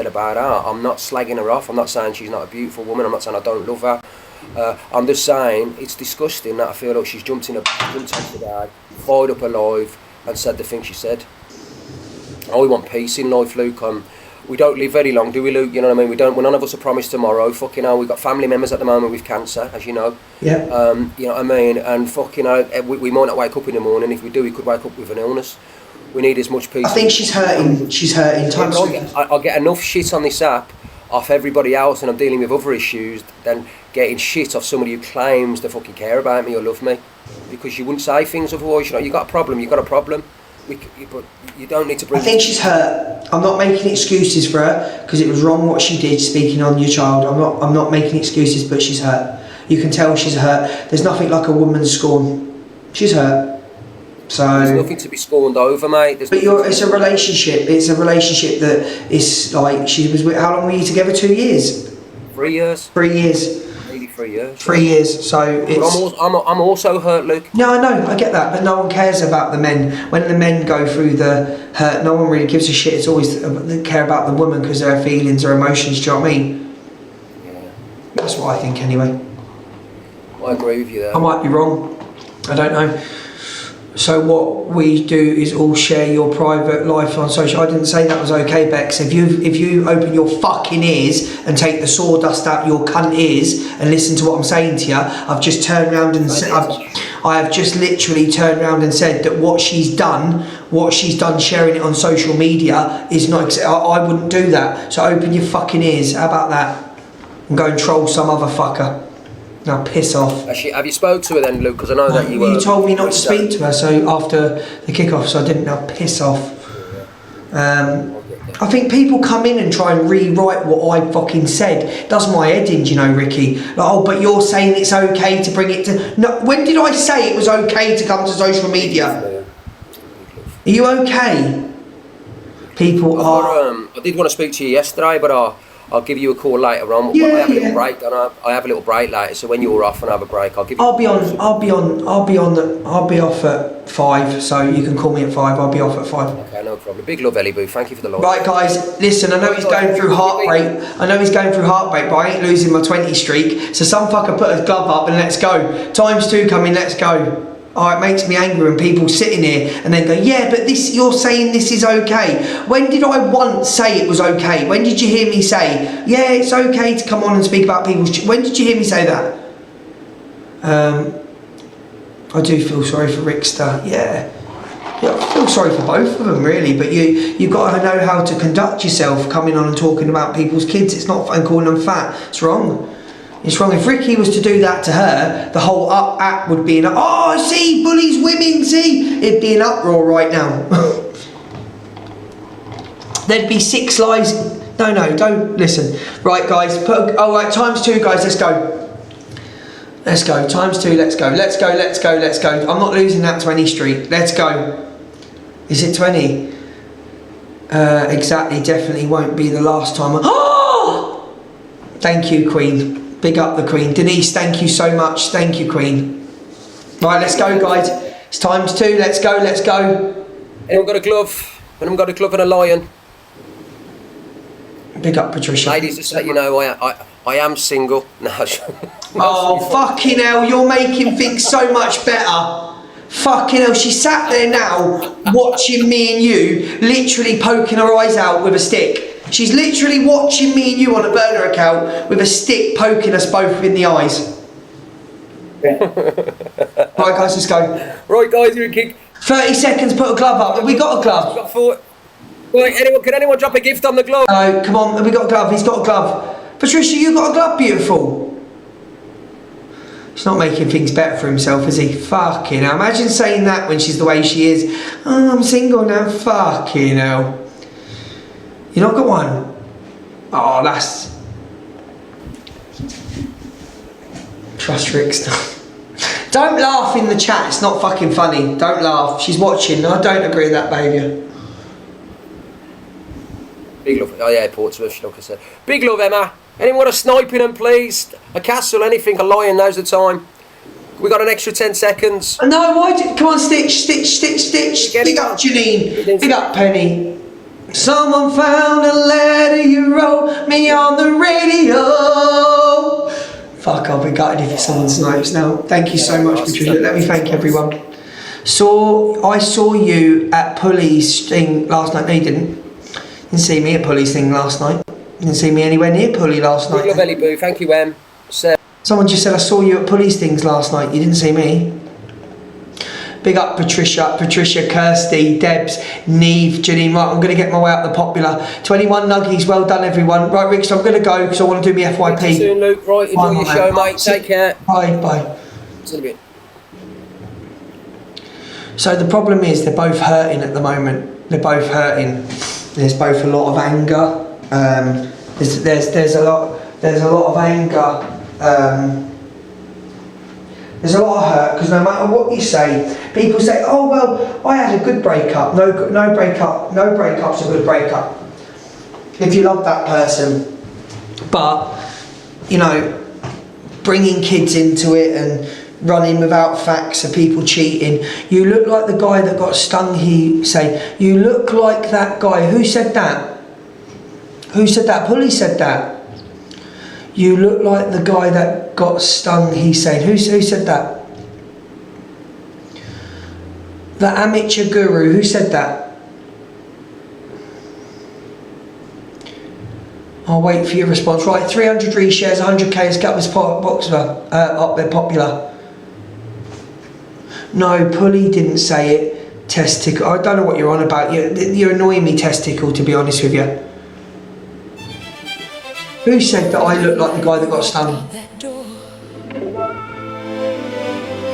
about her. I'm not slagging her off. I'm not saying she's not a beautiful woman. I'm not saying I don't love her. I'm just saying it's disgusting that I feel like she's jumped on the dad, fired up her life, and said the thing she said. We want peace in life, Luke. We don't live very long, do we, Luke? You know what I mean? We don't. Well, none of us are promised tomorrow. Fucking hell, we've got family members at the moment with cancer, as you know. Yeah. You know what I mean? And fucking hell, we might not wake up in the morning. If we do, we could wake up with an illness. We need as much peace. I think she's hurting. She's hurting. I get enough shit on this app off everybody else, and I'm dealing with other issues, than getting shit off somebody who claims to fucking care about me or love me, because you wouldn't say things otherwise. You know, you got a problem. You got a problem. But you don't need to bring. I think she's hurt. I'm not making excuses for her, because it was wrong what she did, speaking on your child. I'm not making excuses, but she's hurt. You can tell she's hurt. There's nothing like a woman's scorn. She's hurt. So there's nothing to be scorned over, mate. But it's a relationship. It's a relationship that is like, she was with. How long were you together? 2 years. 3 years. 3 years. Maybe 3 years. 3 years. So it's. I'm also hurt, Luke. No, I know, I get that, but no one cares about the men. When the men go through the hurt, no one really gives a shit. It's always they care about the woman because their feelings, their emotions. Do you know what I mean? Yeah. That's what I think, anyway. I agree with you there. I might be wrong. I don't know. So what we do is all share your private life on social. I didn't say that was okay, Bex. If you open your fucking ears and take the sawdust out your cunt ears and listen to what I'm saying to you, I've just turned around and said, I have just literally turned around and said that what she's done sharing it on social media is not. I wouldn't do that. So open your fucking ears. How about that? And go and troll some other fucker. Now piss off. Actually, have you spoke to her then, Luke? Because I know that you were. You told me not to speak to her, so after the kick-off, so I didn't. Now piss off. I think people come in and try and rewrite what I fucking said. It does my head in, you know, Ricky. Like, oh, but you're saying it's okay to bring it to. No, when did I say it was okay to come to social media? Are you okay? People are. I did want to speak to you yesterday, but I'll give you a call later on. Yeah, I have a little break, and I have a little break later. So when you're off and I have a break, I'll give you. I'll be off at 5. So you can call me at 5. I'll be off at 5. Okay, no problem. Big love, Ellie Boo. Thank you for the love. Right, guys. Listen, I know he's going through heartbreak. But I ain't losing my 20 streak. So some fucker put his glove up and let's go. ×2 coming. Let's go. Oh, it makes me angry when people sitting here and then go, yeah, but this, you're saying this is okay. When did I once say it was okay? When did you hear me say, yeah, it's okay to come on and speak about people's... When did you hear me say that? I do feel sorry for Rickster, yeah. I feel sorry for both of them, really, but you've got to know how to conduct yourself coming on and talking about people's kids. It's not fun calling them fat. It's wrong. It's wrong. If Ricky was to do that to her, the whole app would be in oh, see, bullies women, see. It'd be an uproar right now. There'd be 6 lies. No, don't listen. Right, guys, right, ×2, guys, let's go. Let's go, ×2, let's go. Let's go. I'm not losing that 20 streak. Let's go. Is it 20? Exactly, definitely won't be the last time. Oh! Thank you, Queen. Big up the Queen. Denise, thank you so much. Thank you, Queen. Right, let's go, guys. It's ×2. Let's go. Anyone got a glove? Anyone got a glove and a lion? Big up, Patricia. Ladies, just let you know, I am single. No. Oh, fucking hell. You're making things so much better. Fucking hell. She sat there now watching me and you literally poking her eyes out with a stick. She's literally watching me and you on a burner account with a stick poking us both in the eyes. Right, guys, let's go. Right, guys, you're a kick. 30 seconds, put a glove up. Have we got a glove? Got 4. Right, can anyone drop a gift on the glove? No, come on, have we got a glove? He's got a glove. Patricia, you got a glove, beautiful. He's not making things better for himself, is he? Fucking hell. Imagine saying that when she's the way she is. Oh, I'm single now. Fucking hell. You not got one? Oh, that's... Trust Rickster. Don't laugh in the chat, it's not fucking funny. Don't laugh. She's watching. I don't agree with that behaviour. Big love. Oh yeah, Portsmouth, like I said. Big love, Emma. Anyone want a sniping them, please? A castle, anything, a lion, now's the time. We got an extra 10 seconds. No, why did... Come on, Stitch. Big up, Janine. Big up, Penny. Someone found a letter you wrote me on the radio. Fuck, I'll be gutted if someone's notes now. Thank you so much, Patricia. Let me thank everyone. I saw you at Pulley's thing last night. No, you didn't. Didn't see me at Pulley's thing last night. Didn't see me anywhere near Pulley last night. Good job, Ellie Boo. Thank you, Em. Someone just said I saw you at Pulley's things last night. You didn't see me. Big up Patricia, Kirsty, Debs, Neve, Janine. Right, I'm going to get my way up the popular. 21 nuggies, well done everyone. Right, Rick, so I'm going to go because I want to do my FYP. See you soon, Luke. Right, enjoy your show, mate. Take care. Bye. See you in a bit. So the problem is they're both hurting at the moment. They're both hurting. There's both a lot of anger. There's a lot of anger. There's a lot of hurt because no matter what you say, people say, "Oh well, I had a good breakup." No breakup's a good breakup if you love that person. But you know, bringing kids into it and running without facts of people cheating. You look like the guy that got stung. He say, "You look like that guy." Who said that? Who said that? Pulley said that. You look like the guy that got stung, he said. Who said that? The amateur guru, who said that? I'll wait for your response. Right, 300 reshares, 100k, let's get this box up there, popular. No, Pulley didn't say it. Testicle, I don't know what you're on about. You're annoying me, Testicle, to be honest with you. Who said that I look like the guy that got stung?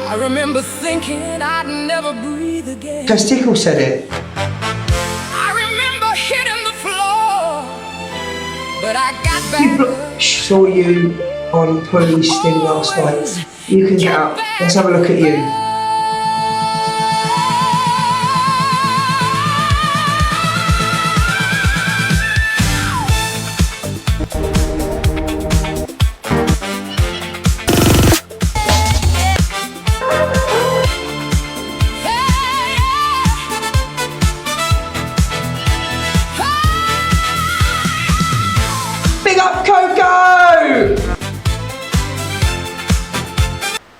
I remember thinking I'd never breathe again. Testicle said it. I remember hitting the floor, but I got back up. Saw you on Pulley's thing last night. You can get up. Let's have a look at you.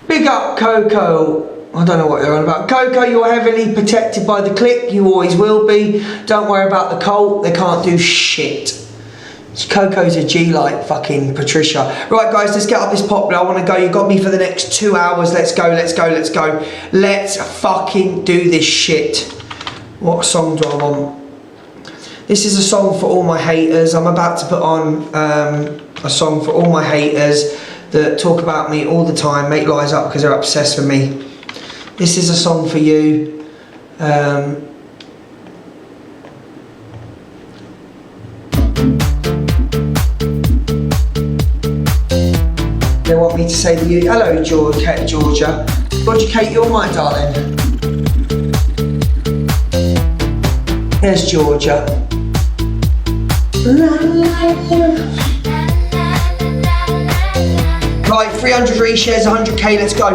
Big up Coco. I don't know what you're on about. Coco, you're heavily protected by the clique. You always will be. Don't worry about the cult. They can't do shit. Coco's a G like fucking Patricia. Right guys, let's get up this popular. I want to go. You got me for the next 2 hours. Let's go. Let's fucking do this shit. What song do I want? This is a song for all my haters. I'm about to put on a song for all my haters that talk about me all the time, make lies up because they're obsessed with me. This is a song for you. They want me to say to you, hello Georgia. Georgia Kate, you're my darling. There's Georgia. Right, 300 reshares, 100k, let's go.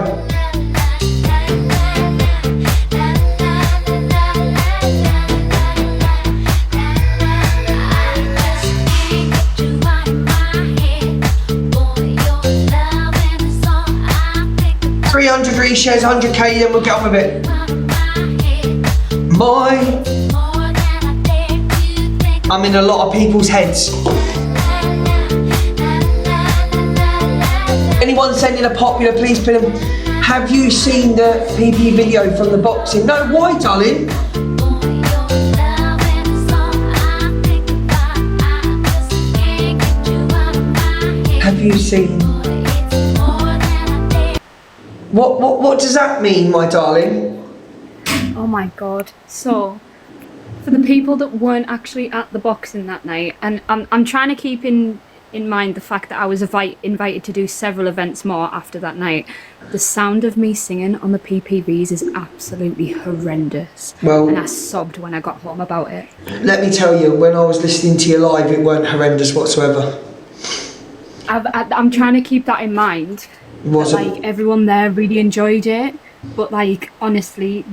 Reshares, 100k, then we'll get on with it. I'm in a lot of people's heads. Anyone sending a popular, please put them. Have you seen the PP video from the boxing? No, why, darling? Have you seen? What does that mean, my darling? Oh my god. So, for the people that weren't actually at the boxing that night, and I'm trying to keep in mind the fact that I was invited to do several events more after that night, the sound of me singing on the PPVs is absolutely horrendous. Well, and I sobbed when I got home about it. Let me tell you, when I was listening to you live, it weren't horrendous whatsoever. I'm trying to keep that in mind. Was like everyone there really enjoyed it, but like honestly,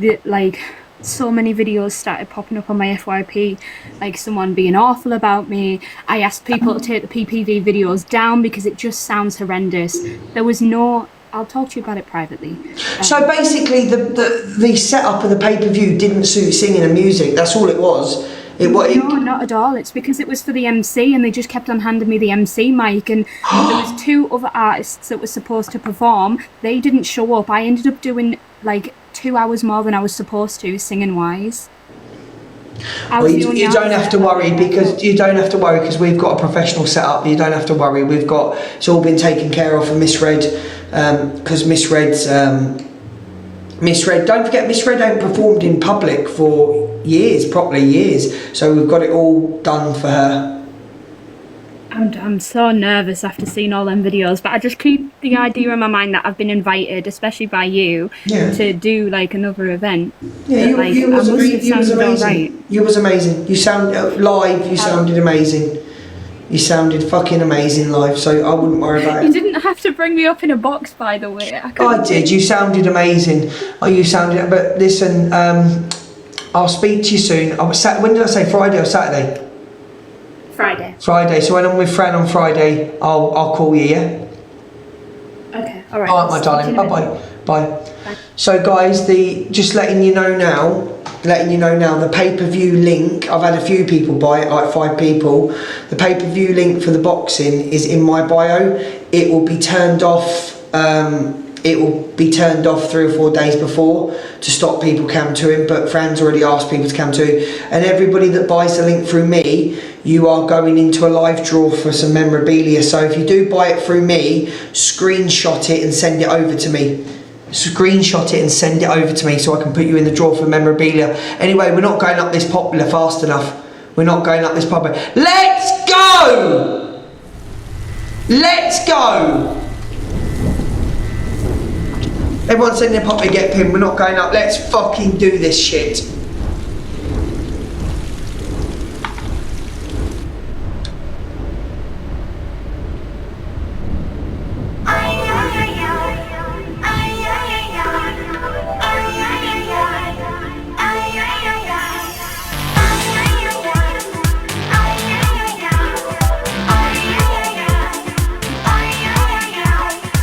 so many videos started popping up on my FYP, like someone being awful about me. I asked people to take the PPV videos down because it just sounds horrendous. There was no... I'll talk to you about it privately. So basically, the setup of the pay-per-view didn't suit singing and music. That's all it was. No, not at all. It's because it was for the MC and they just kept on handing me the MC mic, and there was 2 other artists that were supposed to perform. They didn't show up. I ended up doing like 2 hours more than I was supposed to, singing wise. Well, you don't have to worry because we've got a professional setup. You don't have to worry. It's all been taken care of for Miss Red, because Miss Red, don't forget, Miss Red ain't performed in public for years, so we've got it all done for her. I'm so nervous after seeing all them videos, but I just keep the idea in my mind that I've been invited, especially by you, to do like another event. Yeah, you was amazing. You was amazing. You sound live. You sounded amazing. You sounded fucking amazing live. So I wouldn't worry about it. You didn't have to bring me up in a box, by the way. I did. You sounded amazing. You sounded. But listen, I'll speak to you soon. When did I say Friday or Saturday? Friday. So when I'm with Fran on Friday, I'll call you. Yeah. Okay. All right. All right, my darling. Bye. So guys, just letting you know now, the pay-per-view link, I've had a few people buy it, like 5 people. The pay-per-view link for the boxing is in my bio. It will be turned off. It will be turned off 3 or 4 days before to stop people come to him, but Fran's already asked people to come to him. And everybody that buys the link through me, you are going into a live draw for some memorabilia. So if you do buy it through me, screenshot it and send it over to me. Screenshot it and send it over to me so I can put you in the draw for memorabilia. Anyway, we're not going up this popular fast enough. Let's go! Let's go! Everyone's sending their pop to get pinned. We're not going up. Let's fucking do this shit.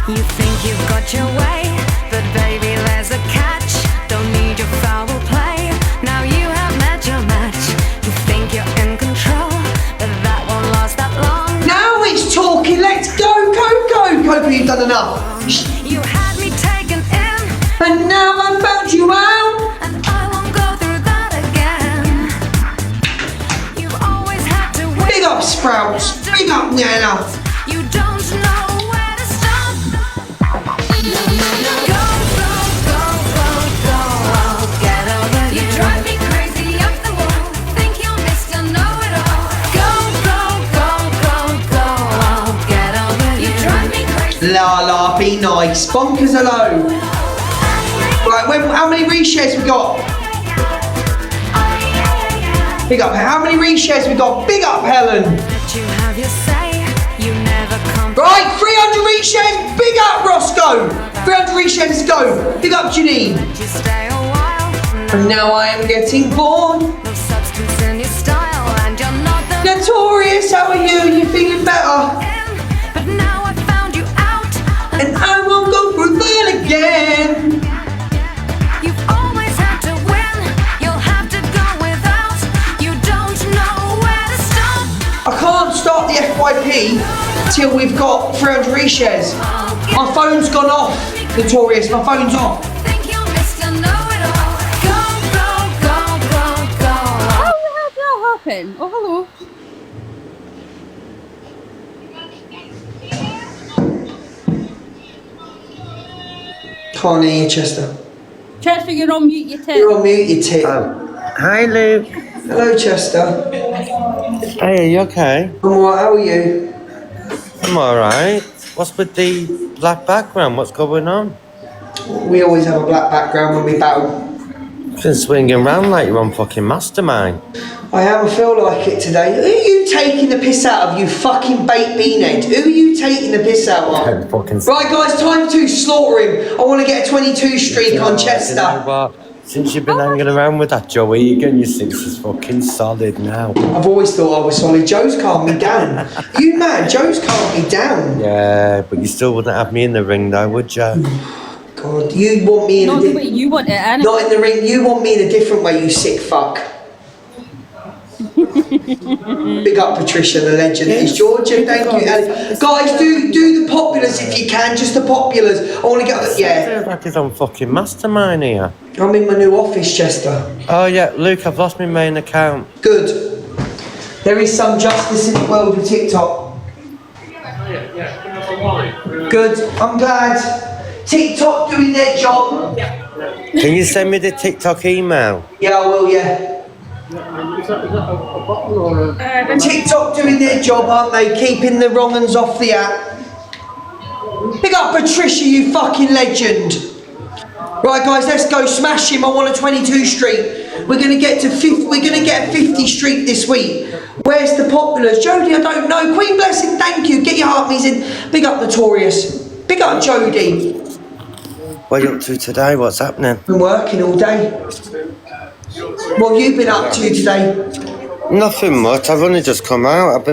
You think you've got your way, but baby, there's a catch. Don't need your foul play. Now you have met your match. You think you're in control, but that won't last that long. Now it's talking. Let's go, Coco. Coco, you've done enough. You had me taken in, And now I've found you out. and I won't go through that again. You've always had to wait. Big up Sprouts. Big up Nana. You don't know where to stop. Go, go, go, go, go. Get over here. You drive me crazy up the wall. Think you're Mr. Know-it-all. Go, go, go, go, go. Get over here. You drive me crazy. La la, be nice. Bonkers alone. Right, how many reshares we got? Big up. How many reshares we got? Big up, Helen. Let you have your say. You never come. Right, 300 reshares. Big up, Roscoe. 300 reshares. Let's go. Big up, Janine. You stay a while. And now I am getting bored. No substance in your style, and you're not the Notorious, how are you? You feeling better? end. But now I found you out. And I won't go through that again. You've always had to win. You'll have to go without. You don't know where to stop. I can't start the FYP till we've got 300 reshares. My phone's gone off. Notorious, my phone's off. Think you're Mr. Know-it-all. Go, go, go, go, go. How the hell did that happen? Oh, hello. Can't hear you, Chester. Chester, you're on mute, you tip. You're on mute, you tit. Hi, Luke. Hello, Chester. Hey, are you okay? I'm alright, how are you? I'm alright. What's with the black background? What's going on? We always have a black background when we battle. Been swinging round like you're on fucking Mastermind. I am, I feel like it today. Who are you taking the piss out of, you fucking baked beanhead? Who are you taking the piss out of? Don't fucking Right, guys, time to slaughter him. I want to get a 22 streak on You know Chester. what? Since you've been hanging around with that Joe Egan, you think she's fucking solid now. I've always thought I was solid. Joe's calmed me down. Are you mad? Joe's calmed me down. Yeah, but you still wouldn't have me in the ring though, would you? God, you want me in Not a the way you want it, Anna. not in the ring. You want me in a different way, you sick fuck. Big up Patricia, the legend. It's Georgia. Thank you, Ellie. Guys, do the populars if you can. Just the populars. I want to get. Yeah. Feels like he's on fucking mastermind here. I'm in my new office, Chester. Oh yeah, Luke, I've lost my main account. Good. There is some justice in the world of TikTok. Good. I'm glad. TikTok doing their job. Can you send me the TikTok email? Yeah, I will. Yeah. TikTok doing their job, aren't they? Keeping the wrong uns off the app. Big up Patricia, you fucking legend. Right, guys, let's go smash him. I want a 22 Street. We're gonna get to 50. We're gonna get a 50 Street this week. Where's the populars? Jodie, I don't know. Queen Blessing, thank you. Get your heart me's in. Big up Notorious. Big up Jodie. What are you up to today? What's happening? Been working all day. What have you been up to today? Nothing much. I've only just come out. I've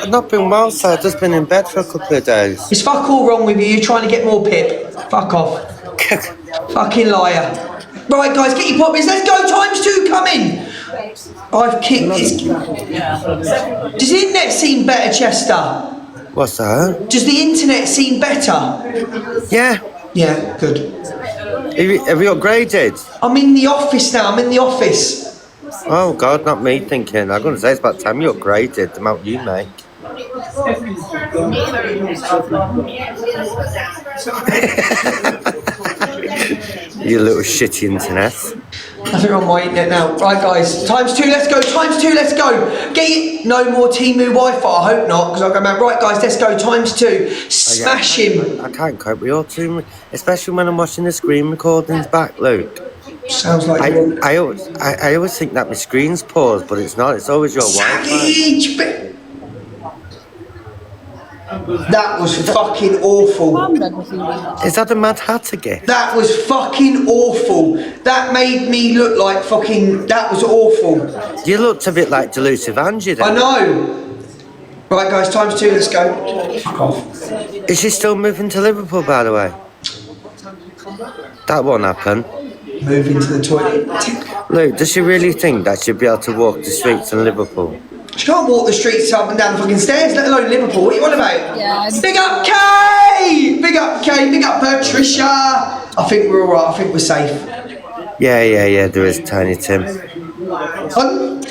not been well, so I've just been in bed for a couple of days. It's fuck all wrong with you. You're trying to get more pip. Fuck off. Fucking liar. Right, guys, get your poppies. Let's go. Times 2 coming. I've kicked this. Does the internet seem better, Chester? What's that? Does the internet seem better? Yeah. Yeah, good. Have you upgraded? I'm in the office now. I'm in the office. Oh God, not me thinking. I'm gonna say it's about time you upgraded the amount you make. You little shitty internet. I think I'm on my internet now. Right, guys, times 2, let's go. Times 2, let's go. Get it. No more Temu Wi-Fi. I hope not, because I'll go mad. Right, guys, let's go. Times 2. Smash him. I can't cope with your too, especially when I'm watching the screen recordings back, Luke. Sounds like I always think that my screen's paused, but it's not. It's always your Wi-Fi. Savage. That was fucking awful. Is that a Mad Hatter gift? That was fucking awful. That made me look like fucking. That was awful. You looked a bit like Delusive Angie then. I know. Right, guys, times 2, let's go. Fuck off. Is she still moving to Liverpool, by the way? That won't happen. Move into the toilet. Luke, does she really think that she'll be able to walk the streets in Liverpool? She can't walk the streets up and down the fucking stairs, let alone Liverpool. What are you on about? Yeah. Big up Kay! Big up Kay, big up Patricia! I think we're alright, I think we're safe. Yeah, there is Tiny Tim. Hun?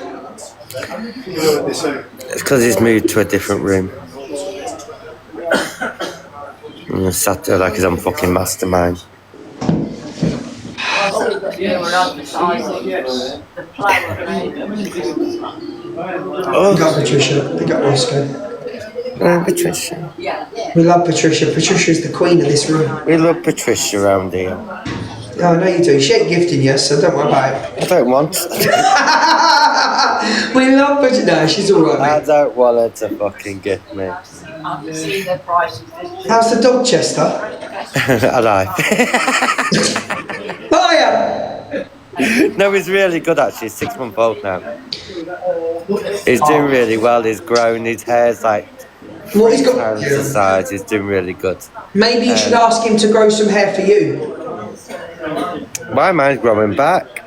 It's because he's moved to a different room. And sat there like he's on fucking mastermind. Big up Patricia, big up Roscoe. Patricia. We love Patricia. Patricia's the queen of this room. We love Patricia around here. Yeah, I know you do. She ain't gifting you, so don't worry about it. I don't want. We love Patricia. No, she's alright, I mate. don't want her to fucking gift me. How's the dog, Chester? Alive. Oh, yeah. No, he's really good actually. He's 6 months old now. He's doing really well. He's grown. His hair's like What he's got? pounds the size. He's doing really good. Maybe you should ask him to grow some hair for you. My mind's growing back.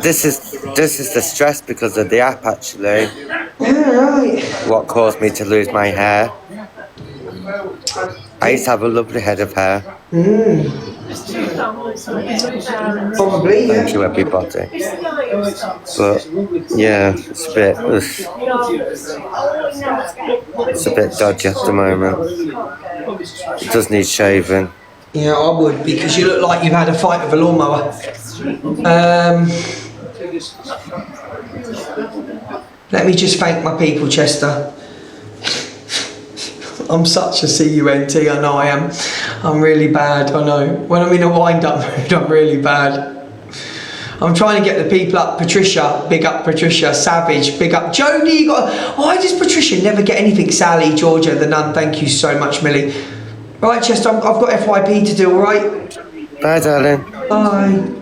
This is the stress because of the app actually. Yeah, right. What caused me to lose my hair. I used to have a lovely head of hair. Probably, yeah. Thank you everybody. But yeah, it's a bit dodgy at the moment. It does need shaving. Yeah, I would, because you look like you've had a fight with a lawnmower. Let me just thank my people, Chester. I'm such a CUNT, I know I am. I'm really bad, I know. When I'm in a wind-up mood, I'm really bad. I'm trying to get the people up. Patricia, big up Patricia. Savage, big up Jodie. You got. Why does Patricia never get anything? Sally, Georgia, the nun. Thank you so much, Millie. Right, Chester, I've got FYP to do. All right. Bye, darling. Bye.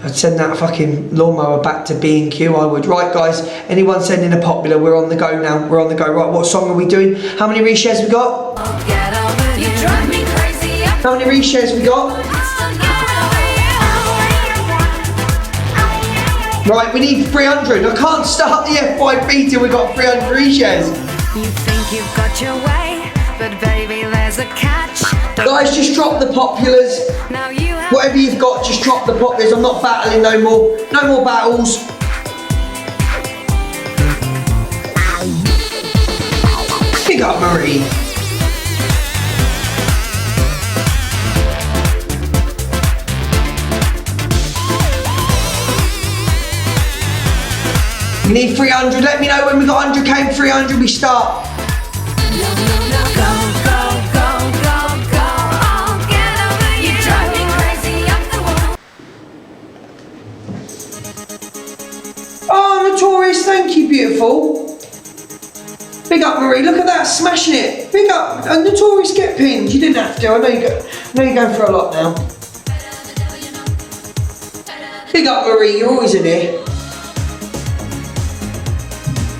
I'd send that fucking lawnmower back to B&Q, I would. Right, guys, anyone sending a popular? We're on the go now. We're on the go. Right, what song are we doing? How many reshares we got? Get over you. Drive me crazy. I'm How many reshares we got? Right, we need 300. I can't start the FYP till we got 300 reshares. You think you've got your way, but baby, there's a catch. Guys, just drop the populars. Now you have Whatever you've got, just drop the populars. I'm not battling no more. No more battles. Big up, Marie. We need 300. Let me know when we got 100k and 300 we start. Oh, Notorious, thank you, beautiful. Big up, Marie. Look at that, smashing it. Big up, Notorious, get pinned. You didn't have to. I know you're going for a lot now. Big up, Marie. You're always in here.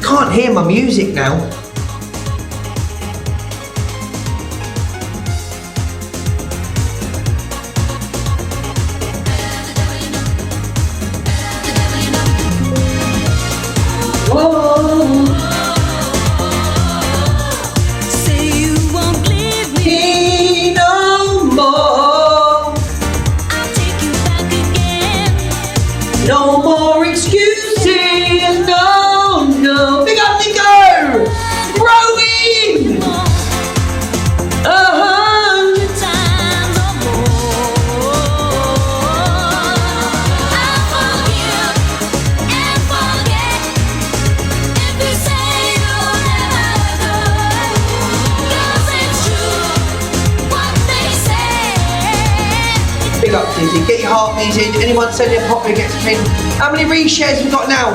Can't hear my music now. say you won't leave me. Me no more. I'll take you back again. No more excuses. No, no. Big up, Nico. Growing. 100 Times or more. I'll forgive and forget if you say you'll never go. 'Cause it's true what they say. Big up, Dizzy. Get your heart beating. Anyone sending a pop gets pinned. How many reshares we got now?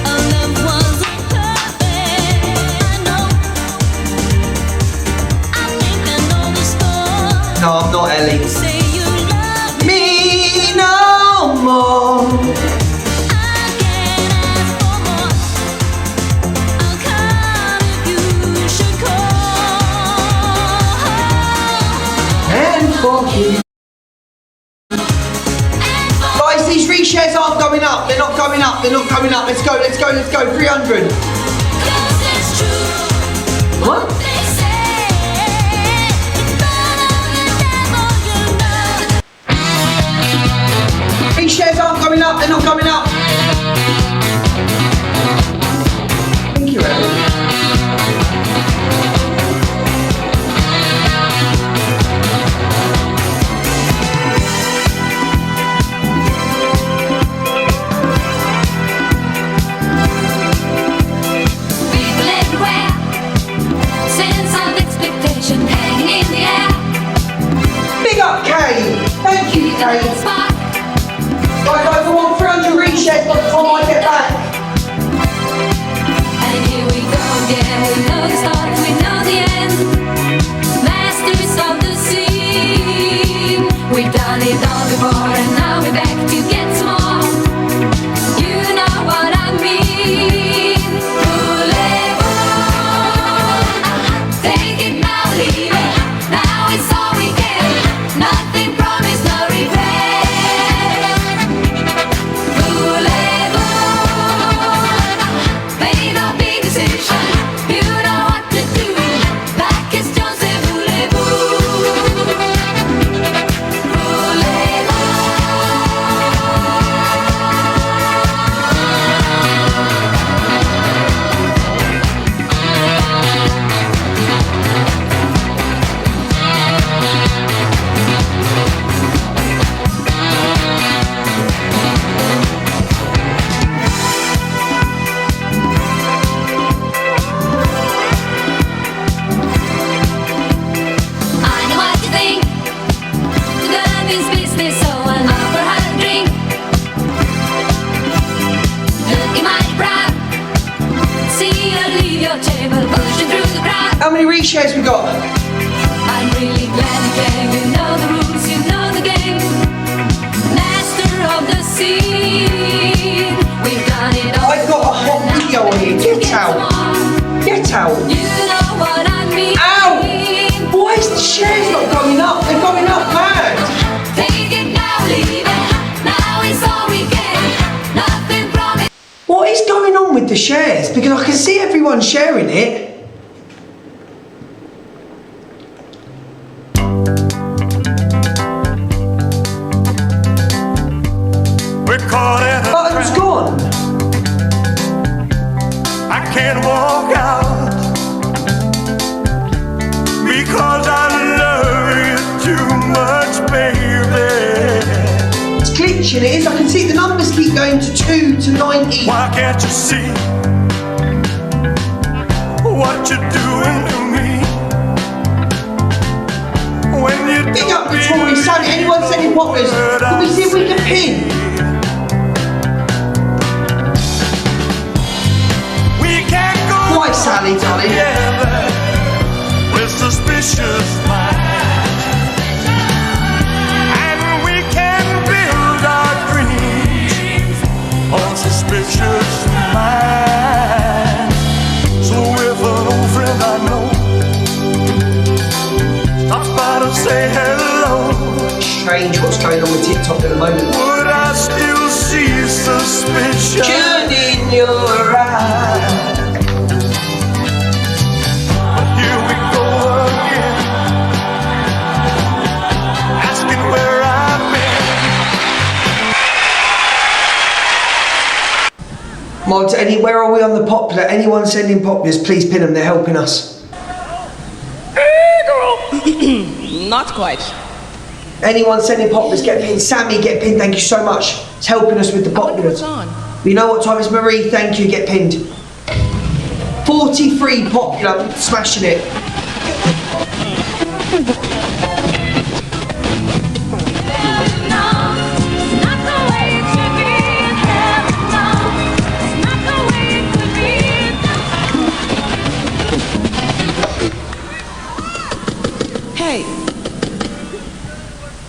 Our love wasn't perfect, I know. I think I know the score. No, I'm not Ellie. Say you love me. Me no more. I can't ask for more. I'll come if you should call. And forgive. Guys, these reshares aren't going up. They're not going up. They're not going up. Let's go. Let's go. Let's go. 300. 'Cause it's true What? they say. It's better than devil, you know. Reshares aren't going up. They're not going up. Thank you, Ellie. People everywhere, sense of expectation hanging in the air. Big up, Kay. Thank you, Kay. Spark, Right, guys, I want 300 reshares. How many reshares we got? I'm really glad you came. You know the rules, you know the game. Master of the scene. We've done it all. I've got a hot video on here. Get out. Get out. You know what I mean. Ow! Why is the shares not going up? They're going up mad. Take it now, leave it. Now is all we get. Nothing promised. What is going on with the shares? Because I can see everyone sharing it. Button's gone. I can't walk out because I love you too much, baby. It's glitching, it is. I can see the numbers keep going to 2 to 90. Why can't you see what you're doing to me? When you Big up the Tory Sally. Anyone sending poppers? Can we see if we can pin? we can't go Right, Sally, darling. together with suspicious minds, and we can build our dreams on suspicious minds. So if an old friend I know stops by to say hello, Strange what's going on with TikTok at the moment. would I still see suspicion? June in your eyes. Here we go again, asking where I've been. Mods, where are we on the popular? Anyone sending populars, please pin them, they're helping us. Not quite. Anyone sending populars, get pinned. Sammy, get pinned, thank you so much. It's helping us with the populars. You know what time it's Marie, thank you, get pinned. 43 popular, smashing it. Hey,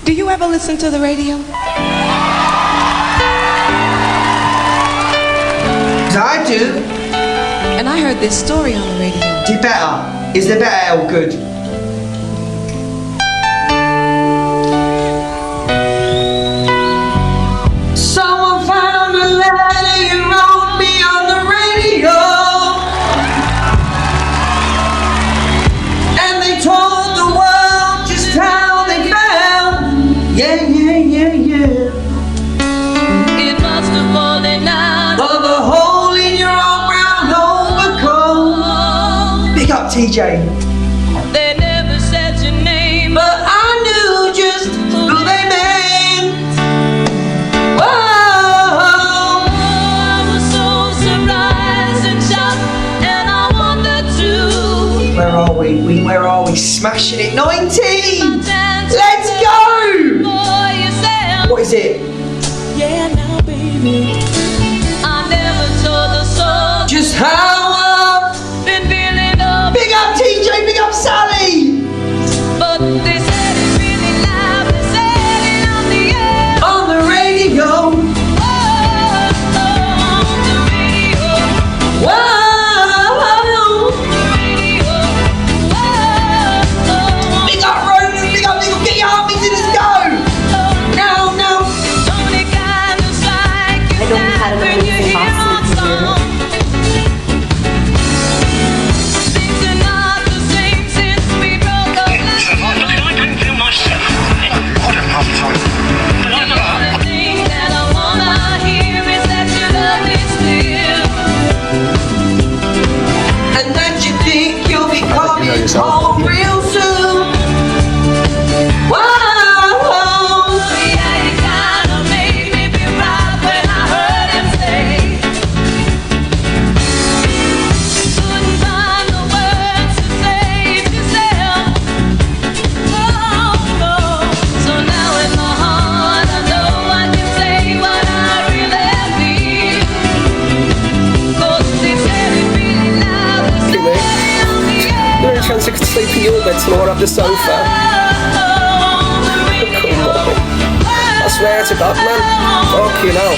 do you ever listen to the radio? I do. And I heard this story on the radio. Did better. Is there better? Oh, good. Someone found a letter you wrote me on the radio, and they told the world just how they felt. Yeah, yeah, yeah, yeah. It must have fallen out. Of a hole in your old brown overcoat. Big up, TJ. They never said your name, But I knew just who they meant. Whoa. I was so surprised and shocked, and I wondered too. Where are we? Where are we? Smashing it. 19! Let's Let's go! for yourself. What is it? Yeah, now, baby. I never told the soul. Just how I've Been feeling up, big up TJ, big up Sally! but they said it's really loud. They said it on the air. On the radio. Oh, on the radio. Whoa! Big up Ronan, big up, get your armies in, let's go! Now, now. I don't know how to sleep in your bed tomorrow on the sofa. Come on. I swear to God, man. Fuck you now.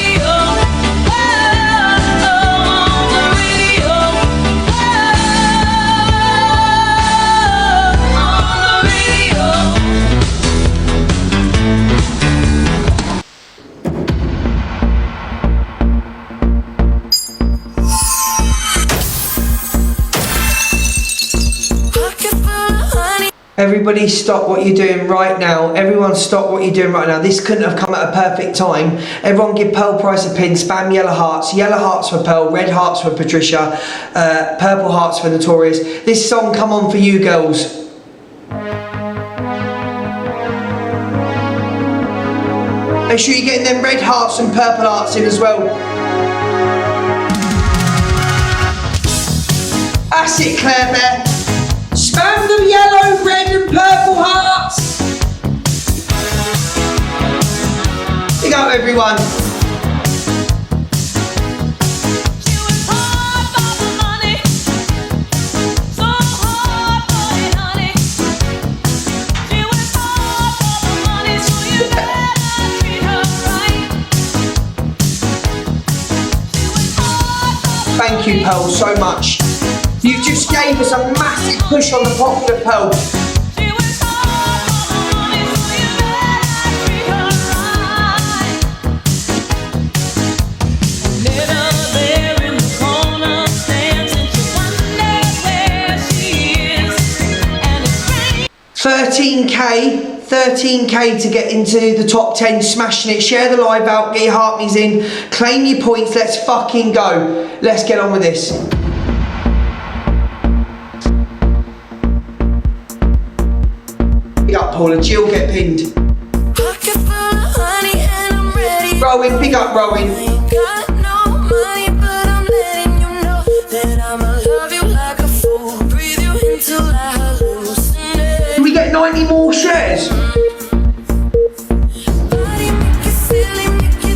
Everybody stop what you're doing right now. Everyone stop what you're doing right now. This couldn't have come at a perfect time. Everyone give Pearl Price a pin. Spam yellow hearts. Yellow hearts for Pearl. Red hearts for Patricia. Purple hearts for Notorious. This song come on for you girls. Make sure you're getting them red hearts and purple hearts in as well. That's it, Claire Bear. Spam them yellow, red and purple hearts. Big up everyone. Thank you, Pearl, so much. You just gave us a massive push on the popular Pearl. $13K to get into the top 10, smashing it. Share the live out, get your heartbeats in, claim your points, let's fucking go. Let's get on with this. Big up Paula, Jill get pinned. Rowan, big up Rowan. Can we get 90 more shares?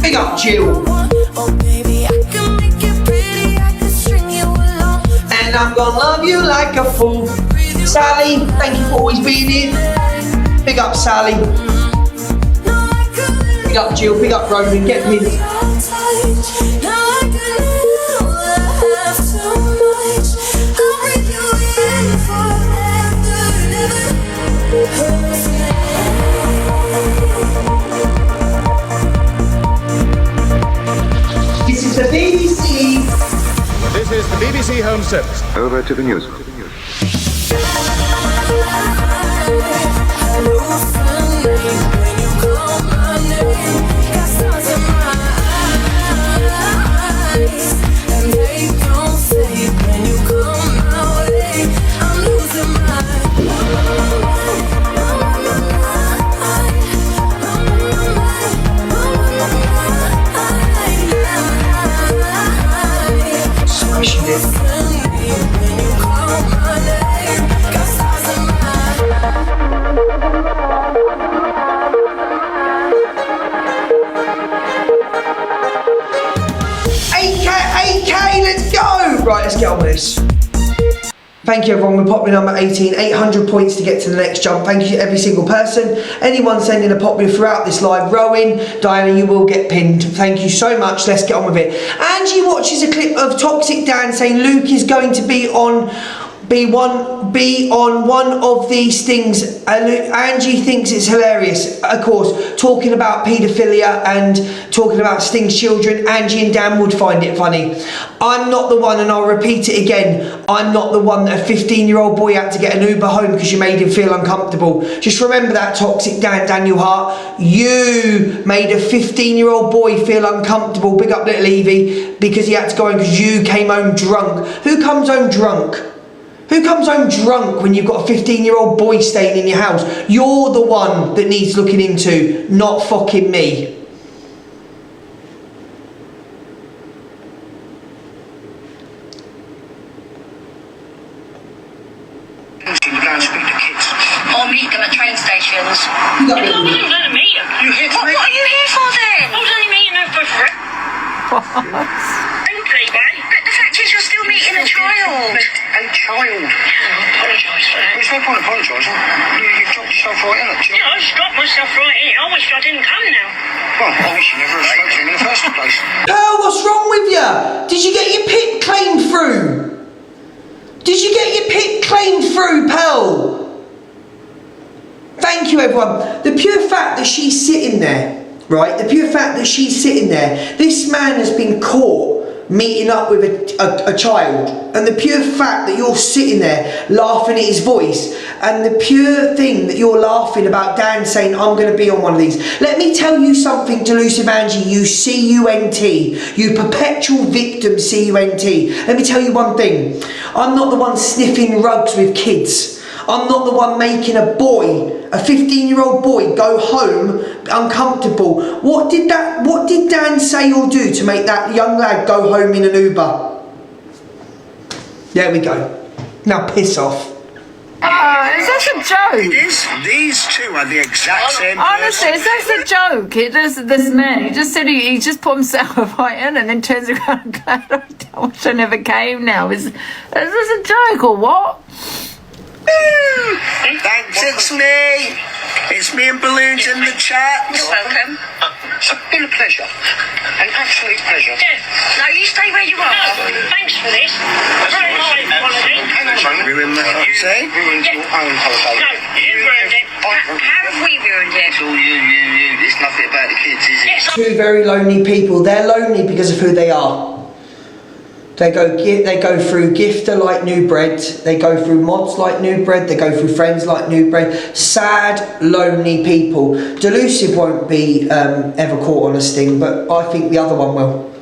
Big up Jill. And I'm gonna love you like a fool. Sally, thank you for always being here. Big up Sally. Big up Jill, big up Roman, get pinned. This is the BBC. This is the BBC Home Service. Over to the news. Smashing it. 8K, let's go! Right, let's get on with this. Thank you everyone, we're popular number 18, 800 points to get to the next jump. Thank you to every single person. Anyone sending a popular throughout this live, Rowan, Diana, you will get pinned. Thank you so much, let's get on with it. Angie watches a clip of Toxic Dan saying Luke is going to be on one of these things. Angie thinks it's hilarious. Of course, talking about paedophilia and talking about Sting's children, Angie and Dan would find it funny. I'm not the one, and I'll repeat it again, I'm not the one that a 15-year-old boy had to get an Uber home because you made him feel uncomfortable. Just remember that, Toxic Dan, Daniel Hart. You made a 15-year-old boy feel uncomfortable. Big up little Evie, because he had to go home because you came home drunk. Who comes home drunk? Who comes home drunk when you've got a 15-year-old boy staying in your house? You're the one that needs looking into, not fucking me. I'll meet them at train stations. You got I'm not going to meet them. What are you here for then? I was only meeting them for free. Simply, right? But the fact is you're still meeting a child. A child? apologise for that. There's no point apologising. You've dropped yourself right in it. Yeah, I just dropped myself right in. I wish I didn't come now. Well, I wish you never spoke to him in the first place. Pearl, what's wrong with you? Did you get your PIP claimed through? Did you get your PIP claimed through, Pearl? Thank you, everyone. The pure fact that she's sitting there, right? The pure fact that she's sitting there, this man has been caught meeting up with a child, and the pure fact that you're sitting there laughing at his voice, and the pure thing that you're laughing about Dan saying, I'm going to be on one of these. Let me tell you something, Delusive Angie, you CUNT, you perpetual victim CUNT. Let me tell you one thing. I'm not the one sniffing rugs with kids. I'm not the one making a boy, a 15-year-old boy, go home uncomfortable. What did Dan say or do to make that young lad go home in an Uber? There we go. Now piss off. Is this a joke? It is. These two are the exact same Honestly, person. is this a joke? This man, he just said he just put himself right in and then turns around and glad I wish I never came now. Is this a joke or what? Thanks, it's me. It's me and Balloons in the chat. You're welcome. It's been a pleasure. An absolute pleasure. Yeah. No, you stay where you are. No, thanks for this. Very nice holiday. Hang on a moment. Ruined my holiday? Ruined your own holiday. No, you ruined it. How have we ruined it? It's all you. It's nothing about the kids, is it? Yes. Two very lonely people. They're lonely because of who they are. They go through Gifter like New Bread, they go through mods like New Bread, they go through friends like New Bread. Sad, lonely people. Delusive won't be ever caught on a sting, but I think the other one will.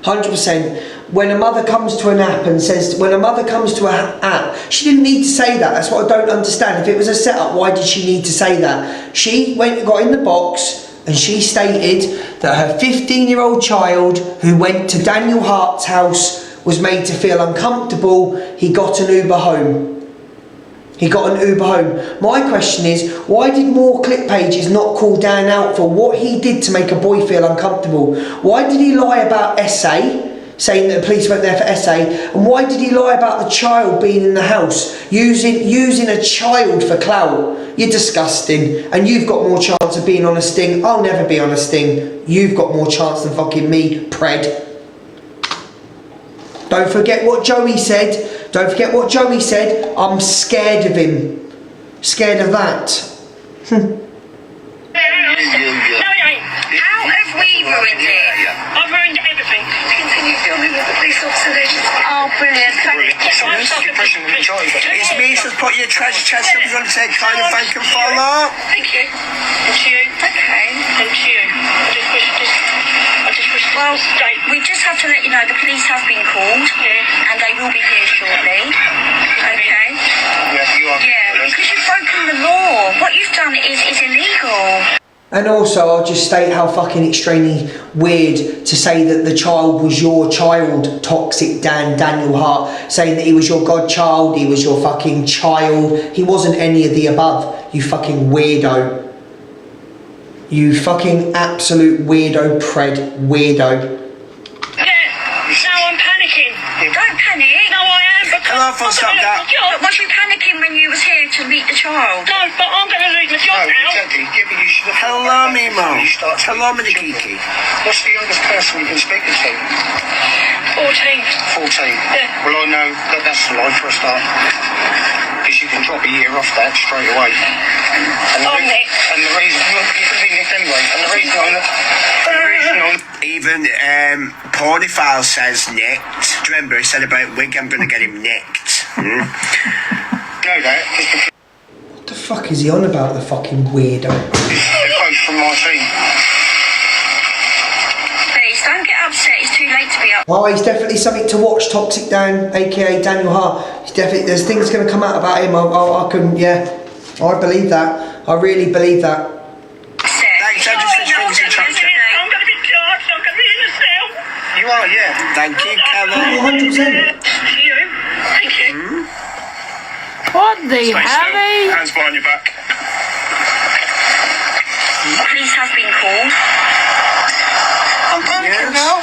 100%. When a mother comes to an app and says, she didn't need to say that. That's what I don't understand. If it was a setup, why did she need to say that? She got in the box and she stated that her 15-year-old child who went to Daniel Hart's house was made to feel uncomfortable. He got an Uber home. My question is, why did more clip pages not call Dan out for what he did to make a boy feel uncomfortable? Why did he lie about SA, saying that the police went there for SA, and why did he lie about the child being in the house, using a child for clout? You're disgusting, and you've got more chance of being on a sting. I'll never be on a sting. You've got more chance than fucking me, Pred. Don't forget what Joey said. I'm scared of him. Scared of that. No, it ain't. How have we ruined it? I've ruined everything. Continue filming with the police officer there. Oh, brilliant. It's me, so put your treasure chest up. You're going to say kind of thank and follow. Thank you. And to you. Okay. And to you. I just wish well, we just have to let you know the police have been called. Yeah. And they will be here shortly. Okay. Yeah, you are. Yeah, because you've broken the law. What you've done is illegal. And also, I'll just state how fucking extremely weird to say that the child was your child, Toxic Daniel Hart, saying that he was your godchild, he was your fucking child. He wasn't any of the above, you fucking weirdo. You fucking absolute weirdo, Pred, weirdo. Yeah, now I'm panicking. Don't panic. No, I am, because Hello, full stop that. But was you panicking when you was here to meet the child? No, but I'm going to lose my job now. Hello, Mimo. Hello, Minigiki. What's the youngest person you've been speaking to? 14. 14. Yeah. Well, I know that's a lie for a start. Because you can drop a year off that straight away. And the reason you can be nicked anyway. And the reason even Pornifile says nicked. Do you remember he said about Wig? I'm going to get him nicked. No, that. What the fuck is he on about, the fucking weirdo? They're both from my team. Please, don't get upset. It's too late to be upset. Oh, he's definitely something to watch, Toxic Dan, aka Daniel Hart. He's definitely, there's things going to come out about him. I can, yeah, I believe that. I really believe that. Thanks, I just finished things in traffic. I'm going to be charged. I'm going to be in a cell. You are, yeah. Thank you, Callum. 100%. You. Thank you. What the hell? Hands behind your back. Police have been called. I'm panicking now.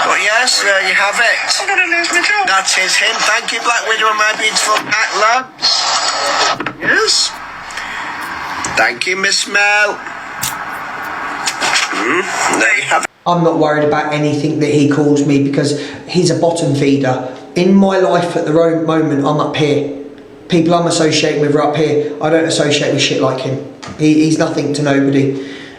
But yes, there you have it. I'm gonna lose my job. That is him. Thank you, Black Widow and my beautiful cat lads. Yes. Thank you, Miss Mel. There you have it. I'm not worried about anything that he calls me because he's a bottom feeder. In my life at the moment, I'm up here. People I'm associating with are up here. I don't associate with shit like him. He's nothing to nobody.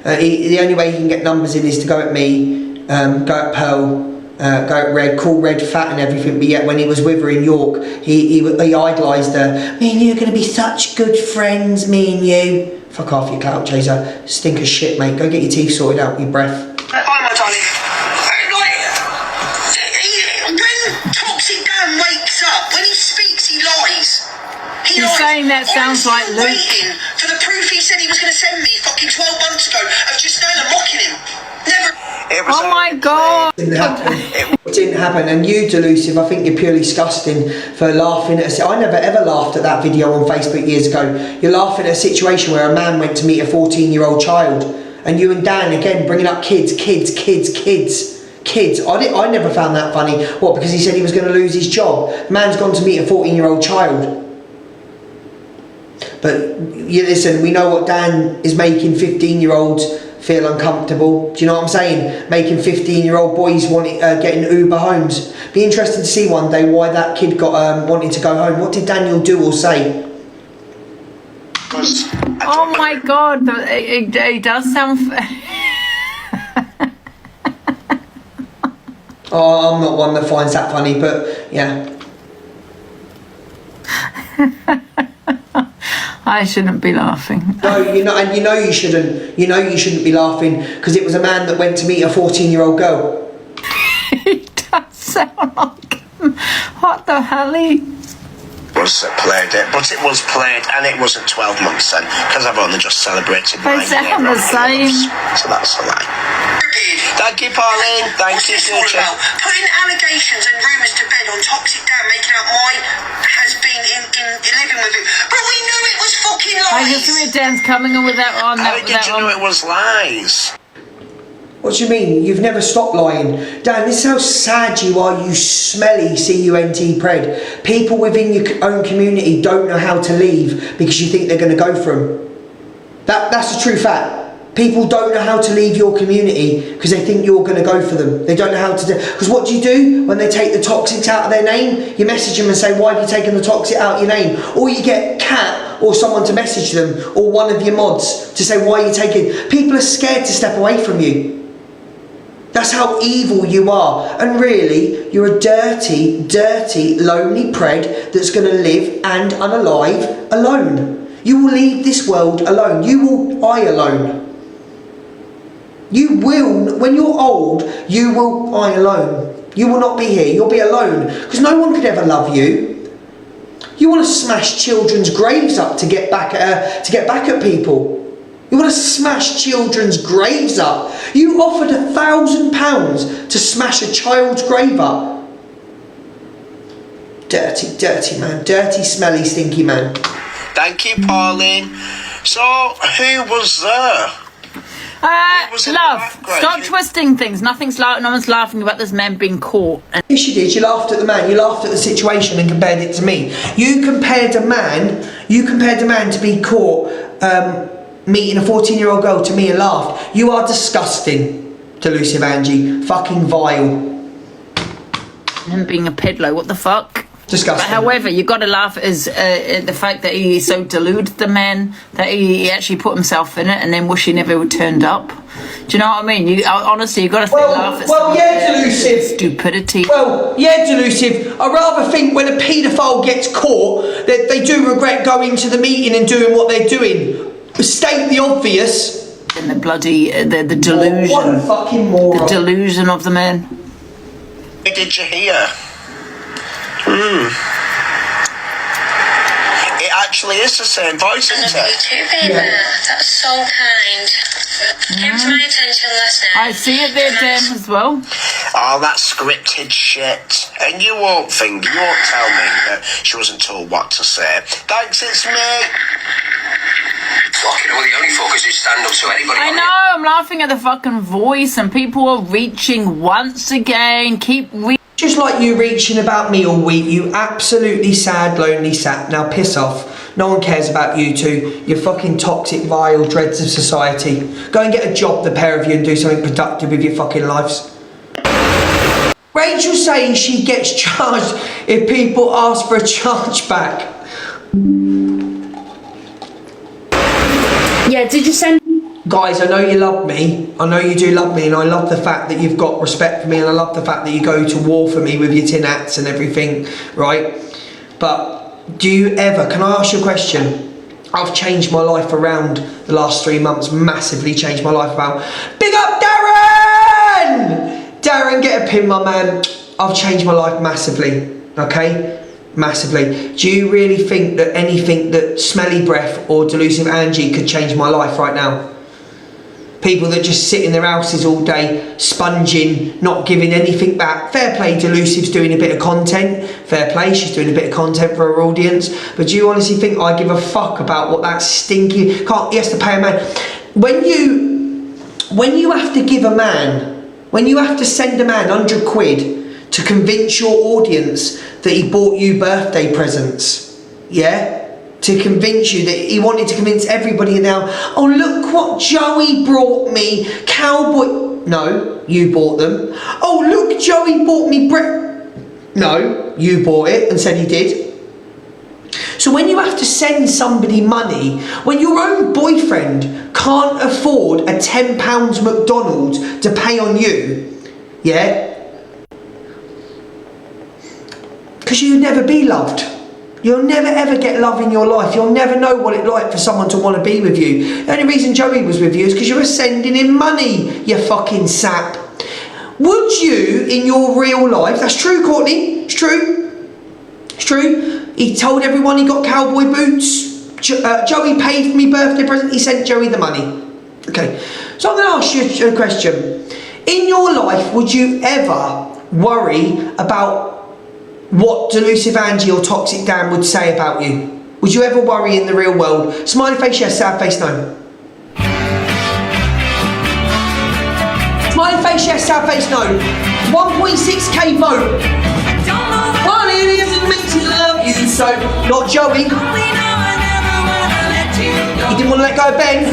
The only way he can get numbers in is to go at me, go at Pearl, go at Red, call Red fat and everything. But yet when he was with her in York, he idolised her. Me and you are going to be such good friends, me and you. Fuck off, you clout chaser. Stink of shit, mate. Go get your teeth sorted out with your breath. Bye, my darling. When Toxic Dan wakes up, when he speaks, he lies. He's saying that sounds like Luke. Waiting for the proof he said he was going to send me fucking 12 months ago of just going and mocking him. Never. Oh my god! It didn't happen. And you, Delusive, I think you're purely disgusting for laughing at I never ever laughed at that video on Facebook years ago. You're laughing at a situation where a man went to meet a 14-year-old child, and you and Dan again bringing up kids. I never found that funny. What, because he said he was going to lose his job? The man's gone to meet a 14-year-old child. But you listen, we know what Dan is making 15-year-olds feel uncomfortable. Do you know what I'm saying? Making 15-year-old boys getting Uber homes. Be interested to see one day why that kid got wanting to go home. What did Daniel do or say? Oh my god, it does sound. Oh, I'm not one that finds that funny, but yeah. I shouldn't be laughing. No, you know you shouldn't. You know you shouldn't be laughing because it was a man that went to meet a 14-year-old girl. It does sound like him. What the hell? Was played it, but it was played, and it wasn't 12 months then, because I've only just celebrated my They sound the same. So that's a lie. Thank you, Pauline. Thank you, Future. Putting allegations and rumours to bed on Toxic Dan, making out my has been in living with him, but we knew it was fucking lies. I just heard Dan's coming in with that on. How did you know it was lies? What do you mean? You've never stopped lying. Dan, this is how sad you are, you smelly CUNT pred. People within your own community don't know how to leave because you think they're going to go for them. That's a true fact. People don't know how to leave your community because they think you're going to go for them. They don't know how to do. Because what do? When they take the toxics out of their name? You message them and say, why have you taken the toxic out of your name? Or you get Kat or someone to message them, or one of your mods to say, why are you taking... People are scared to step away from you. That's how evil you are. And really, you're a dirty, dirty, lonely pred that's going to live and unalive alone. You will leave this world alone. You will die alone. You will, when you're old, you will die alone. You will not be here. You'll be alone. Because no one could ever love you. You want to smash children's graves up to get back at people. You want to smash children's graves up. You offered £1,000 to smash a child's grave up. Dirty, dirty man. Dirty, smelly, stinky man. Thank you, Pauline. So, who was there? Love, stop twisting things. No one's laughing about this man being caught. Yes, you did. You laughed at the man. You laughed at the situation and compared it to me. You compared a man to be caught meeting a 14-year-old girl to me and laughed. You are disgusting, Delusive Angie. Fucking vile. Him being a peddler, what the fuck? Disgusting. But however, you got to laugh at the fact that he so deluded the man that he actually put himself in it and then wish he never turned up. Do you know what I mean? You honestly, you got to laugh at Delusive. Stupidity. Well, yeah, Delusive. I rather think when a paedophile gets caught that they do regret going to the meeting and doing what they're doing. State the obvious. And the bloody the delusion. What a fucking moron. The delusion of the man. What did you hear? It actually is the same voice, isn't it? You too, baby. Yeah. That's so kind. Came to my attention last night. I see it there, Dan, as well. Oh, that scripted shit. And you won't tell me that she wasn't told what to say. Thanks, it's me. Fucking hell, the only fuckers who stand up to anybody. I know, I'm laughing at the fucking voice, and people are reaching once again. Just like you reaching about me all week, you absolutely sad, lonely sap. Now piss off. No one cares about you two. You're fucking toxic, vile dreads of society. Go and get a job, the pair of you, and do something productive with your fucking lives. Rachel's saying she gets charged if people ask for a chargeback. Yeah, did you send... Guys, I know you love me. I know you do love me, and I love the fact that you've got respect for me, and I love the fact that you go to war for me with your tin hats and everything, right? But do you ever, can I ask you a question? I've changed my life around the last 3 months, massively changed my life around. Big up Darren! Darren, get a pin, my man. I've changed my life massively, okay? Massively. Do you really think that anything that Smelly Breath or Delusive Angie could change my life right now? People that just sit in their houses all day, sponging, not giving anything back. Fair play, Delusive's doing a bit of content. Fair play, she's doing a bit of content for her audience. But do you honestly think I give a fuck about what that stinky... He has to pay a man. When you have to give a man, when you have to send a man 100 quid to convince your audience that he bought you birthday presents, yeah? To convince you that he wanted to convince everybody now, oh look what Joey brought me, cowboy... No, you bought them. Oh look, Joey bought me No, you bought it and said he did. So when you have to send somebody money, when your own boyfriend can't afford a £10 McDonald's to pay on you, yeah? Because you'll never be loved. You'll never ever get love in your life. You'll never know what it's like for someone to want to be with you. The only reason Joey was with you is because you were sending him money, you fucking sap. Would you, in your real life, that's true, Courtney, it's true. It's true. He told everyone he got cowboy boots. Joey paid for me birthday present, he sent Joey the money. Okay, so I'm going to ask you a question. In your life, would you ever worry about what Delusive Angie or Toxic Dan would say about you? Would you ever worry in the real world? Smiley face yes, sad face no. Smiley face yes, sad face no. 1.6k vote. Well, it isn't meant to love you, so not Joey. He didn't want to let go of Ben.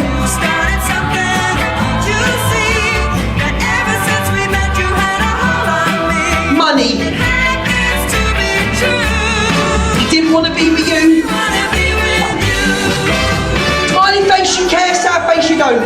Money. Didn't want to be with you. Smiley face you care, sad face you don't.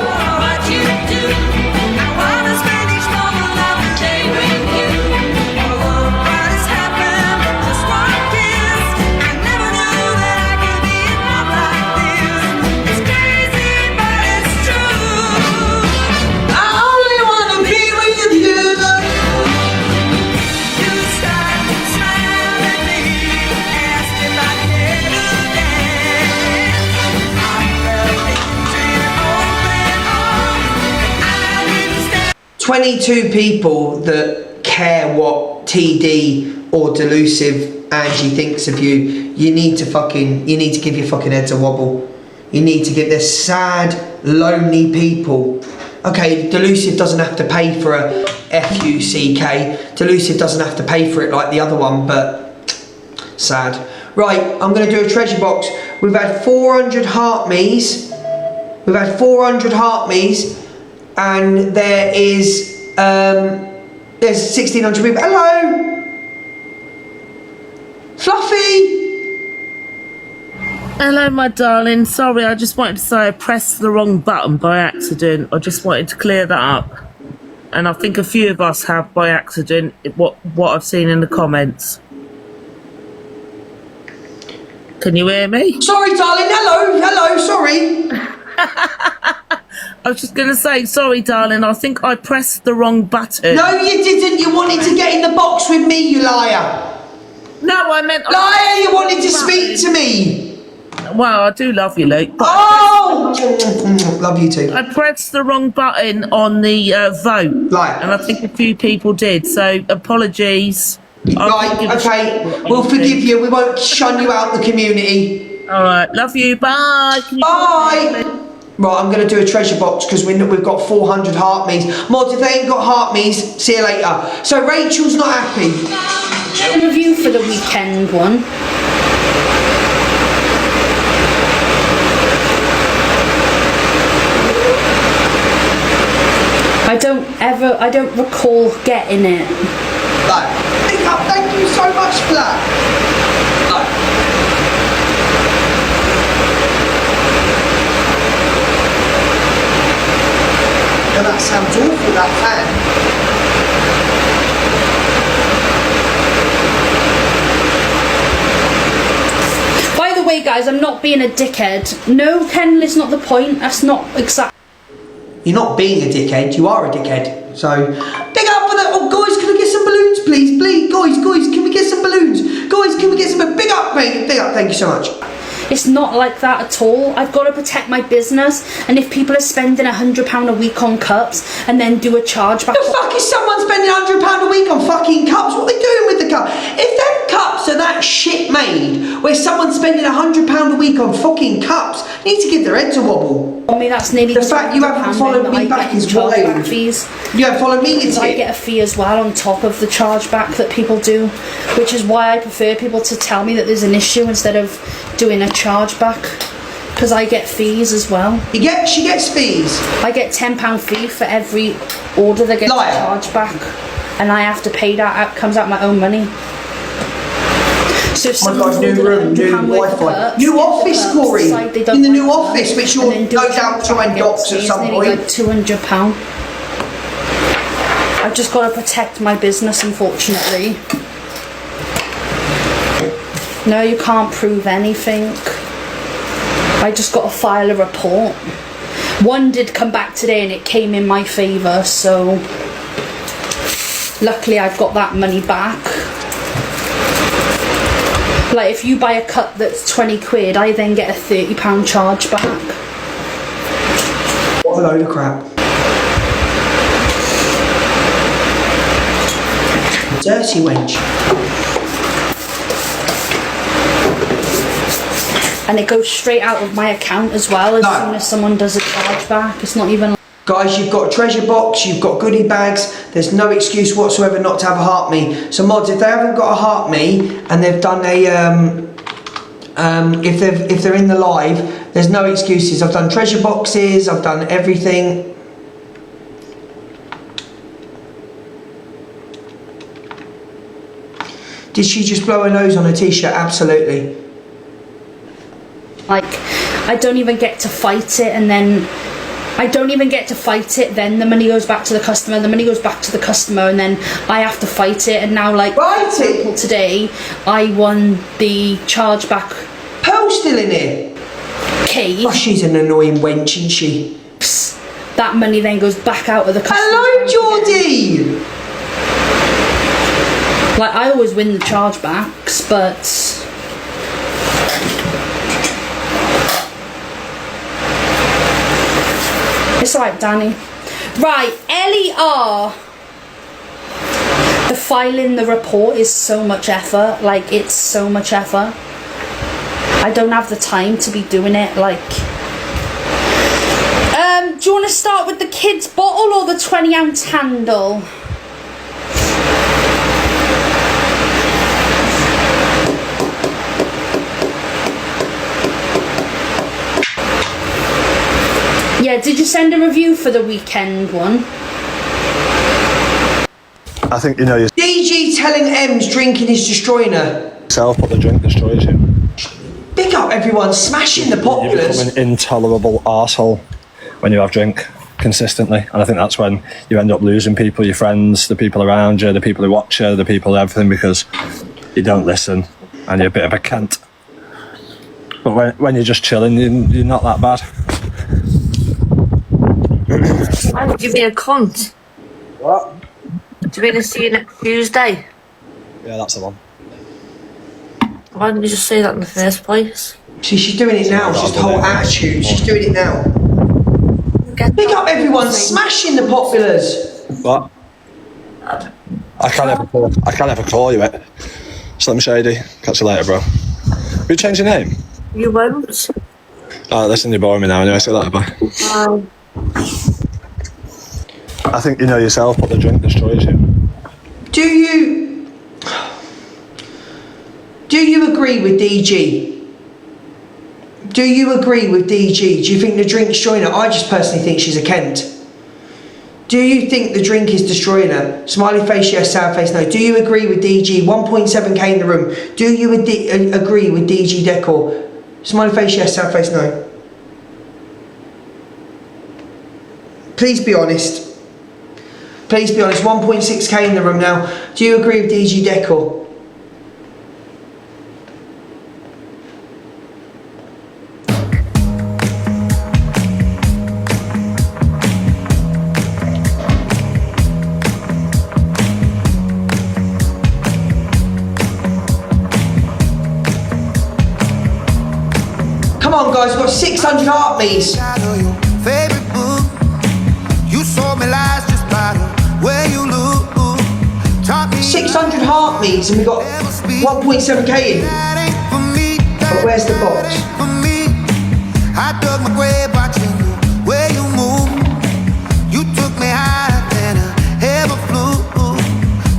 $22 people that care what TD or Delusive Angie thinks of you. You need to give your fucking heads a wobble. You need to give this sad, lonely people. Okay, Delusive doesn't have to pay for a FUCK. Delusive doesn't have to pay for it like the other one, but sad. Right, I'm going to do a treasure box. We've had 400 heart me's. We've had 400 heart me's. And there is, there's 1,600 people. Hello! Fluffy! Hello, my darling. Sorry, I just wanted to say I pressed the wrong button by accident. I just wanted to clear that up. And I think a few of us have by accident what I've seen in the comments. Can you hear me? Sorry, darling. Hello, sorry. I was just going to say, sorry, darling, I think I pressed the wrong button. No, you didn't. You wanted to get in the box with me, you liar. No, I meant... Liar, you wanted to speak to me. Well, I do love you, Luke. Oh! Love you too. I pressed the wrong button on the vote. Liar. And I think a few people did, so apologies. Right, okay, we'll forgive you. We won't shun you out the community. All right, love you. Bye. Bye. Right, I'm going to do a treasure box because we've got 400 heart me's. Mods, if they ain't got heart me's, see you later. So Rachel's not happy. A review for the weekend one. I don't recall getting it. Like, thank you so much for that. Yeah, that sounds awful, that fan. By the way, guys, I'm not being a dickhead. No, Kendall, it's not the point. That's not exact. You're not being a dickhead, you are a dickhead. So, big up for that. Oh, guys, can we get some balloons, please? Please, guys, can we get some balloons? Guys, can we get some... Big up, mate. Big up, thank you so much. It's not like that at all. I've got to protect my business, and if people are spending £100 a week on cups and then do a chargeback... The fuck is someone spending £100 a week on fucking cups? What are they doing with the cup? If them cups are that shit made, where someone's spending £100 a week on fucking cups, they need to give their heads a wobble. I mean, that's nearly... The fact you haven't followed me back is wild. Fees. You haven't followed me, it's I get a fee as well on top of the chargeback that people do, which is why I prefer people to tell me that there's an issue instead of doing a chargeback, because I get fees as well. She gets fees. I get £10 fee for every order that gets charged back, and I have to pay that. It comes out my own money. So if new room, new Wi-Fi, new office, Corey. In the new office, which you'll no doubt try and dox at some point. Like £200. I've just got to protect my business, unfortunately. No, you can't prove anything. I just got to file a report. One did come back today and it came in my favour, so luckily I've got that money back. Like, if you buy a cup that's 20 quid, I then get a £30 charge back. What a load of crap. Dirty wench. And it goes straight out of my account as well as soon as someone does a chargeback. It's not even... Guys, you've got a treasure box, you've got goodie bags, there's no excuse whatsoever not to have a heart me. So mods, if they haven't got a heart me and they've done a if they're in the live, there's no excuses. I've done treasure boxes, I've done everything. Did she just blow her nose on a t-shirt? Absolutely. Like, I don't even get to fight it, and then then the money goes back to the customer, and then I have to fight it, and now, like, for example, today I won the chargeback. Pearl's still in here. Key. Oh, she's an annoying wench, isn't she? That money then goes back out of the customer. Hello, Geordie! Like, I always win the chargebacks, but... It's alright, Danny. Right, LER. The filing the report is so much effort. Like, it's so much effort. I don't have the time to be doing it. Like, do you want to start with the kids' bottle or the 20-ounce handle? Yeah, did you send a review for the weekend one? I think you know yourself, DG telling Ems drinking is destroying her. but the drink destroys you. Big up everyone, smashing the You populars. become an intolerable arsehole when you have drink consistently, and I think that's when you end up losing people, your friends, the people around you, the people who watch you, the people everything, because you don't listen and you're a bit of a cunt. But when you're just chilling, you're not that bad. Why would you be a cunt? What? Do we going to see you next Tuesday? Yeah, that's the one. Why didn't you just say that in the first place? See, she's doing it now, it's just the whole attitude, she's doing it now. Big up everyone, smashing the populars. What? I can't ever call you it. Slim Shady. Catch you later, bro. Will you change your name? You won't. Oh, listen, you're boring me now anyway, say that bye. I think you know yourself what the drink destroys you. Do you agree with DG? Do you agree with DG? Do you think the drink's destroying her? I just personally think she's a Kent. Do you think the drink is destroying her? Smiley face yes, sad face no. Do you agree with DG? 1.7k in the room. Do you agree with DG Decor? Smiley face yes, sad face no. Please be honest. Please be honest. 1.6k in the room now. Do you agree with DG Decor? Come on guys, we've got 600 heartbeats. Favorite book. You sold me lies just by the way you look. Taught me 600 heartbeats and we got 1.7k in. But where's the box? for me. I dug my grave watching the way you move. You took me higher than I ever flew.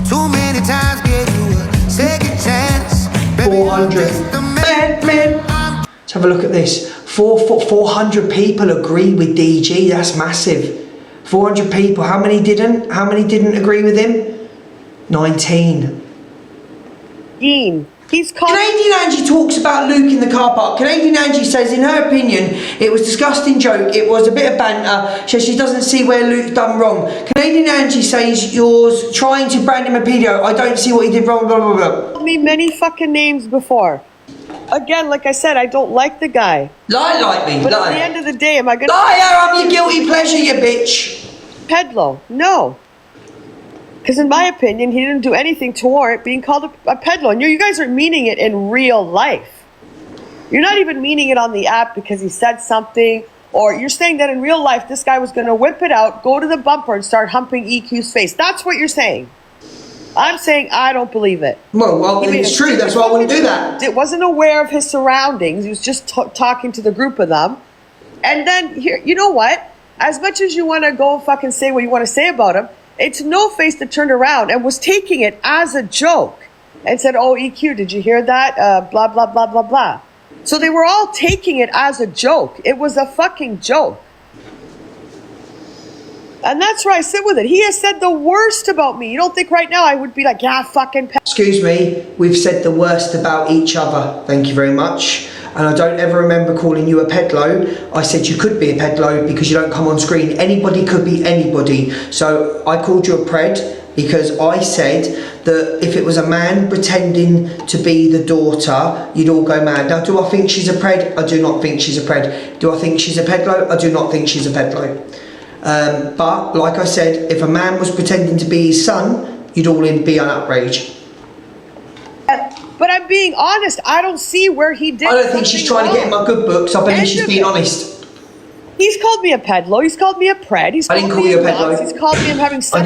Too many times gave you a second chance. 400. Man. Let's have a look at this. 400 people agree with DG. That's massive. 400 people. How many didn't? How many didn't agree with him? 19. Dean. He's called. Canadian Angie talks about Luke in the car park. Canadian Angie says, in her opinion, it was a disgusting joke. It was a bit of banter. She doesn't see where Luke's done wrong. Canadian Angie says you're trying to brand him a pedo. I don't see what he did wrong. Blah blah blah. Told me many fucking names before. Again, like I said, I don't like the guy. Lie like me. But lie. at the end of the day, am I gonna? Liar! I'm your guilty pleasure, you bitch. Pedlo. No. Because in my opinion, he didn't do anything to warrant being called a pedlo. And you guys are meaning it in real life. You're not even meaning it on the app because he said something, or you're saying that in real life, this guy was going to whip it out, go to the bumper, and start humping EQ's face. That's what you're saying. I'm saying I don't believe it. Well, it's true. That's why I wouldn't do that. It wasn't aware of his surroundings. He was just talking to the group of them. And then, here, you know what? As much as you want to go fucking say what you want to say about him, it's No Face that turned around and was taking it as a joke and said, oh, EQ, did you hear that? Blah, blah, blah, blah, blah. So they were all taking it as a joke. It was a fucking joke. And that's where I sit with it. He has said the worst about me. You don't think right now I would be like, yeah, fucking... Excuse me, we've said the worst about each other. Thank you very much. And I don't ever remember calling you a pedlo. I said you could be a pedlo because you don't come on screen. Anybody could be anybody. So I called you a pred because I said that if it was a man pretending to be the daughter, you'd all go mad. Now, do I think she's a pred? I do not think she's a pred. Do I think she's a pedlo? I do not think she's a pedlo. But, like I said, if a man was pretending to be his son, you'd all be on outrage. But I'm being honest. I don't see where he did. I don't think she's trying to get in my good books. I believe she's being honest. He's called me a pedlo. He's called me a pred. I didn't call you a pedlo. He's called me having sex. I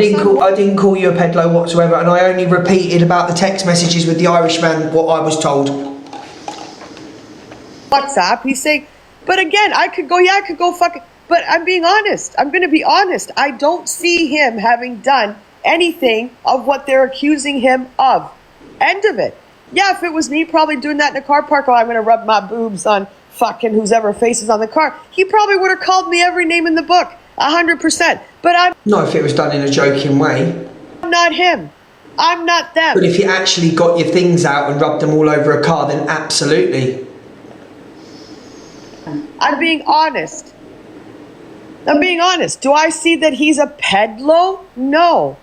didn't call you a pedlo whatsoever, and I only repeated about the text messages with the Irishman what I was told. WhatsApp. He's saying, but again, I could go fuck it. But I'm being honest. I'm going to be honest. I don't see him having done anything of what they're accusing him of. End of it. Yeah, if it was me probably doing that in a car park, I'm going to rub my boobs on fucking whoever faces on the car. He probably would have called me every name in the book. 100%. But I'm not if it was done in a joking way. I'm not him. I'm not them. But if you actually got your things out and rubbed them all over a car, then absolutely. I'm being honest. I'm being honest. Do I see that he's a pedlo? No.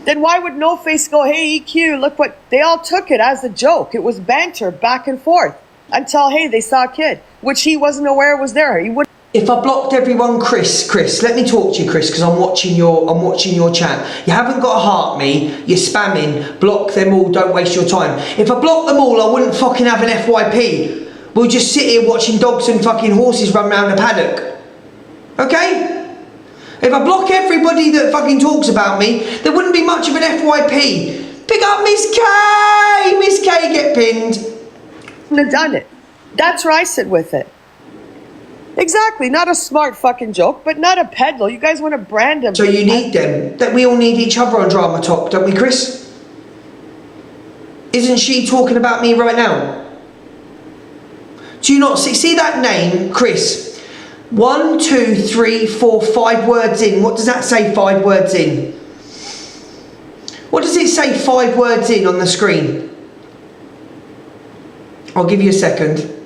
Then why would No Face go, hey, EQ, look what... They all took it as a joke. It was banter back and forth until, hey, they saw a kid, which he wasn't aware was there. He would. If I blocked everyone, Chris, let me talk to you, Chris, because I'm watching your chat. You haven't got to heart me. You're spamming. Block them all. Don't waste your time. If I blocked them all, I wouldn't fucking have an FYP. We'll just sit here watching dogs and fucking horses run around the paddock. Okay? If I block everybody that fucking talks about me, there wouldn't be much of an FYP. Pick up Miss K! Miss K get pinned. Wouldn't have done it. That's where I sit with it. Exactly, not a smart fucking joke, but not a peddler. You guys want to brand him. So you need them. That we all need each other on Drama Top, don't we, Chris? Isn't she talking about me right now? Do you not see that name, Chris? 1, 2, 3, 4, 5 words in. What does that say, 5 words in? What does it say, 5 words in on the screen? I'll give you a second.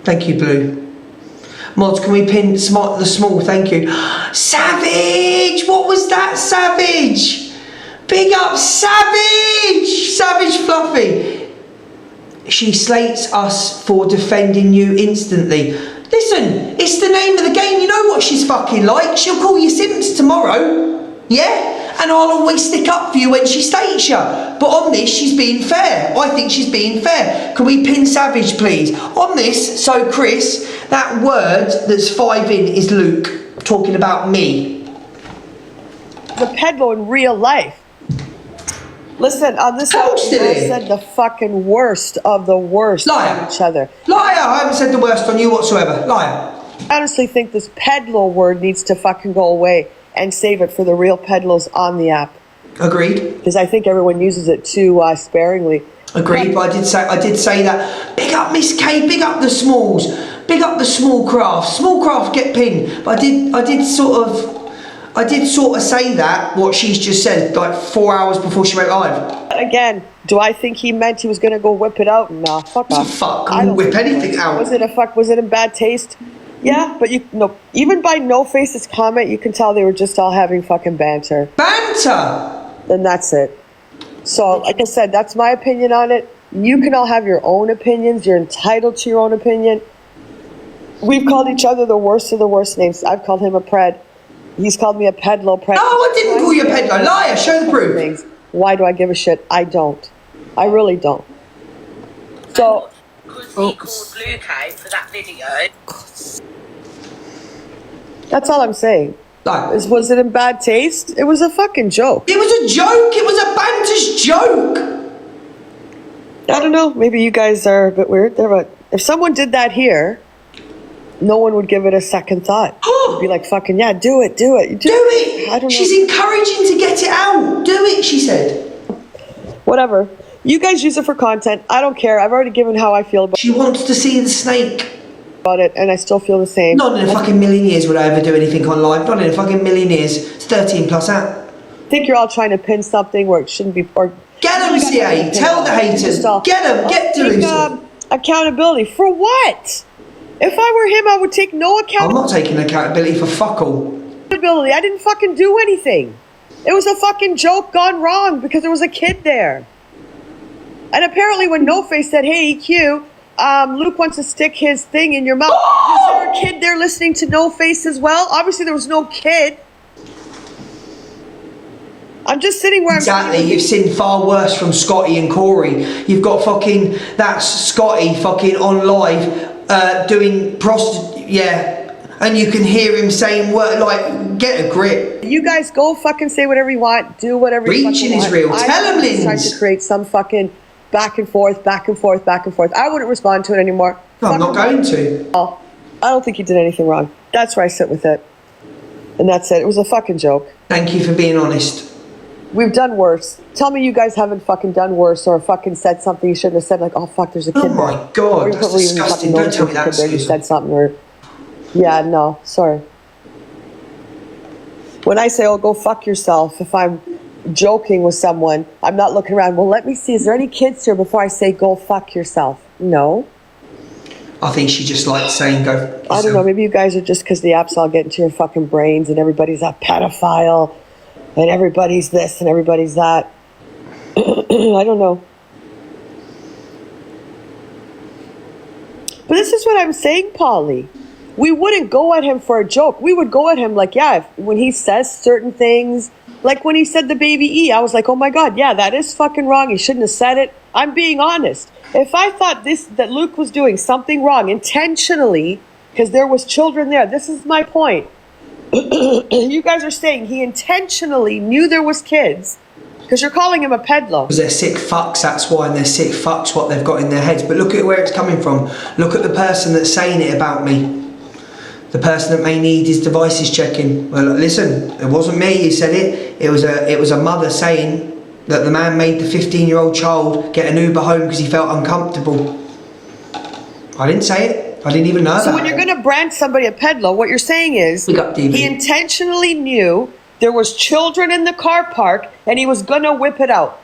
Thank you, Blue. Mods, can we pin the small? Thank you. Savage! What was that, Savage? Big up, Savage! Savage Fluffy. She slates us for defending you instantly. Listen, it's the name of the game. You know what she's fucking like. She'll call you Simps tomorrow. Yeah? And I'll always stick up for you when she slates you. But on this, she's being fair. I think she's being fair. Can we pin Savage, please? On this, so Chris, that word that's 5 in is Luke talking about me. The peddler in real life. Listen, on this episode, you said the fucking worst of the worst on each other. Liar! I haven't said the worst on you whatsoever. Liar. I honestly think this peddler word needs to fucking go away and save it for the real peddlers on the app. Agreed. Because I think everyone uses it too sparingly. Agreed, but I did say that. Big up Miss K, big up the smalls, big up the small craft. Small craft get pinned. But I did sort of say that, what she's just said, like 4 hours before she went live. Again, do I think he meant he was going to go whip it out? Nah, fuck off. Fuck, I don't whip anything out. Was it in bad taste? Yeah, but even by No Face's comment, you can tell they were just all having fucking banter. Banter? Then that's it. So, like I said, that's my opinion on it. You can all have your own opinions. You're entitled to your own opinion. We've called each other the worst of the worst names. I've called him a pred. He's called me a pedlo. No, I didn't call you a pedlo. Liar, show the proof. Why do I give a shit? I don't. I really don't. So... He called Luke out for that video. That's all I'm saying. Was it in bad taste? It was a fucking joke. It was a joke. It was a banter's joke. I don't know. Maybe you guys are a bit weird there, but if someone did that here, no one would give it a second thought. It'd be like, fucking, yeah, do it. Do it. I don't know. She's encouraging to get it out. Do it, she said. Whatever. You guys use it for content. I don't care. I've already given how I feel about it. She wants to see the snake. About it, and I still feel the same. Not in a fucking million years would I ever do anything on live. Not in a fucking million years. It's 13 plus app. I think you're all trying to pin something where it shouldn't be. Or get them, CA. Tell the haters. Get them. Get doing stuff. Accountability for what? If I were him, I would take no accountability. I'm not taking accountability for fuck all. I didn't fucking do anything. It was a fucking joke gone wrong because there was a kid there. And apparently when No Face said, hey, EQ, Luke wants to stick his thing in your mouth. Was there a kid there listening to No Face as well? Obviously there was no kid. I'm just sitting where exactly. You've seen far worse from Scotty and Corey. You've got fucking, that's Scotty fucking on live doing and you can hear him saying, like, get a grip. You guys go fucking say whatever you want, do whatever you want. Reaching is real. Tell him, Linz. Trying to create some fucking back and forth. I wouldn't respond to it anymore. No, I'm not going to. I don't think you did anything wrong. That's where I sit with it. And that's it. It was a fucking joke. Thank you for being honest. We've done worse. Tell me you guys haven't fucking done worse or fucking said something you shouldn't have said, like, oh fuck, there's a kid. Oh my god, that's disgusting. Don't tell me that. You said something or... Yeah, no, sorry. When I say, oh, go fuck yourself, if I'm joking with someone, I'm not looking around, well, let me see, is there any kids here before I say, go fuck yourself? No. I think she just likes saying, go fuck yourself. I don't know, maybe you guys are just because the app's all getting to your fucking brains and everybody's a pedophile and everybody's this and everybody's that. I don't know. But this is what I'm saying, Polly. We wouldn't go at him for a joke. We would go at him like, yeah, when he says certain things, like when he said the baby E, I was like, oh my God, yeah, that is fucking wrong. He shouldn't have said it. I'm being honest. If I thought that Luke was doing something wrong intentionally, because there was children there, this is my point. You guys are saying he intentionally knew there was kids, Because you're calling him a peddler. Because they're sick fucks, that's why, and they're sick fucks what they've got in their heads. But look at where it's coming from. Look at the person that's saying it about me. The person that may need his devices checking. Well, listen, it wasn't me who said it. It was a mother saying that the man made the 15-year-old child get an Uber home because he felt uncomfortable. I didn't say it. I didn't even know So that. when you're going to brand somebody a peddler, what you're saying is he intentionally knew there was children in the car park and he was going to whip it out.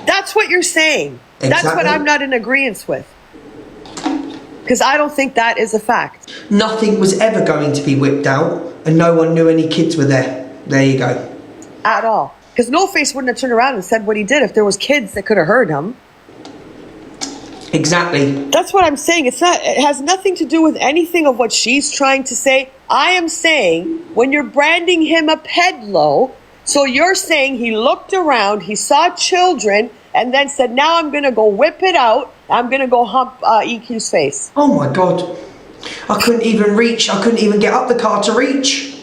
That's what you're saying. That's what Exactly. I'm not in agreement with. Because I don't think that is a fact. Nothing was ever going to be whipped out, and no one knew any kids were there. There you go. At all. Because No Face wouldn't have turned around and said what he did if there was kids that could have heard him. Exactly. That's what I'm saying. It has nothing to do with anything of what she's trying to say. I am saying when you're branding him a pedlo, so you're saying he looked around, he saw children, and then said, now I'm going to go whip it out. I'm going to go hump EQ's face. Oh my God. I couldn't even reach. I couldn't even get up the car to reach.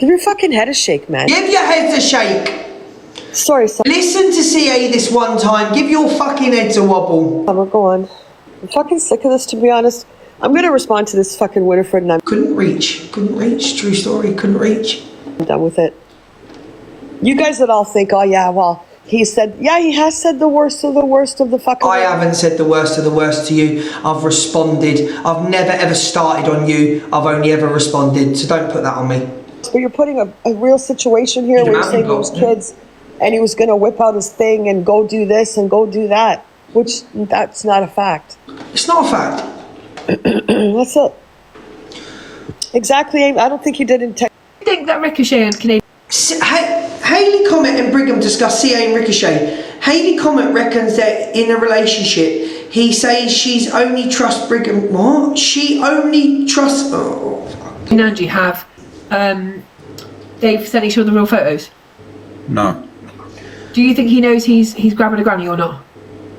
Give your fucking head a shake, man. Give your head a shake. Sorry. Listen to CA this one time. Give your fucking heads a wobble. Go on. I'm fucking sick of this, to be honest. I'm going to respond to this fucking Winifred and I'm... Couldn't reach. True story. Couldn't reach. I'm done with it. You guys that all think, oh yeah, well, he said, yeah, he has said the worst of the fucking... I haven't said the worst of the worst to you. I've responded. I've never ever started on you. I've only ever responded. So don't put that on me. But you're putting a real situation here where you're saying there was kids and he was going to whip out his thing and go do this and go do that, which that's not a fact. It's not a fact. That's it. Exactly. I don't think he did intent. I think that Ricochet and Canadian... Hayley Comet and Brigham discuss CA and Ricochet. Hayley Comet reckons they're in a relationship. He says she's only trust Brigham. What? She only trusts... Oh, fuck. and Angie have they've sent each other real photos. No. Do you think he knows he's grabbing a granny or not?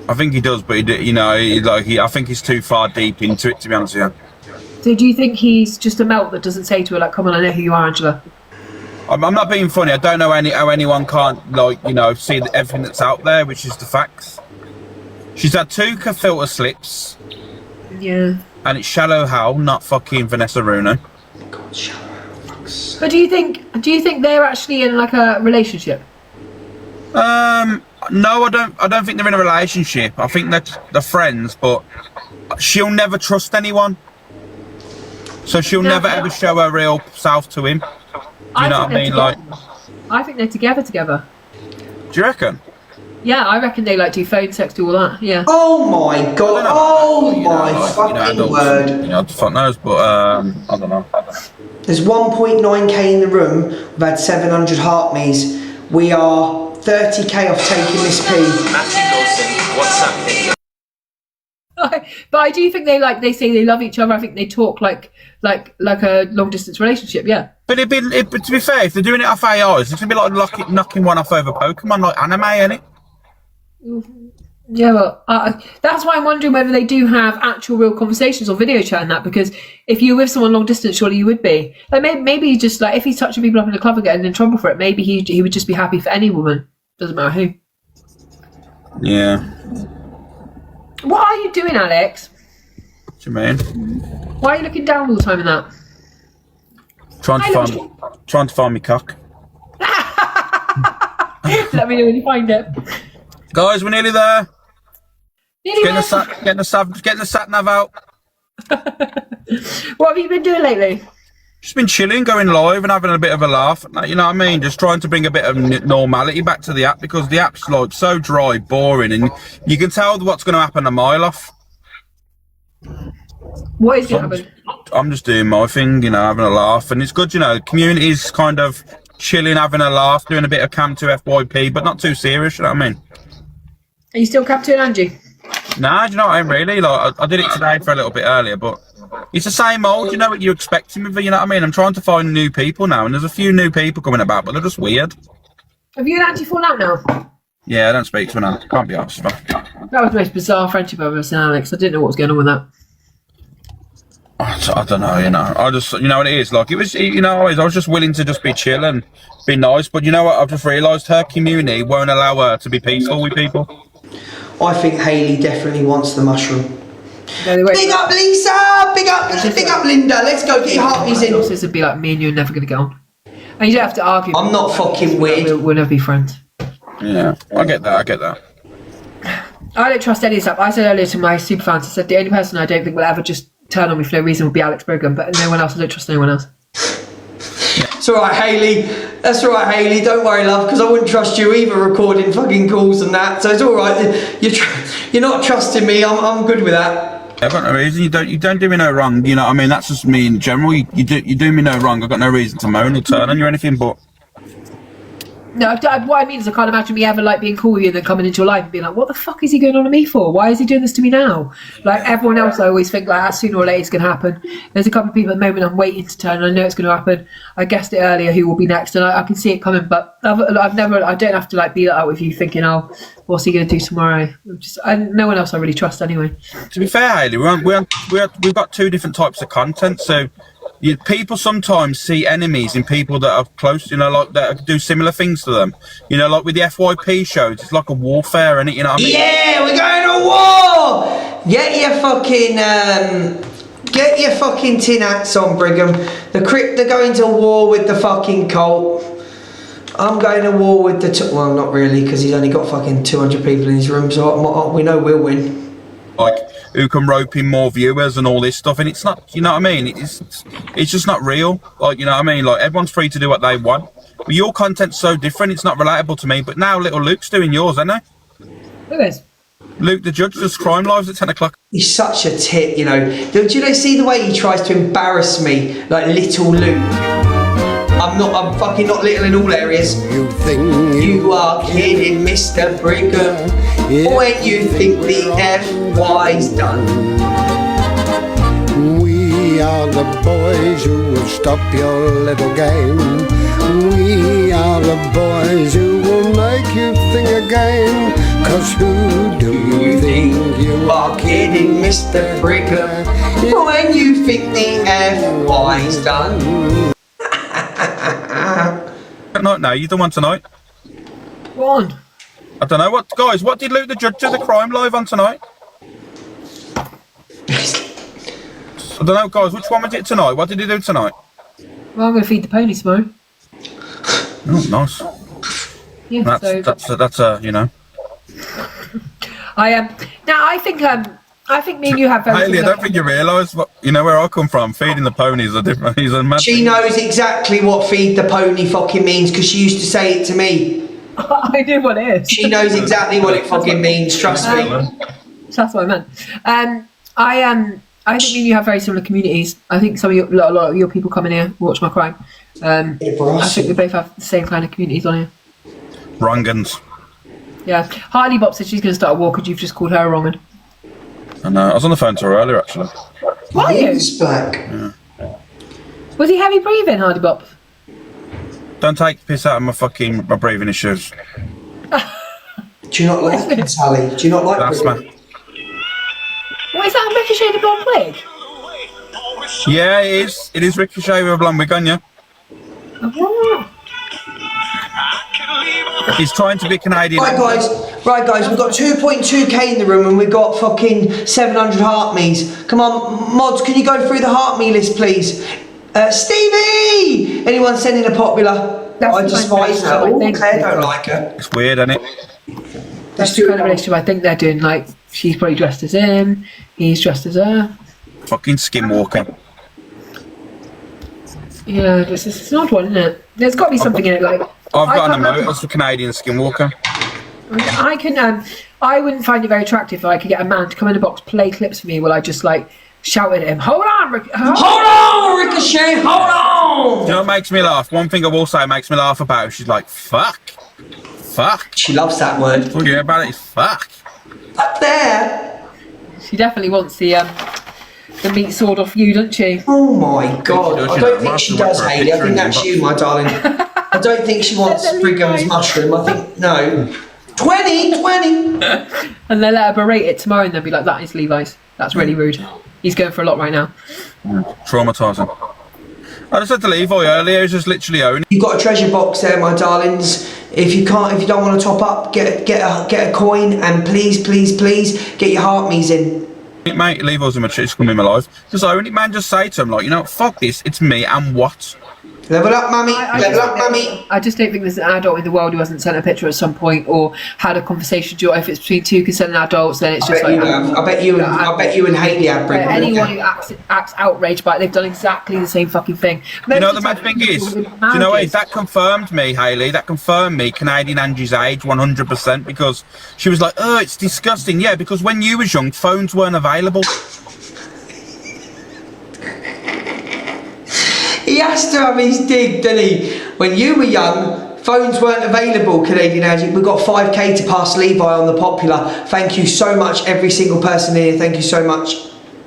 I think he does, but I think he's too far deep into it, to be honest with you. So do you think he's just a melt that doesn't say to her, like, come on, I know who you are, Angela? I'm not being funny. I don't know how anyone can't, see everything that's out there, which is the facts. She's had 2 filter slips. Yeah. And it's Shallow Hal, not fucking Vanessa Rooney. But do you think they're actually in like a relationship? No, I don't think they're in a relationship. I think they're friends, but she'll never trust anyone. So she'll never ever show her real self to him. Do you know what I mean? Like, I think they're together. do you reckon? Yeah, I reckon they like do phone sex, do all that. Yeah. Oh my God! Oh my fucking word! Fuck knows, but I don't know. There's 1.9k in the room. We've had 700 heart me's. We are 30k off taking this pee. Matthew Dawson, what's happening? But I do think they say they love each other. I think they talk like a long distance relationship. Yeah. But to be fair, if they're doing it off AI, it's gonna be like knocking one off over Pokemon, like anime, ain't it? Yeah, well, that's why I'm wondering whether they do have actual real conversations or video chat and that, because if you're with someone long distance, surely you would be. Like maybe just like if he's touching people up in the club and getting in trouble for it, maybe he would just be happy for any woman. Doesn't matter who. Yeah. What are you doing, Alex? What do you mean? Why are you looking down all the time in that? Trying to find me cock. Let me know when you find it. Guys, we're nearly there. Getting the sat nav out. What have you been doing lately? Just been chilling, going live and having a bit of a laugh. You know what I mean? Just trying to bring a bit of normality back to the app, because the app's like so dry, boring, and you can tell what's going to happen a mile off. What is going to happen? I'm just doing my thing, having a laugh, and it's good, the community's kind of chilling, having a laugh, doing a bit of Cam 2 FYP, but not too serious, you know what I mean? Are you still Captain Angie? Nah, do you know what I mean, really? Like, I did it today for a little bit earlier, but it's the same old, you know what you're expecting with it, you know what I mean? I'm trying to find new people now, and there's a few new people coming about, but they're just weird. Have you and Angie fallen out now? Yeah, I don't speak to her now. Can't be asked. That was the most bizarre friendship I've ever seen, Alex. I didn't know what was going on with that. I don't know, you know. I just, you know what it is. Like, it was, you know, I was just willing to just be chill and be nice. But you know what? I've just realised her community won't allow her to be peaceful with people. I think Hayley definitely wants the mushroom. No, they won't. Big up Lisa! Big up Linda! Let's go get your hearties in. This would be like, me and you are never going to get on. And you don't have to argue. I'm not fucking weird. We'll never be friends. Yeah, I get that. I don't trust any of this stuff. I said earlier to my super fans, I said the only person I don't think will ever just turn on me for no reason will be Alex Brigham, but no one else. I don't trust anyone else. It's alright, Hayley. That's alright, Hayley. Don't worry, love, because I wouldn't trust you either recording fucking calls and that. So it's alright. You're not trusting me. I'm good with that. I've got no reason. You don't do me no wrong. You know what I mean? That's just me in general. You do me no wrong. I've got no reason to moan or turn on you or anything, but... No, what I mean is I can't imagine me ever like being cool with you and then coming into your life and being like, what the fuck is he going on to me for? Why is he doing this to me now? Like everyone else, I always think like sooner or later it's going to happen. There's a couple of people at the moment I'm waiting to turn and I know it's going to happen. I guessed it earlier who will be next and I can see it coming, but I don't have to like be like that with you thinking, oh, what's he going to do tomorrow? No one else I really trust anyway. To be fair, Hayley, we've got two different types of content, so... people sometimes see enemies in people that are close, you know, like that do similar things to them. You know, like with the FYP shows, it's like a warfare, innit? You know what I mean? Yeah, we're going to war! Get your fucking tin hats on, Brigham. The Crypt are going to war with the fucking cult. I'm going to war with the... well, not really, because he's only got fucking 200 people in his room, so we know we'll win. Like... who can rope in more viewers and all this stuff, and it's not, you know what I mean, it's just not real. Like, you know what I mean, like everyone's free to do what they want, but your content's so different, it's not relatable to me. But now little Luke's doing yours, isn't he? Who is? Luke the Judge does Crime Lives at 10 o'clock. He's such a tit, you know. Do you know, see the way he tries to embarrass me, like little Luke? I'm fucking not little in all areas. You think you are kidding, Mr. Brigham, when you think the FY's done. We are the boys who will stop your little game. We are the boys who will make you think again. 'Cause who do you think you are kidding, Mr. Brigham, when you think the FY's done? No, you done one tonight. Go on. I don't know what, guys. What did Luke the Judge do the Crime Live on tonight? I don't know, guys. Which one was it tonight? What did he do tonight? Well, I'm going to feed the pony tomorrow. Oh, nice. Yeah, that's you know. I think me and you have very. Hayley, I don't think you realise what, you know, where I come from. Feeding the ponies are different. He's a mad. She knows exactly what feed the pony fucking means because she used to say it to me. I do what it is. She knows exactly what it fucking means. Trust me. That's what I meant. I think me and you have very similar communities. I think a lot of your people come in here watch my crime. I think we both have the same kind of communities on here. Wrong'uns. Yeah. Harley Bop said she's going to start a war because you've just called her a wrong'un. I know. I was on the phone to her earlier, actually. Were you? Back. Yeah. Was he heavy breathing, Hardy Bop? Don't take the piss out of my breathing issues. Do you not like it, Sally? Do you not like Asthma. What is that, a ricochet the blonde wig? Yeah, it is. It is Ricochet with a blonde wig on you. Oh. He's trying to be Canadian. Right, guys, we've got 2.2k in the room and we've got fucking 700 heart me's. Come on, mods, can you go through the heart me list, please? Stevie! Anyone sending a popular? I despise her. Oh, Claire don't like her. It's weird, isn't it? That's the kind of relationship I think they're doing. Like, she's probably dressed as him, he's dressed as her. Fucking skinwalker. Yeah, it's an odd one, isn't it? There's got to be something in it, like... I've got an emote as the Canadian skinwalker. I can, I wouldn't find it very attractive if I could get a man to come in the box, play clips for me while I just, like, shouted at him, hold on, Ricochet, hold on! Do you know what makes me laugh? One thing I will say makes me laugh about her, she's like, fuck. She loves that word. All you hear about it is fuck. Up there. She definitely wants the meat sword off you, doesn't she? Oh my god, I don't think she does, Hayley. I think that's you, my darling. I don't think she wants Brigham's mushroom. I think, no. 20! And they'll let her berate it tomorrow and they'll be like, that is Levi's. That's really rude. he's going for a lot right now. Traumatising. I just said to Levi earlier, he's just literally owning. You've got a treasure box there, my darlings. If you don't want to top up, get a coin, and please get your heart me's in. Mate, Levi's in my church, come in my life. Just own it, man. Just say to him, like, you know, fuck this. It's me and what? Level up, mummy. Level up, mummy. I just don't think there's an adult in the world who hasn't sent a picture at some point or had a conversation. If it's between two consenting adults, then it's just like. I bet you and Hayley have. Anyone who acts outraged by it, they've done exactly the same fucking thing. You know the mad thing is, do you know what? That confirmed me, Hayley. That confirmed me, Canadian Angie's age, 100%, because she was like, "Oh, it's disgusting." Yeah, because when you was young, phones weren't available. He has to have his dig, doesn't he? When you were young, phones weren't available, Canadian Angie. We've got 5k to pass Levi on the popular. Thank you so much, every single person here. Thank you so much.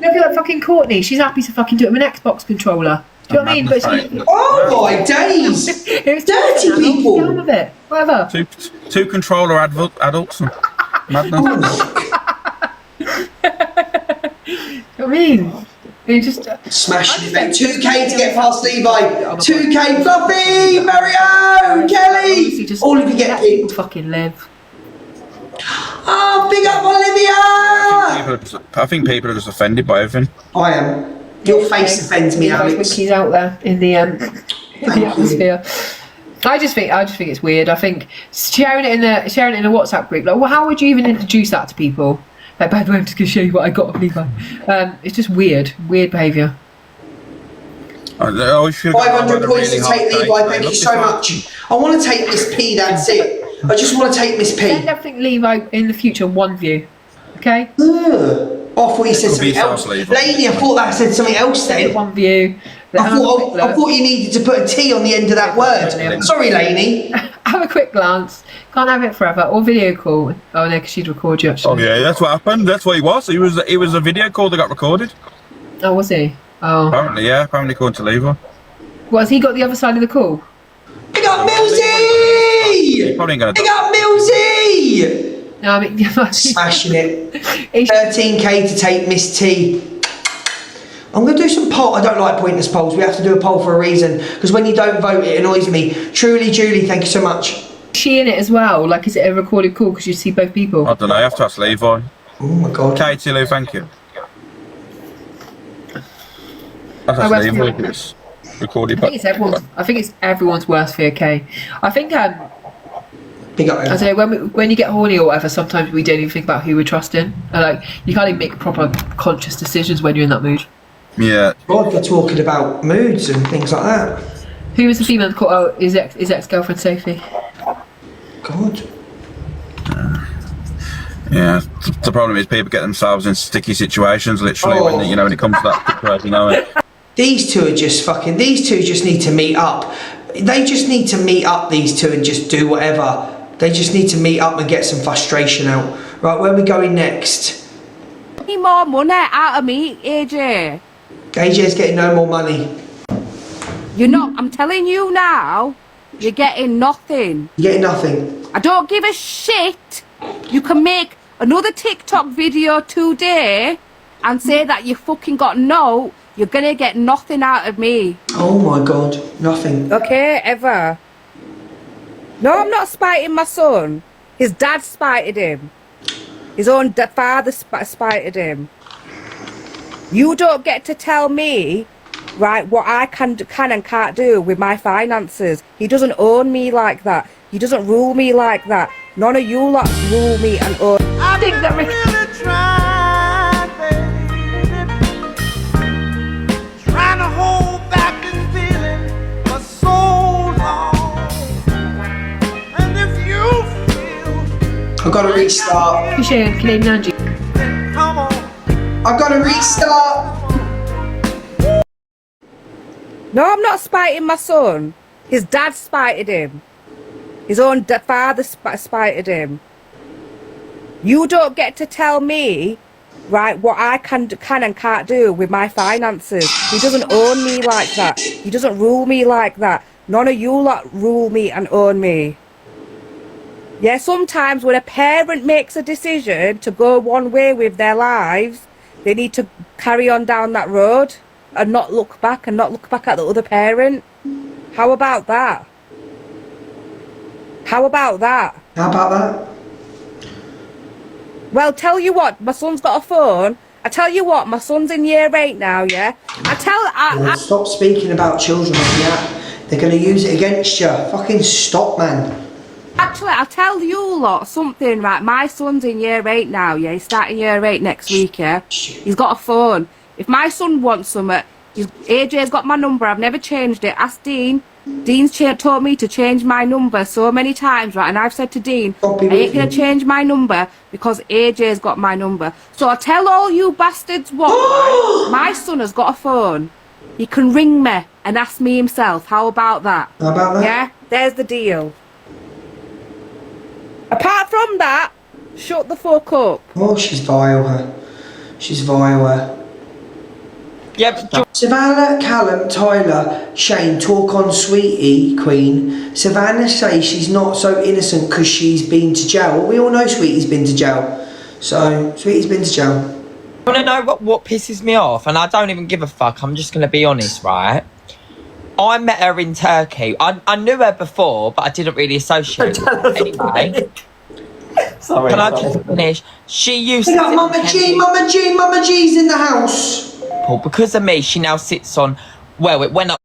Look at that fucking Courtney. She's happy to fucking do it with an Xbox controller. Do you know what I mean? But oh my days! It's dirty people. Get on with it. Whatever. Two controller adults. Madness. You know what I mean? You just smashing it, mate. 2k to get past Levi. 2k, Fluffy, Mario, Kelly. All of you get picked. Fucking live. Oh, big up Olivia! I think people are just offended by everything. I am. Your face offends me, Alex. He's out there in the atmosphere. I just think it's weird. I think sharing it in a WhatsApp group. Like, well, how would you even introduce that to people? Like, by the way, I'm just going to show you what I got of Levi. It's just weird behaviour. 500 points to take Levi, thank you so much. I want to take Miss P, that's it. I just want to take Miss P. Send everything Levi in the future one view, okay? Oh, I thought you said something else. Laney, I thought that said something else then. One view. I thought you needed to put a T on the end of that word. Sorry, Laney. Have a quick glance. Can't have it forever. Or video call. Oh no, because she'd record you actually. Oh yeah, that's what happened. That's what he was. He was a video call that got recorded. Oh, was he? Oh. Apparently, yeah. Apparently according to Levi. What, has he got the other side of the call? Big up Millsy! He probably ain't gonna. Big up Millsy! No, I mean, smashing it. 13k to take Miss T. I'm going to do some poll. I don't like pointless polls. We have to do a poll for a reason. Because when you don't vote, it annoys me. Truly, Julie, thank you so much. Is she in it as well? Like, is it a recorded call because you see both people? I don't know. I have to ask Levi. Oh my god. Katie Lou, thank you. I have to ask Levi. It's recorded. I think it's everyone's worst fear, Kay. I think Big up. I say when you get horny or whatever, sometimes we don't even think about who we're trusting. And like, you can't even make proper conscious decisions when you're in that mood. Yeah. God, they're talking about moods and things like that. Who was the female that caught out his ex-girlfriend Sophie? God. Yeah. The problem is people get themselves in sticky situations, literally, when it comes to that situation, These two just need to meet up. They just need to meet up, these two, and just do whatever. They just need to meet up and get some frustration out. Right, where are we going next? Need more money out of me, AJ. AJ's getting no more money. You're not, I'm telling you now, you're getting nothing. You're getting nothing. I don't give a shit. You can make another TikTok video today and say that you fucking got no, you're gonna get nothing out of me. Oh my god, nothing. Okay, ever. No, I'm not spiting my son. His dad spited him. His own father spited him. You don't get to tell me, right, what I can and can't do with my finances. He doesn't own me like that. He doesn't rule me like that. None of you lot rule me and own. I think that Trying to hold back this feeling for so long. And if you feel I've got to restart. Appreciate Canadian Angie. come on. I've got to restart. No, I'm not spiting my son. His dad spited him. His own father spited him. You don't get to tell me, right, what I can and can't do with my finances. He doesn't own me like that. He doesn't rule me like that. None of you lot rule me and own me. Yeah, sometimes when a parent makes a decision to go one way with their lives, They need to carry on down that road and not look back at the other parent. How about that? How about that? How about that? Well, tell you what, my son's got a phone. I tell you what, my son's in year 8 now, yeah? Stop speaking about children like that. They're going to use it against you. Fucking stop, man. Actually, I'll tell you lot something, right? My son's in year 8 now, yeah? He's starting year 8 next week, yeah? He's got a phone. If my son wants something, AJ's got my number. I've never changed it. Ask Dean. Dean's taught me to change my number so many times, right? And I've said to Dean, I ain't going to change my number because AJ's got my number. So I tell all you bastards what, right? My son has got a phone. He can ring me and ask me himself. How about that? How about that? Yeah? There's the deal. Apart from that, shut the fuck up. Oh, she's vile, her. She's vile, her. Yep. Savannah, Callum, Tyler, Shane talk on Sweetie Queen. Savannah says she's not so innocent because she's been to jail. Well, we all know Sweetie's been to jail. So, Sweetie's been to jail. You want to know what pisses me off? And I don't even give a fuck. I'm just going to be honest, right? I met her in Turkey. I knew her before, but I didn't really associate with her. Anyway. Sorry. Can I just finish? She used Pick to... up Mama G, Mama G, Mama G's in the house. Because of me, she now sits on... Well, it went up...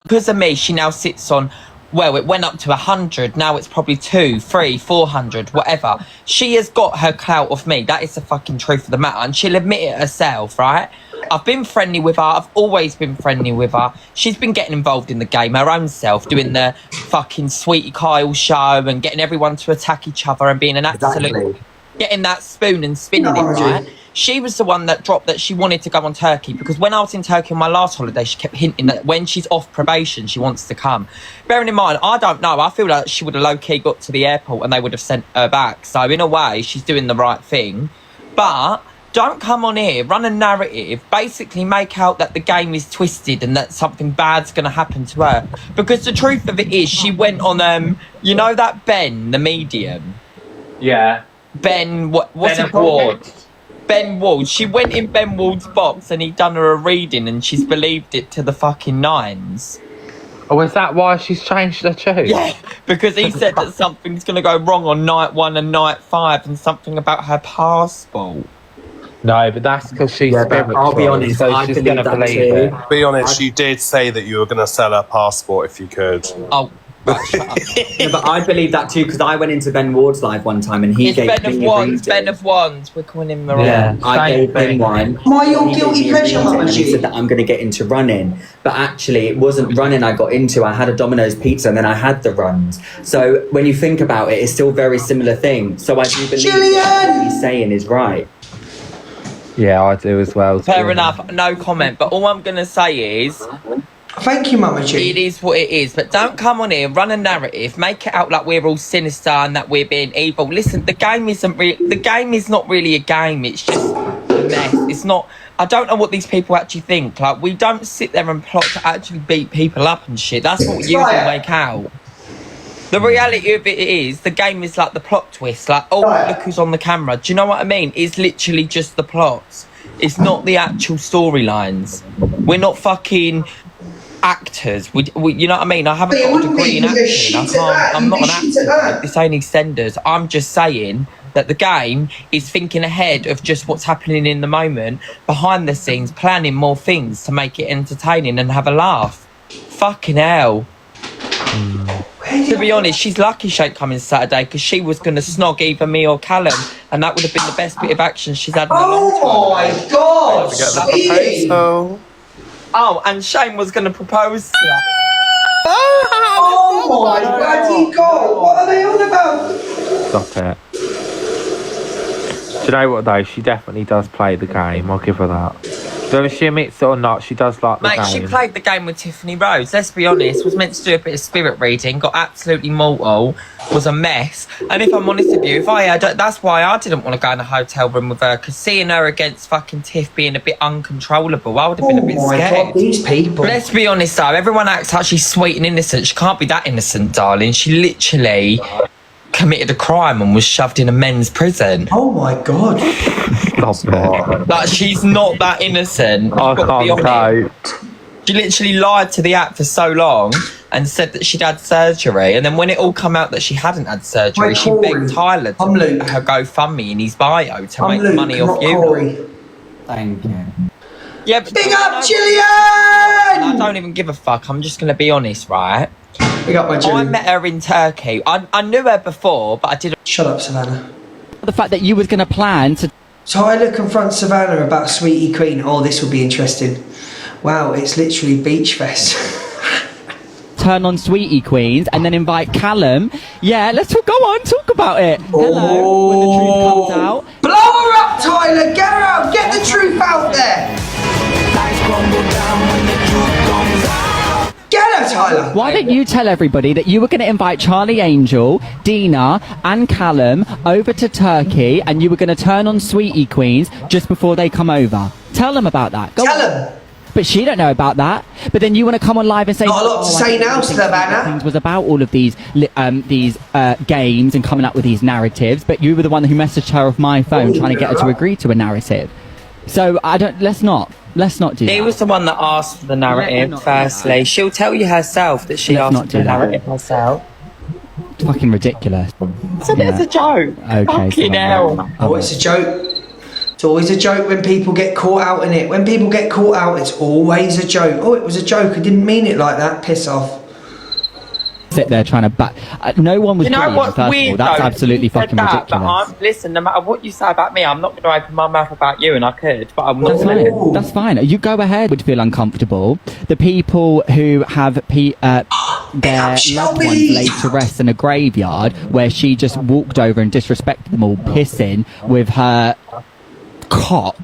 Because of me, she now sits on... Well, it went up to 100. Now it's probably 200, 300, 400, whatever. She has got her clout off me. That is the fucking truth of the matter. And she'll admit it herself, right? I've been friendly with her. I've always been friendly with her. She's been getting involved in the game her own self, doing the fucking Sweetie Kyle show and getting everyone to attack each other and being an absolute... Getting that spoon and spinning it, right? She was the one that dropped that she wanted to go on Turkey because when I was in Turkey on my last holiday, she kept hinting that when she's off probation, she wants to come. Bearing in mind, I don't know. I feel like she would have low-key got to the airport and they would have sent her back. So in a way, she's doing the right thing. But don't come on here, run a narrative, basically make out that the game is twisted and that something bad's going to happen to her. Because the truth of it is, she went on, you know that Ben, the medium? Yeah. Ben, what's it called? Ben Ward. She went in Ben Ward's box and he'd done her a reading and she's believed it to the fucking nines. Oh, is that why she's changed her tune? Yeah, because he said that something's going to go wrong on night 1 and night 5 and something about her passport. No, but that's because she's spiritual. I'll be honest, so I she's believe going to that believe too. it. Be honest, you did say that you were going to sell her passport if you could. Oh. Yeah, but I believe that too because I went into Ben Ward's live one time and he It's gave Ben me of a Wands, reading. Ben of Wands. We're calling him Miranda. Yeah, I gave him one. Why your He guilty gave me a pleasure, reading Mama and he G? said that I'm going to get into running, but actually it wasn't running I got into. I had a Domino's pizza and then I had the runs. So when you think about it, it's still a very similar thing. So I do believe that what he's saying is right. Yeah, I do as well. Fair enough, no comment. But all I'm going to say is... Thank you, Mama G. It is what it is, but don't come on here, run a narrative, make it out like we're all sinister and that we're being evil. Listen, the game is not really a game. It's just a mess. It's not. I don't know what these people actually think. Like, we don't sit there and plot to actually beat people up and shit. That's what you can make out. The reality of it is, the game is like the plot twist. Like, oh, look who's on the camera. Do you know what I mean? It's literally just the plots. It's not the actual storylines. We're not fucking actors. We, you know what I mean? I haven't got a degree in acting. I'm not an actor. This ain't EastEnders. I'm just saying that the game is thinking ahead of just what's happening in the moment, behind the scenes, planning more things to make it entertaining and have a laugh. Fucking hell. To be honest, she's lucky she ain't coming Saturday because she was going to snog either me or Callum and that would have been the best bit of action she's had in a long time. Oh my God! Sweetie. Oh, and Shane was going to propose to her. Oh my bloody God! What are they on about? Stop it. Do you know what though? She definitely does play the game. I'll give her that. Whether she admits it or not, she does like the game. Mate, she played the game with Tiffany Rose. Let's be honest, was meant to do a bit of spirit reading, got absolutely mortal, was a mess. And if I'm honest with you, that's why I didn't want to go in a hotel room with her, because seeing her against fucking Tiff being a bit uncontrollable, I would have been a bit scared. God, these people. Let's be honest though, everyone acts like she's sweet and innocent. She can't be that innocent, darling. She literally committed a crime and was shoved in a men's prison. Oh my god. Like, she's not that innocent. I've got to be honest. She literally lied to the app for so long and said that she'd had surgery, and then when it all come out that she hadn't had surgery, Hi, she Corey. begged Tyler to put her GoFundMe in his bio to make money off you. Corey. Thank you. Yeah, but Big up, Gillian! I don't even give a fuck. I'm just gonna be honest, right? Big up, my I Gillian. met her in Turkey. I knew her before, but I didn't. Shut up, Savannah. The fact that you was going to plan to... Tyler confronts Savannah about Sweetie Queen. Oh, this will be interesting. Wow, it's literally Beach Fest. turn on Sweetie Queens and then invite Callum. Yeah, let's go on, talk about it. Hello, when the truth comes out. Blow her up, Tyler! Get her out! Get the truth out there! Get her, Tyler! Why don't you tell everybody that you were going to invite Charlie Angel, Dina and Callum over to Turkey and you were going to turn on Sweetie Queens just before they come over? Tell them about that. Go Tell on. them! But she don't know about that. But then you want to come on live and say... Not a lot to say now, Savannah. Things was about all of these games and coming up with these narratives, but you were the one who messaged her off my phone trying to get her to agree to a narrative. So I don't... Let's not do that. He was the one that asked for the narrative, firstly. She'll tell you herself that she asked for the narrative herself. It's fucking ridiculous. It's a joke. Okay. Fucking hell. Oh, it's a joke. It's always a joke when people get caught out in it. When people get caught out, it's always a joke. Oh, it was a joke. I didn't mean it like that. Piss off. Sit there trying to back. No one was. You know brilliant, what's first of all. weird? That's though? absolutely You said fucking that, ridiculous. But listen, no matter what you say about me, I'm not going to open my mouth about you, and I could, but I'm not That's going to. fine. That's fine. You go ahead. Would feel uncomfortable. The people who have their loved ones laid to rest in a graveyard where she just walked over and disrespected them all, pissing with her cock.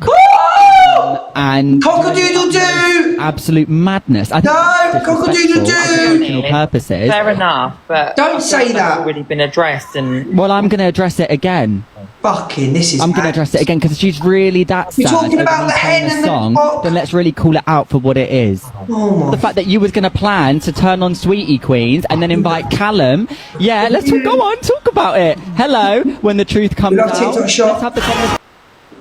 And cock-a-doodle-doo! Absolute madness. I think No, cock-a-doodle-doo! purposes. Fair enough, but Don't say that. Already been addressed, and Well, I'm going to address it again. Fucking, this is. I'm going to address it again because she's really that sad. You're talking over about me the playing hen a and the song. cock. Then let's really call it out for what it is. Oh my. The fact that you was going to plan to turn on Sweetie Queens and then invite Callum. Yeah, let's go on, talk about it. Hello, when the truth comes Love out. TikTok shop. Let's have the conversation.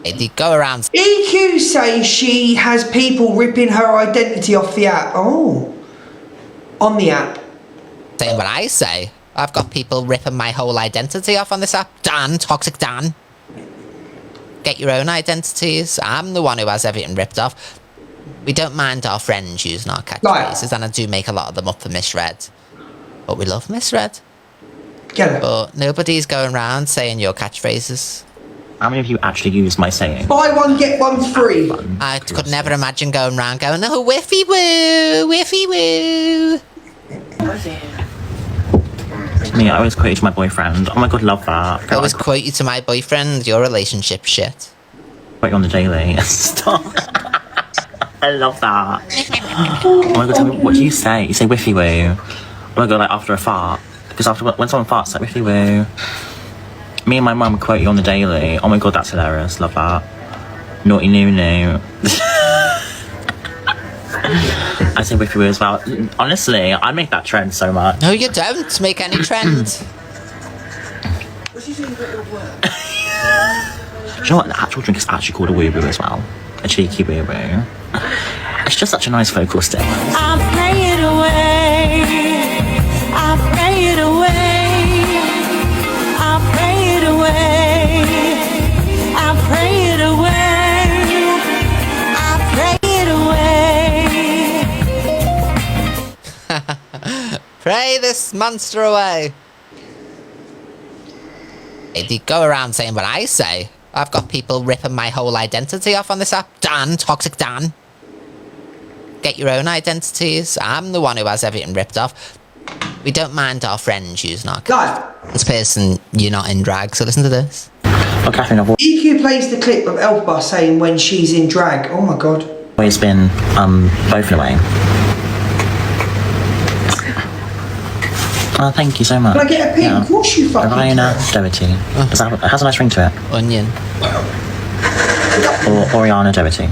They go around. EQ says she has people ripping her identity off the app. Oh. On the app. Saying what I say. I've got people ripping my whole identity off on this app. Dan, Toxic Dan. Get your own identities. I'm the one who has everything ripped off. We don't mind our friends using our catchphrases, and I do make a lot of them up for Misread. But we love Misread. Get it. But nobody's going around saying your catchphrases. How many of you actually use my saying? Buy one, get one free. I could never imagine going around going, oh, whiffy woo, whiffy woo. Me, I always quote you to my boyfriend. Oh my god, love that. I always quote you to my boyfriend, your relationship shit. Quote you on the daily. Stop. I love that. Oh my god, tell me, what do you say? You say whiffy woo. Oh my god, like after a fart. Because after when someone farts, like whiffy woo. Me and my mum quote you on the daily. Oh my god, that's hilarious. Love that. Naughty noo. I say whiffy woo as well. Honestly, I make that trend so much. No, you don't make any trend. Do you know what? The actual drink is actually called a woo woo as well. A cheeky woo woo. It's just such a nice vocal stick. I pray it away. I pray it away. I pray it away. I pray it away. I pray it away. Pray this monster away. They go around saying what I say. I've got people ripping my whole identity off on this app. Dan, Toxic Dan. Get your own identities. I'm the one who has everything ripped off. We don't mind our friends using our catchphrases. This person, you're not in drag, so listen to this. Oh, Catherine, I've EQ plays the clip of Elba saying when she's in drag. Oh my god. always been both in a way. Oh, thank you so much. Can I get a pin? Of course you fucking Oriana Doherty. Does that, it has a nice ring to it. Onion. Or Oriana Doherty.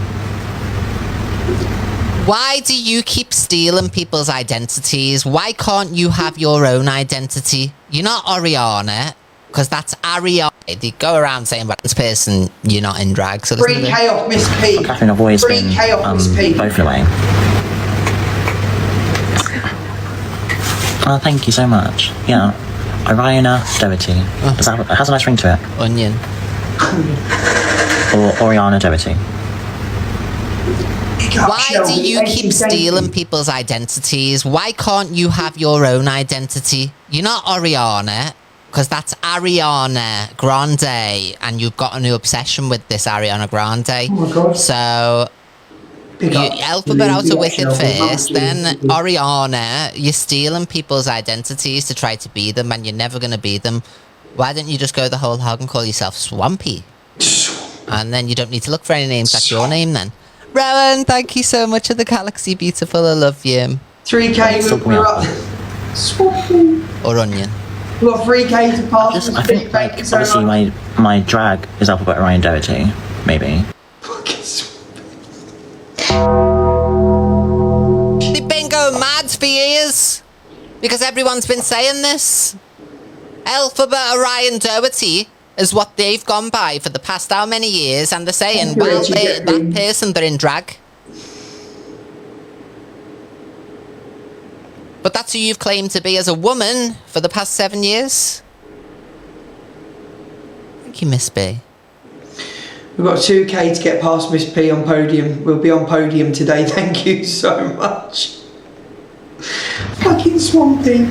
Why do you keep stealing people's identities? Why can't you have your own identity? You're not Oriana. Because that's Ariana. They go around saying about this person, you're not in drag. So listen to this. 3K off Miss P. Catherine, I've always been 3K off Miss P. both the way. Oh, thank you so much. Yeah. Ariana Doherty. Does that has a nice ring to it. Onion. Or Oriana Doherty. Why do you keep stealing people's identities? Why can't you have your own identity? You're not Ariana, because that's Ariana Grande, and you've got a new obsession with this Ariana Grande. Oh my God. So, you alphabet out of Wicked first, then Ariana, you're stealing people's identities to try to be them, and you're never going to be them. Why don't you just go the whole hog and call yourself Swampy? And then you don't need to look for any names, that's your name then. Rowan, thank you so much for the Galaxy Beautiful, I love you. 3K, we're up. Or Onion. We've got 3K to pass. I think, like, obviously my drag is alphabet Oriana Doherty, maybe. They've been going mad for years because everyone's been saying this. Alphabet Orion Doherty is what they've gone by for the past how many years, and they're saying, well, that person, they're in drag. But that's who you've claimed to be as a woman for the past 7 years. Thank you, Miss B. We've got 2K to get past Miss P on podium. We'll be on podium today. Thank you so much. Fucking Swampy.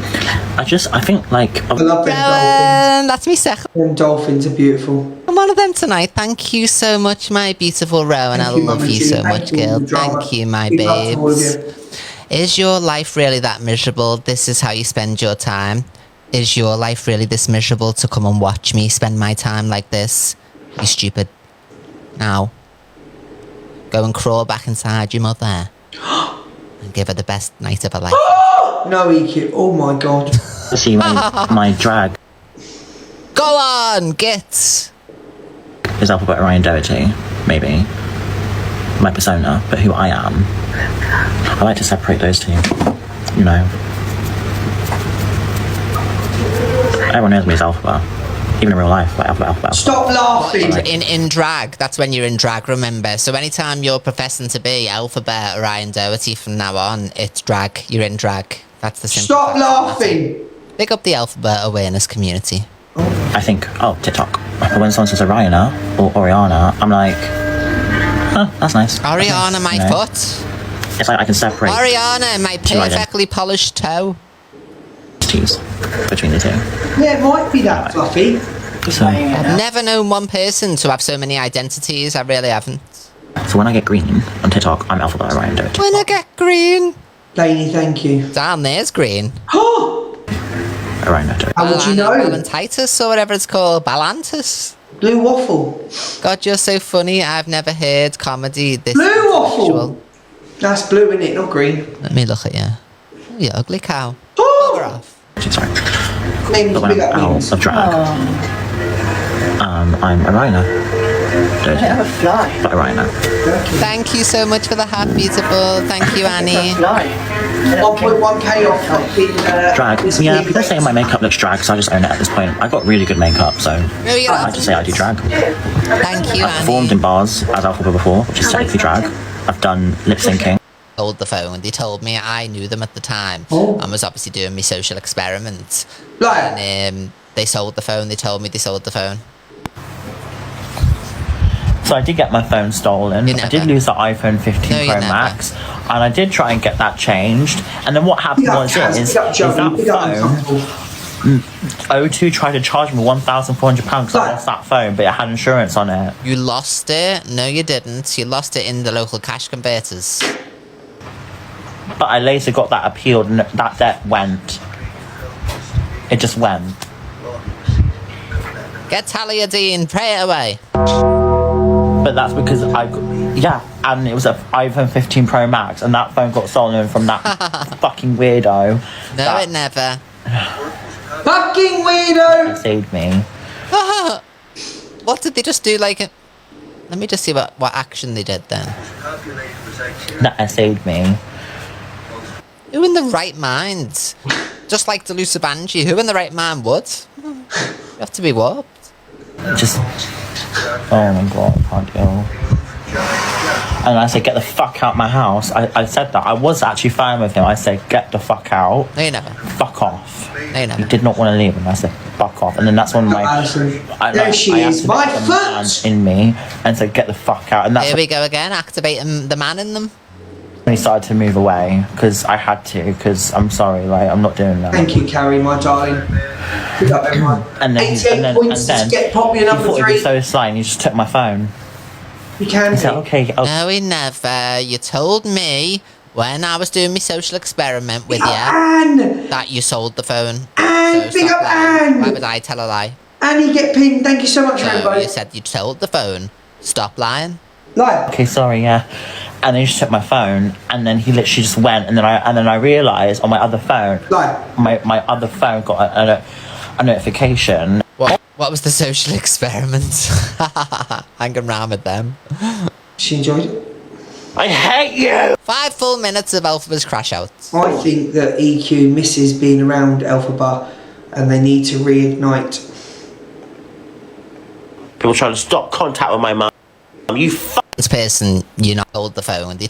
I think, like... I love them dolphins. That's me second. Them dolphins are beautiful. I'm one of them tonight. Thank you so much, my beautiful Rowan. I love you so much, girl. Thank you, my babes. Is your life really that miserable? This is how you spend your time? Is your life really this miserable to come and watch me spend my time like this? You stupid. Now, go and crawl back inside your mother and give her the best night of her life. No EQ. Oh my God. See, my drag Go on, git. is alphabet Oriana Doherty, maybe. My persona, but who I am. I like to separate those two, you know. Everyone knows me as alphabet. Even in real life, like alphabet. Stop laughing. In drag, that's when you're in drag, remember. So anytime you're professing to be alphabet Orion Doherty from now on, it's drag. You're in drag. That's the simple Stop fact. laughing. Pick up the alphabet awareness community. I think, oh, TikTok. But when someone says Ariana or Oriana, I'm like, oh, that's nice. Ariana, my You know? foot. It's like I can separate Ariana, my two perfectly polished toe. identities between the two. Yeah, it might be that fluffy. So, I've never known one person to have so many identities. I really haven't. so when I get green on TikTok, I'm alphabet Oriana Doherty. When I get green. Lainey, thank you. Damn, there's green. Oriana Doherty. How would you know? Balantitis or whatever it's called. Balantis. Blue waffle. God, you're so funny. I've never heard comedy this Blue waffle. visual. That's blue, isn't it? Not green. Let me look at you. Oh, you ugly cow. Bugger off. Sorry. Name's But when big I'm up out names. of drag, I'm Oriana Doherty. I have a fly. But Oriana. Thank you so much for the heart, beautiful. Thank you, Annie. 1.1K off. Drag. Yeah, people say my makeup looks drag, so I just own it at this point. I've got really good makeup, so I like to say I do drag. Thank you, I've performed in bars as alphabet before, which is technically drag. I've done lip syncing. Hold the phone. They told me I knew them at the time. I was obviously doing my social experiment. And they sold the phone. They told me they sold the phone. So I did get my phone stolen. I did lose the iPhone 15 No, you Pro never. Max, and I did try and get that changed. And then what happened was is that phone. O2 tried to charge me £1,400 because I lost that phone, but it had insurance on it. You lost it? No, you didn't. You lost it in the local cash converters. But I later got that appealed, and that debt went. It just went. Get Talia Dean, pray it away. But that's because and it was an iPhone 15 Pro Max, and that phone got stolen from that fucking weirdo. No, it never. Fucking weirdo! That saved me. What did they just do? Like, let me just see what action they did then. That saved me. Who in the right mind? Just like Delusa Banji, who in the right mind would? You have to be warped. Just, oh my god, I can't deal. And I said, get the fuck out my house. I said that. I was actually fine with him. I said, get the fuck out. No, you never. Fuck off. No, you never. He did not want to leave, and I said, fuck off. And then that's when There she is, my foot! in me, and said, get the fuck out. And that's Here we go again, activating the man in them. when he started to move away, because I had to, because I'm sorry, like, I'm not doing that. Thank you, Carrie, my darling. Good up, everyone. And then, 88 points, and then get Poppy he another thought he'd 3. be so sly, and he just took my phone. You can He said, okay, No, he never. You told me when I was doing my social experiment with you Anne! that you sold the phone. Anne, big up Anne! Why would I tell a lie? Anne, you get pinned. Thank you so much, No, Rainbow. you said you sold the phone. Stop lying. Lie. Okay, sorry, yeah. And then he just took my phone, and then he literally just went, and then I realised on my other phone, my other phone got a notification. What was the social experiment? Hanging around with them. She enjoyed it. I hate you! 5 full minutes of Elphaba's crash out. I think that EQ misses being around Elphaba, and they need to reignite. People trying to stop contact with my mum. You This person, you not sold the phone. They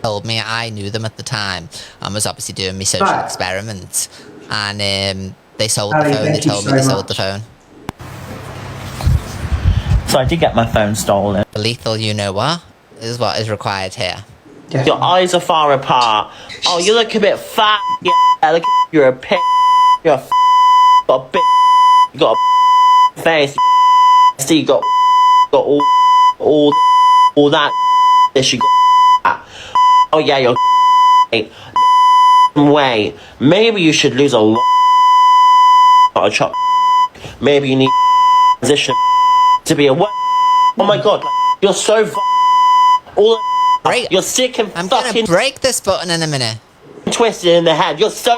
told me I knew them at the time. I was obviously doing my social experiment. And they sold the phone. They told me they sold the phone. So I did get my phone stolen. Lethal, you know what? Is what is required here. Your eyes are far apart. Oh, you look a bit fat. Yeah, look, you're a pig. You're a got a big. You got a face. See, you got all that. This you got. Oh yeah, you're. Way. Maybe you should lose a lot of chop. Maybe you need position to be aware. Oh my god, you're so all. You're sick and I'm fucking gonna break this button in a minute. Twisted in the head. You're so.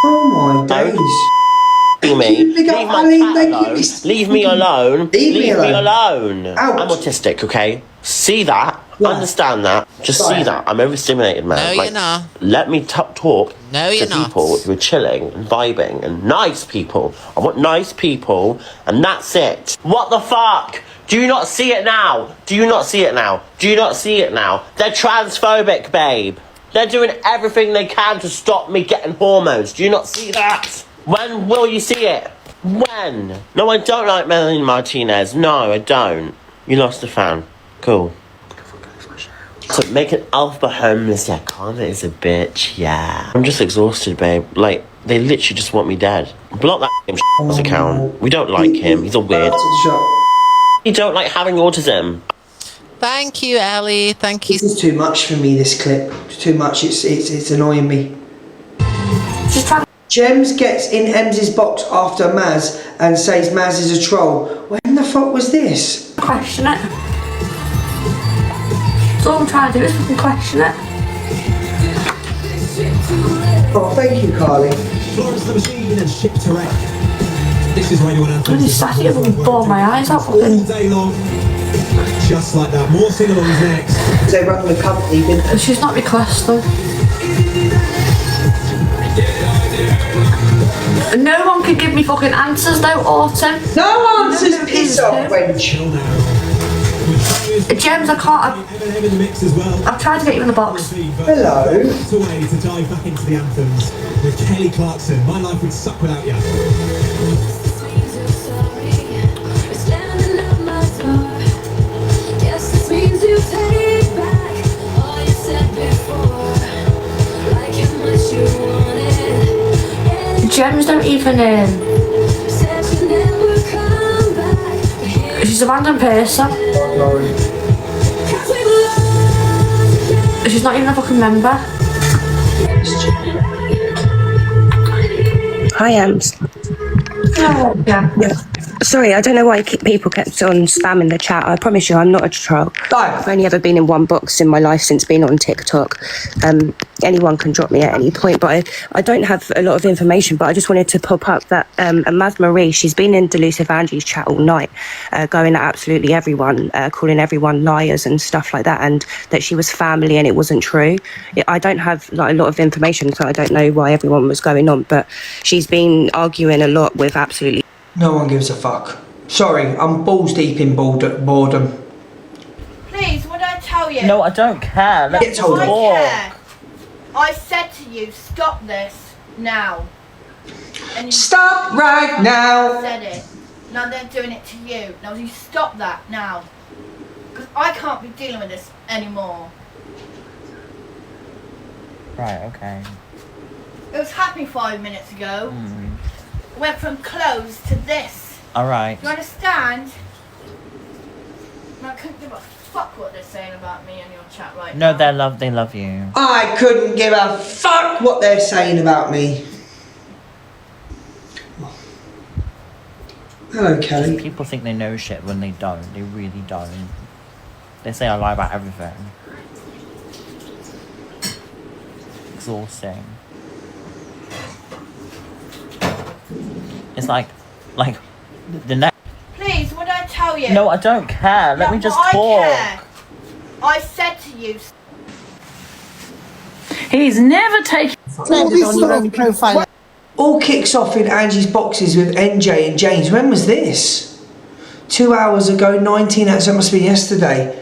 Oh my days. Me. Leave my cat alone. Leave me alone. Leave me alone. I'm autistic, okay? See that? Understand that? Just see that. I'm overstimulated, man. No, you're not. Let me talk No, to you're not. people who are chilling and vibing and nice people. I want nice people, and that's it. What the fuck? Do you not see it now? Do you not see it now? Do you not see it now? They're transphobic, babe. They're doing everything they can to stop me getting hormones. Do you not see that? When will you see it? When? No, I don't like Melanie Martinez. No, I don't. You lost a fan. Cool. So make an alpha homeless. Yeah, Carla is a bitch. Yeah. I'm just exhausted, babe. Like, they literally just want me dead. Block that account. We don't like him. He's a weird. You don't like having autism. Thank you, Ellie. Thank you. This is too much for me, this clip. It's too much. It's annoying me. Gems gets in Ems's box after Maz and says Maz is a troll. When the fuck was this? Question it. That's all I'm trying to do is fucking question it. Oh, thank you, Carly. Florence the Machine and Ship to Wreck. This is Radio 1 Anthem. I just sat here and bore my eyes out all day long. Just like that. More sing-alongs next. They run the company, didn't they? She's not requested. No one can give me fucking answers though, Autumn. No answers, piss off, wench. Gems, I can't. I've tried to get you in the box. Hello. Away to dive back into the anthems with Kelly Clarkson. My life would suck without you. Gems don't even she's a random person. She's not even a fucking member. Hi, Ems. Oh, yeah. Sorry, I don't know why people kept on spamming the chat. I promise you, I'm not a troll. I've only ever been in one box in my life since being on TikTok. anyone can drop me at any point. But I don't have a lot of information, but I just wanted to pop up that Maz Marie, she's been in Delusive Angie's chat all night, going at absolutely everyone, calling everyone liars and stuff like that, and that she was family and it wasn't true. I don't have like a lot of information, so I don't know why everyone was going on, but she's been arguing a lot with absolutely... No one gives a fuck. Sorry, I'm balls deep in boredom. Please, would I tell you? No, I don't care. Let me Get told I off. care. I said to you, stop this now. And you Stop right now. said it. Now they're doing it to you. Now you stop that now. Because I can't be dealing with this anymore. Right, okay. It was happening 5 minutes ago. Went from clothes to this. Alright. You understand? And I couldn't give a fuck what they're saying about me in your chat right No, now. they love you. I couldn't give a fuck what they're saying about me. Hello, Kelly. People think they know shit when they don't. They really don't. They say I lie about everything. Exhausting. It's like the next. Please, would I tell you? No, I don't care. Let me just but talk. I care. I said to you. He's never taken on your own profile. All kicks off in Angie's boxes with NJ and James. When was this? 2 hours ago, 19 hours. That must be yesterday.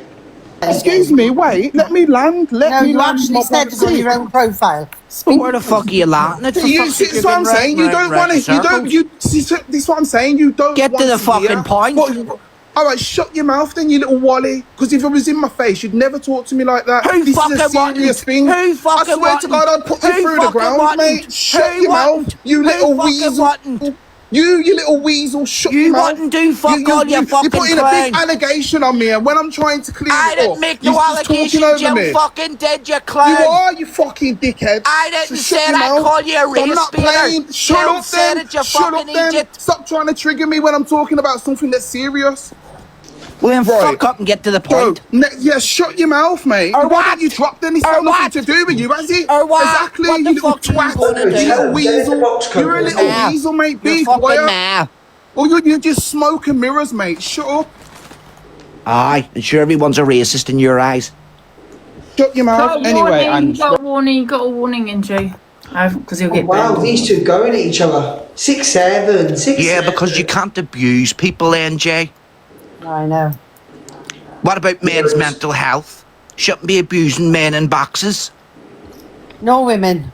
Excuse me, wait, let me land. Let me land. actually said it on your own profile. Where the fuck are you landing? This is what I'm saying. You don't want to. You don't. This is what I'm saying. You don't Get to want the fucking hear. point. All right, shut your mouth then, you little wally. Because if it was in my face, you'd never talk to me like that. Who this fucking is a serious thing. Who I fucking swear to God, I'd put you Who through the fucking ground, wouldn't? mate. Shut Who your wouldn't? mouth, you Who little fucking weasel. wouldn't? You little weasel, shut your mouth. wouldn't do fuck all, you fucking You're putting a clown. big allegation on me, and when I'm trying to clear I it didn't up, make you're no just talking allegations, over you me. fucking did, you clown. You are, you fucking dickhead. I didn't So say shut your that, mouth. call you a I'm race not baiter. playing. Shut You up said then. it, you Shut up fucking then. idiot. Stop trying to trigger me when I'm talking about something that's serious. Well, then Right. fuck up and get to the point. Yeah, shut your mouth, mate. Or Why what? don't you drop then? It's Or got nothing what? to do with you, has it? Or what? Exactly, What you the little fuck you twat. gonna You do? little weasel. You're a little Nah. weasel, mate. Be You're fucking quiet. nah. Or you're just smoke and mirrors, mate. Shut up. Aye, and sure everyone's a racist in your eyes. Shut your mouth. Anyway, and got a warning, NJ. Because he'll get Wow, banned. these two going at each other. 6'7", 6'7". Yeah, because you can't abuse people, NJ. I know. What about men's mental health? Shouldn't be abusing men in boxes. No women.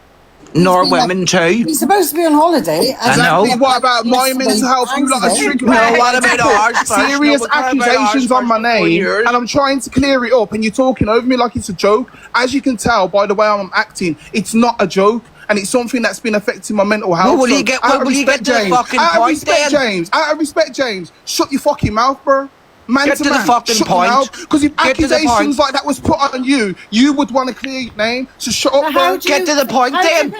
Nor women too. He's supposed to be on holiday. I know. exactly. What about my mental health? You lot are triggering me. No, what about ours first? Serious No, what about ours accusations on my first before name, yours? and I'm trying to clear it up, and you're talking over me like it's a joke. As you can tell by the way I'm acting, it's not a joke, and it's something that's been affecting my mental health. Well, will So, you get- out well, of will you respect, get to the James, fucking out of point respect, then? James, out of respect, James, shut your fucking mouth, bro. Man Get to to the man, fucking shut point. your mouth. Because if Get to the accusations point. like that was put on you, you would want to clear your name. So shut up, bro. Get to the point then. Be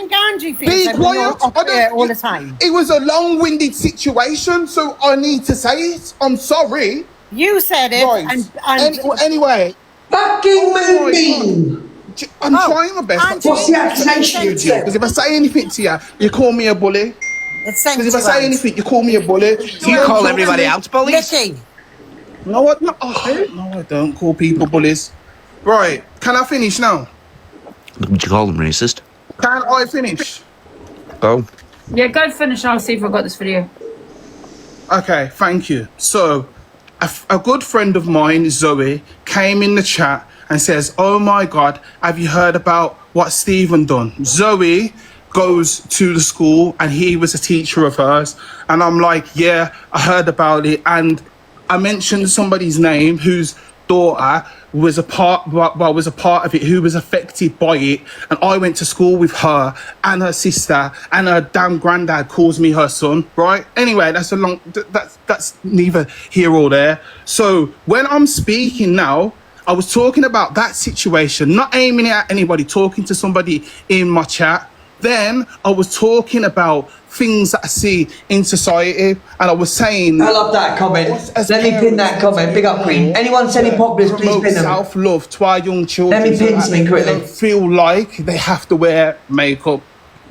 quiet. I don't, all the time. It was a long-winded situation, so I need to say it. I'm sorry. You said it. Right. Anyway. Fucking Oh my moving. God. I'm trying my best. What's the accusation you did? Because if I say anything to you, you call me a bully. Because if I say anything, you call me a bully. You call everybody else bullies? No, what? No, no, I don't call people bullies. Right. Can I finish now? Would you call them racist? Can I finish? Go. Yeah, go finish. I'll see if I've got this video. Okay, thank you. So, a good friend of mine, Zoe, came in the chat and says, "Oh my God, have you heard about what Stephen done?" Zoe goes to the school and he was a teacher of hers. And I'm like, yeah, I heard about it. And I mentioned somebody's name whose daughter was a part of it, who was affected by it, and I went to school with her and her sister, and her damn granddad calls me her son, right? Anyway, that's neither here or there. So when I'm speaking now, I was talking about that situation, not aiming it at anybody, talking to somebody in my chat, Then I was talking about things that I see in society, and I was saying... I love that comment. Let me pin that comment. Big up, Queen. Anyone sending populars, please pin them. Self-love to our young children. Let me pin something quickly. They don't feel like they have to wear makeup,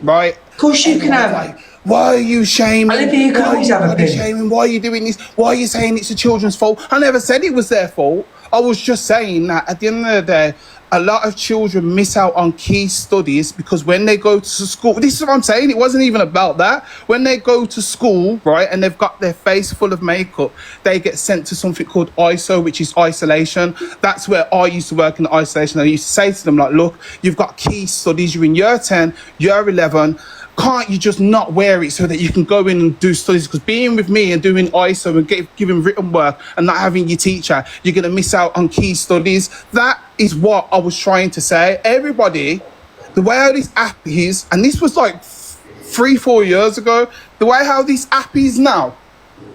right? Of course you can have. Like, why are you shaming? Olivia, you can always have a pin. Shaming? Why are you doing this? Why are you saying it's the children's fault? I never said it was their fault. I was just saying that at the end of the day, a lot of children miss out on key studies because when they go to school, this is what I'm saying, it wasn't even about that. When they go to school, right, and they've got their face full of makeup, they get sent to something called ISO, which is isolation. That's where I used to work in isolation. I used to say to them, like, look, you've got key studies, you're in year 10, year 11, can't you just not wear it so that you can go in and do studies? Because being with me and doing ISO and giving written work and not having your teacher, you're going to miss out on key studies. That is what I was trying to say. Everybody, the way how this app is, and this was like 3-4 years ago, the way how this app is now,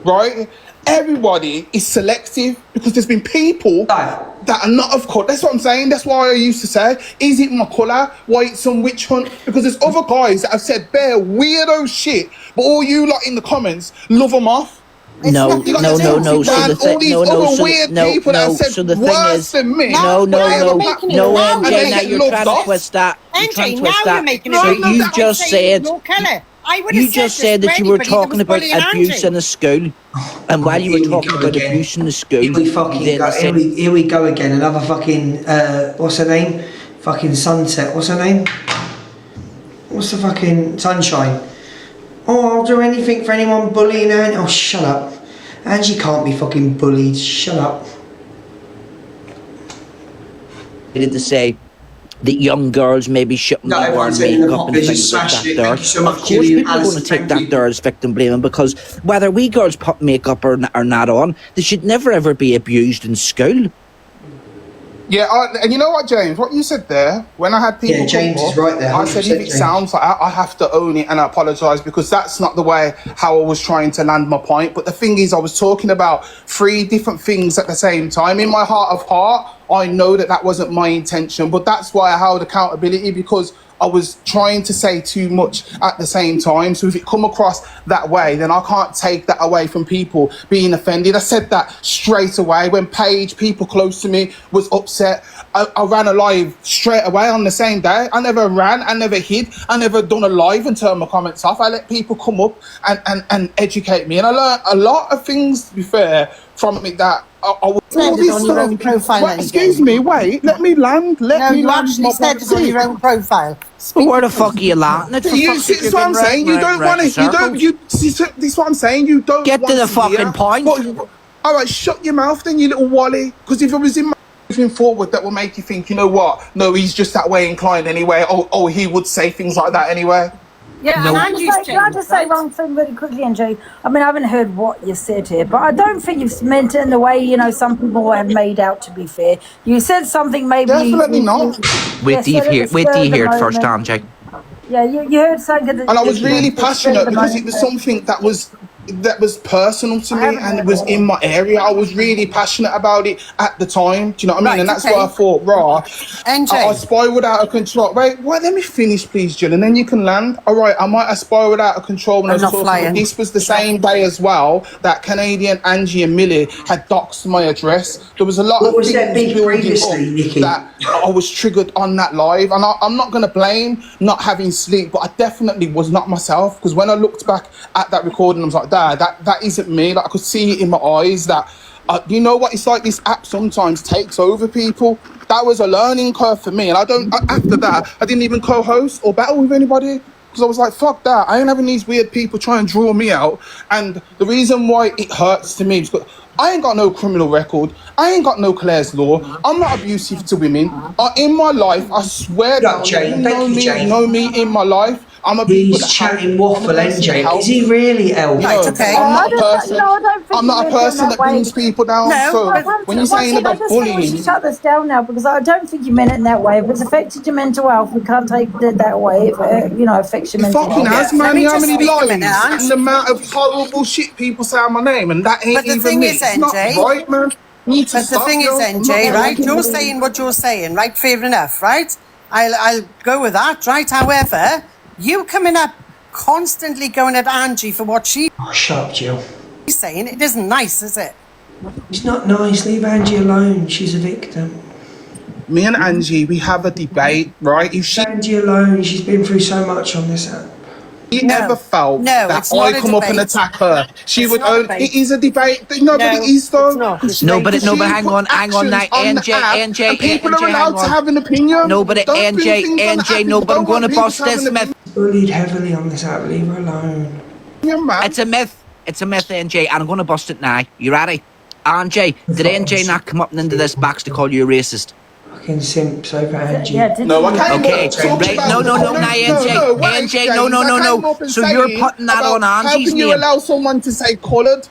right? Everybody is selective because there's been people that are not of colour. That's what I'm saying. That's why I used to say, is it my colour? Why it's some witch hunt? Because there's other guys that have said bare weirdo shit, but all you lot in the comments love them off. No. So the thing is, MJ, now you're trying to twist that. MJ, now you're making it. So you just said. You just said that you were talking about abuse in the school, and while you were talking about abuse in the school, here we go again. Another fucking what's her name? Fucking Sunset. What's her name? What's the fucking Sunshine? Oh, I'll do anything for anyone bullying her. Oh, shut up. Angie can't be fucking bullied. Shut up. I did to say that young girls maybe shouldn't be wearing makeup and things like that there. Of course people are going to take that there as victim blaming, because whether we girls put makeup or not on, they should never ever be abused in school. Yeah, and you know what, James? What you said there, when I had people James is right there. I said if it sounds like I have to own it and I apologise, because that's not the way how I was trying to land my point. But the thing is, I was talking about 3 different things at the same time. In my heart of heart, I know that that wasn't my intention, but that's why I held accountability, because I was trying to say too much at the same time. So if it come across that way, then I can't take that away from people being offended. I said that straight away. When Paige, people close to me, was upset, I ran a live straight away on the same day. I never ran, I never hid, I never done a live and turned my comments off. I let people come up and educate me. And I learned a lot of things, to be fair, from it that I was on your own profile. Well, excuse me, wait, let me land. You actually said it on your own profile. Where the fuck are you landing? This is what I'm saying. You don't want to. This is what I'm saying. You don't get to the fucking point. All right, shut your mouth, then, you little wally. Because if it was in my moving forward, that will make you think, you know what? No, he's just that way inclined anyway. Oh, he would say things like that anyway. Yeah, can I just say one thing really quickly, NJ? I mean, I haven't heard what you said here, but I don't think you've meant it in the way, some people have made out, to be fair. You said something maybe... Definitely not. Wait till you hear it first, MJ. Yeah, you heard something that... And I was really passionate because it was something that was personal to me, and it was in my area. I was really passionate about it at the time. Do you know what I mean? And that's why I thought, I spiraled out of control. Wait, let me finish, please, Jill, and then you can land. All right, I might have spiraled out of control when I was talking. This was the same day as well that Canadian Angie and Millie had doxed my address. There was a lot of things previously, that I was triggered on that live, and I'm not going to blame not having sleep, but I definitely was not myself, because when I looked back at that recording, I was like, that isn't me. Like, I could see it in my eyes that you know what, it's like this app sometimes takes over people. That was a learning curve for me, and after that I didn't even co-host or battle with anybody, because I was like, fuck that, I ain't having these weird people try and draw me out. And the reason why it hurts to me is because I ain't got no criminal record, I ain't got no Clare's law, I'm not abusive to women. In my life, I swear that you know me in my life, I'm a He's chatting waffle, NJ. Is he really, El? Right, okay. I'm not a person that brings people down. No, so when you're saying about bullying... I should shut this down now, because I don't think you meant it in that way. If it's affected your mental health, we can't take it that way. If it, affects your mental health. Fucking has, man. How many lies and the amount of horrible shit people say on my name, and that ain't even me. It's not right, man. But the thing is, NJ, right? You're saying what you're saying, right? Fair enough, right? I'll go with that, right? However, You coming up constantly going at Angie for what she's Oh, shut up, Jill. saying. It isn't nice, is it? It's not nice. Leave Angie alone. She's a victim. Me and Angie, we have a debate, right? If she Angie alone. She's been through so much on this app. ever felt that it's not I a come up and debate. attack her, she It's would not a own. debate. It is a debate. No, but it is though. No, but hang on, now, NJ, and people NJ, are allowed to hang on. have an opinion. No, but Don't bring NJ, things on the app NJ, if no, you but I'm don't want going to people bust to have this an myth. Bullied heavily on this app. Leave her alone. It's a myth. It's a myth, NJ, and I'm going to bust it now. You ready? NJ, did NJ not come up into this box to call you a racist? Fucking simps over Angie. Yeah, did No, you? I can't Okay, talk right, about- no, NJ, wait, NJ, James, no. I came up and So saying you're putting that about on Angie's How can you name. allow someone to say coloured?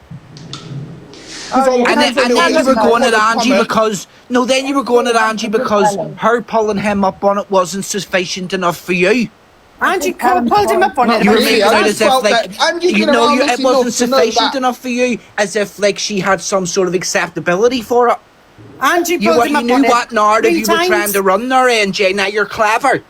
Oh, And then you were going at Angie because then you were going at Angie because her pulling him up on it wasn't sufficient enough for you. Angie pulled him up on it. You were really, making I out just as if felt like that Angie's you been know around it us wasn't enough to know sufficient that. enough for you, as if like she had some sort of acceptability for it. Angie You, pulled him you up knew on it what narrative 3 you were trying times. to run there, NJ. Now you're clever.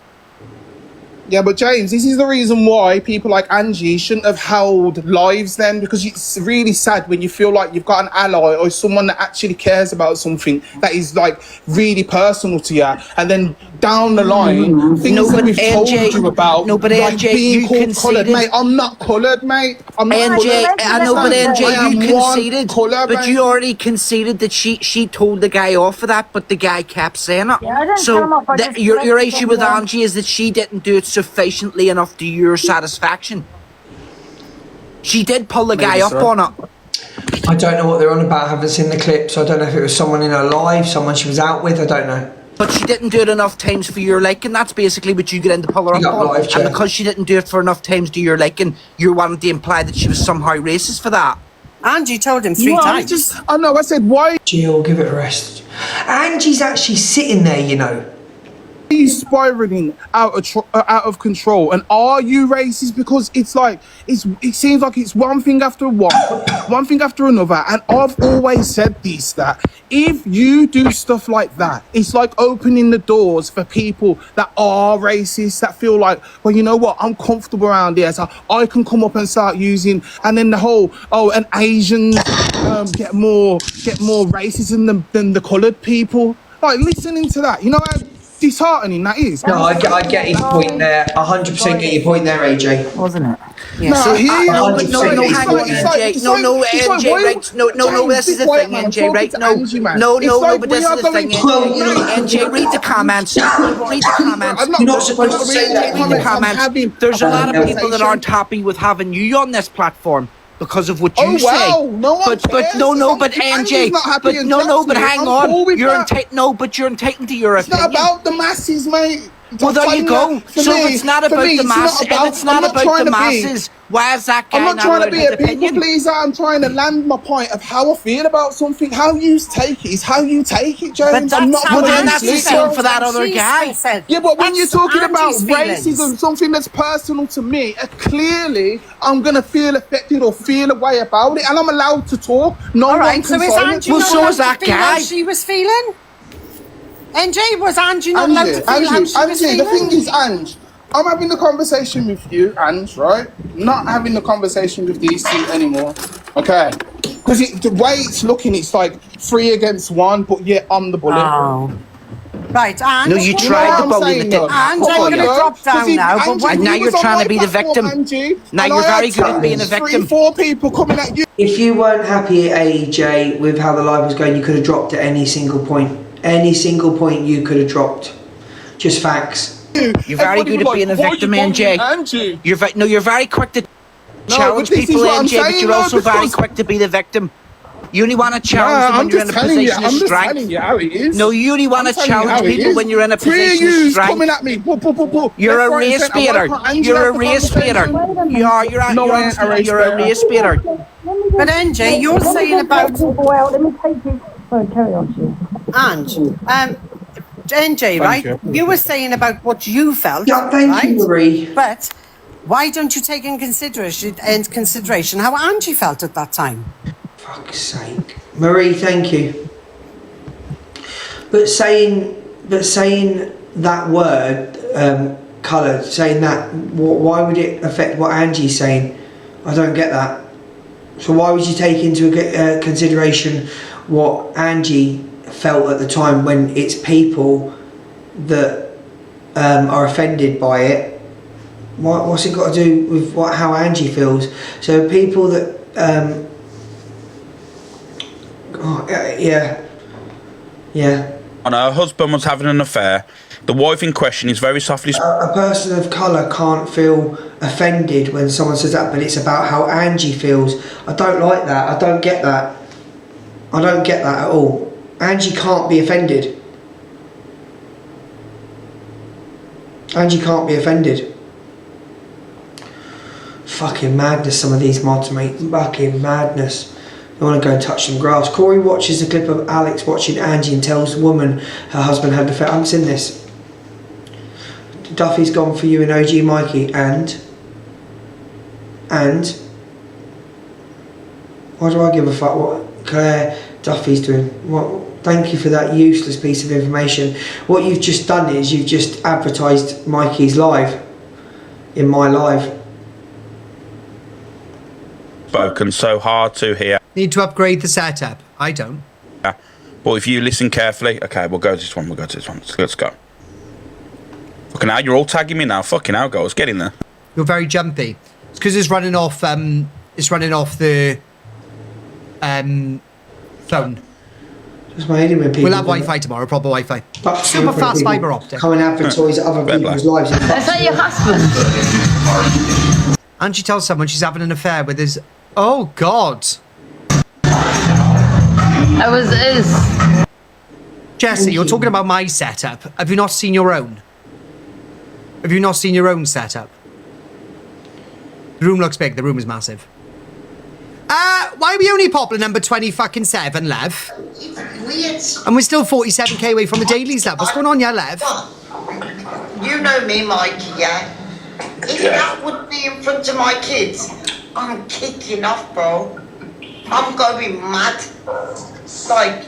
Yeah, but James, this is the reason why people like Angie shouldn't have held lives then, because it's really sad when you feel like you've got an ally or someone that actually cares about something that is like really personal to you, and then down the line, things No, that but we've told NJ you about, no, but like NJ, being you called conceded. coloured, mate. I'm not coloured, mate. I'm not NJ, coloured. I know, but I NJ, am you one conceded. colour, But mate. you already conceded that she told the guy off for that, but the guy kept saying it. Yeah, I didn't tell So him off, I the- just your corrected issue him, with yeah. Angie is that she didn't do it sufficiently enough to your satisfaction. She did pull the guy up on it. I don't know what they're on about. I haven't seen the clip, so I don't know if it was someone in her life, someone she was out with. I don't know. But she didn't do it enough times for your liking. That's basically what you get into pull her up got on. live And chat. because she didn't do it for enough times to your liking, you're wanting to imply that she was somehow racist for that. Angie told him 3 No, times. I know. I said, why Jill, give it a rest. Angie's actually sitting there, you know. are you spiraling out of control? And are you racist? Because it's like it seems like it's one thing after one thing after another. And I've always said this, that if you do stuff like that, it's like opening the doors for people that are racist, that feel like, well, you know what, I'm comfortable around here, so I can come up and start using. And then the whole, and Asians get more racism than the coloured people. Like, listening to that, you know how disheartening that is. No, I get your point there. 100% get your point there, AJ. Wasn't it? No, I hear you. No, but but no, hang on, NJ. No, NJ, right? No, this is the thing, NJ, right? No, but this is the thing, NJ. Read the comments. Read the comments. You're not supposed to say that. Read the comments. There's a lot of people that aren't happy with having you on this platform because of what you say. No one But cares. but Andy's NJ, not happy but and no, trust but me, hang I'm on. cool with You're that. entitled to your It's opinion. not about the masses, mate. Well, there you go. So if it's not about the masses, if it's not about the masses, why is that guy I'm not not trying to allowed be his a people opinion? pleaser. I'm trying to land my point of how I feel about something. How you take it is how you take it, James. I'm not Well, gonna then that's the mislead same you. for that other guy. Yeah, but when you're That's talking about Angie's feelings. racism, something that's personal to me, clearly I'm gonna feel affected or feel a way about it, and I'm allowed to talk. No All one right, can so is silence Angie me. not allowed to feel how she was feeling? NJ, was Angie not allowed to feel how she was Angie, the thing feeling? is, Ange, I'm having the conversation with you, Ange, right? Not having the conversation with these two anymore, okay? Because the way it's looking, it's like 3 against 1, but yet I'm the bully. Oh. Right, and No, you tried to bully the And I'm going to drop down now. But And now you're trying to be the victim. Now you're very good at being a victim. 4 people coming at you. If you weren't happy, AJ, with how the live was going, you could have dropped at any single point. Any single point you could have dropped. Just facts. You're very good at being a victim, NJ. You're very quick to challenge but this is people, what I'm NJ, but saying, you're though, also very because- quick to be the victim. You only want to challenge them I'm when you're in a just telling you. position I'm of just telling strength. you how it is. No, you only want I'm to telling you challenge how it people is. when you're in a 3 of position of yous strength. coming at me. You're a Left, right, race and centre. baiter. Why can't Angie You're a have the race baiter. conversation? You are. You're No, I ain't a race You're a baiter. race baiter. But NJ, you're saying about... Well, let me take you... Sorry, carry on, Jill. And, NJ, right? You were saying about what you felt, Yeah, thank right? you, Marie. But why don't you take in consideration how Angie felt at that time? Fuck's sake. Marie, thank you. But saying that word, Colour saying that. Why would it affect what Angie's saying? I don't get that. So why would you take into consideration what Angie felt at the time when it's people that are offended by it? What's it got to do with how Angie feels? So people that yeah. And her husband was having an affair. The wife in question is very softly. A person of colour can't feel offended when someone says that, but it's about how Angie feels. I don't like that. I don't get that. I don't get that at all. Angie can't be offended. Angie can't be offended. Fucking madness, some of these mods, mate. Fucking madness. I want to go and touch some grass. Corey watches a clip of Alex watching Angie and tells the woman her husband had an affair. I haven't seen this. Duffy's gone for you and OG Mikey. And why do I give a fuck what Claire Duffy's doing? What? Thank you for that useless piece of information. What you've just done is you've just advertised Mikey's live in my live. Spoken so hard to hear. Need to upgrade the setup. I don't. Yeah. But if you listen carefully, okay, we'll go to this one. Let's go. Fucking hell, you're all tagging me now. Fucking hell, girls, get in there. You're very jumpy. It's because it's running off. It's running off the phone. Just my when people. We'll have Wi-Fi tomorrow. Proper Wi-Fi. Super fast fibre optic. Come and advertise other people's lives. Is that your husband? And she tells someone she's having an affair with his. Oh God. It was his. Jesse, you're talking about my setup. Have you not seen your own? Have you not seen your own setup? The room looks big. The room is massive. Why are we only popular number 20-7, Lev? And we're still 47k away from the dailies, Lev. What's going on, yeah, Lev? You know me, Mikey, yeah? If that would be in front of my kids, I'm kicking off, bro. I'm going mad. Like,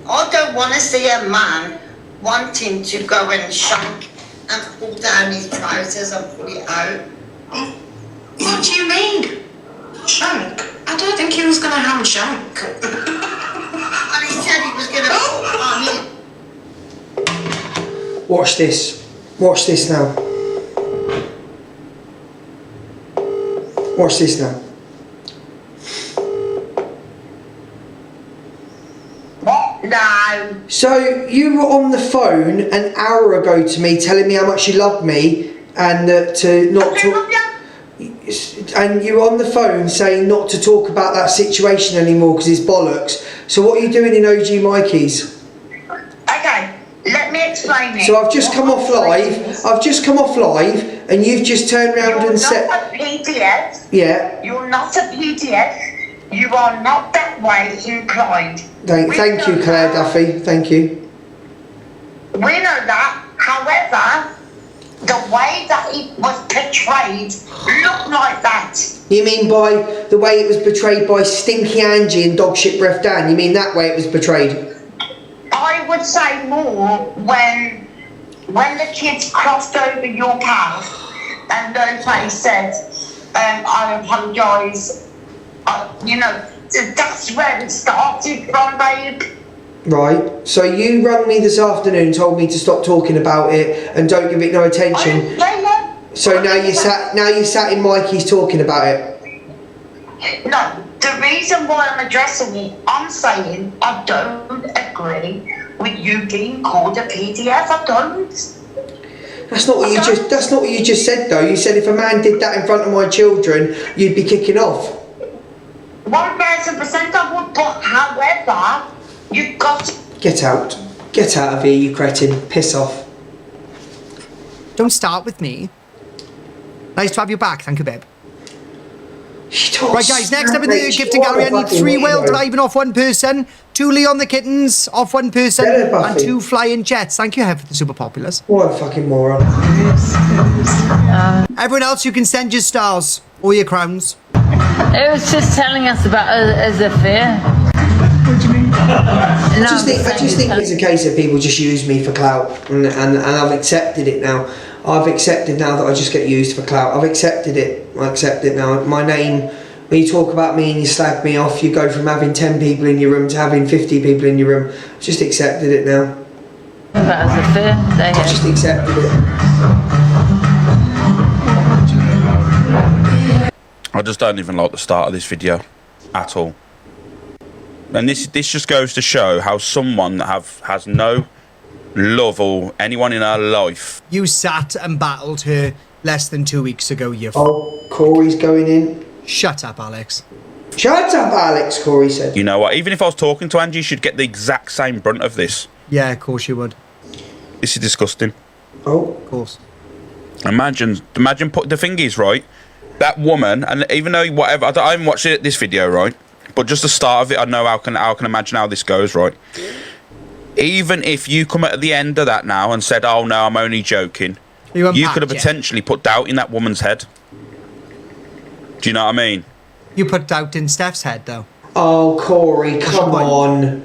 I don't want to see a man wanting to go and shank and pull down his trousers and pull it out. What do you mean? Shank? I don't think he was going to ham shank. And he said he was going to put on it. Watch this. Watch this now. Watch this now. No. So you were on the phone an hour ago to me telling me how much you loved me and that to not talk. And you were on the phone saying not to talk about that situation anymore because it's bollocks. So what are you doing in OG Mikey's? Okay, let me explain it. So I've just come off live. I've just come off live, and you've just turned around and said. You're not a PDF. Yeah. You're not a PDF. You are not that way inclined. Thank you, Claire Duffy. Thank you. We know that. However, the way that it was portrayed looked like that. You mean by the way it was portrayed by Stinky Angie and Dogshit Breath Dan? You mean that way it was portrayed? I would say more when the kids crossed over your path and they said, I apologise. You know, that's where it started from, babe. Right. So you rang me this afternoon, told me to stop talking about it and don't give it no attention. So now you sat in Mikey's talking about it. No, the reason why I'm addressing it, I'm saying I don't agree with you being called a PDF. I don't. That's not what you just said though. You said if a man did that in front of my children, you'd be kicking off. 1,000% I would, but however, you've got to... Get out. Get out of here, you cretin. Piss off. Don't start with me. Nice to have you back. Thank you, babe. Right, guys, next up in the gifting gallery, I need 3 whale driving off 1 person, 2 Leon the Kittens off 1 person, and 2 flying jets. Thank you, Hev, for the super populars. What a fucking moron. Everyone else, you can send your stars or your crowns. It was just telling us about his affair. What do you mean? I just think it's a case of people just use me for clout, and I've accepted it now. I've accepted now that I just get used for clout. I've accepted it. I accept it now. My name, when you talk about me and you slag me off, you go from having 10 people in your room to having 50 people in your room. I've just accepted it now. That was a fair. They I've just accepted it. I just don't even like the start of this video at all. And this just goes to show how someone that has no love or anyone in her life. You sat and battled her less than 2 weeks ago, you Oh, Corey's going in. Shut up, Alex. Shut up, Alex, Corey said. You know what? Even if I was talking to Angie, she'd get the exact same brunt of this. Yeah, of course you would. This is disgusting. Oh. Of course. Imagine put the thing is, right, that woman, and even though whatever, I haven't watched this video, right, but just the start of it, I know how can imagine how this goes, right. Even if you come at the end of that now and said, oh no, I'm only joking, you could have potentially put doubt in that woman's head. Do you know what I mean? You put doubt in Steph's head, though. Oh, Corey, come on.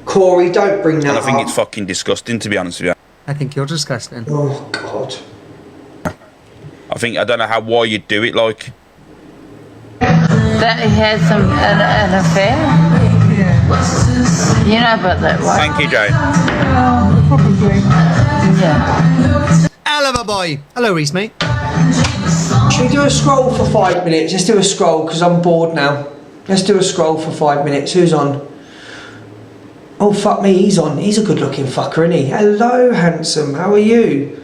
Corey, don't bring that And I think up. it's fucking disgusting, to be honest with you. I think you're disgusting. Oh, God. I don't know why you'd do it, like. That he has an affair. You know about that, right? Thank you, Jane. Yeah. Hell of a boy. Hello, Reese, mate. Should we do a scroll for 5 minutes? Let's do a scroll, because I'm bored now. Let's do a scroll for 5 minutes. Who's on? Oh, fuck me, he's on. He's a good-looking fucker, isn't he? Hello, handsome. How are you?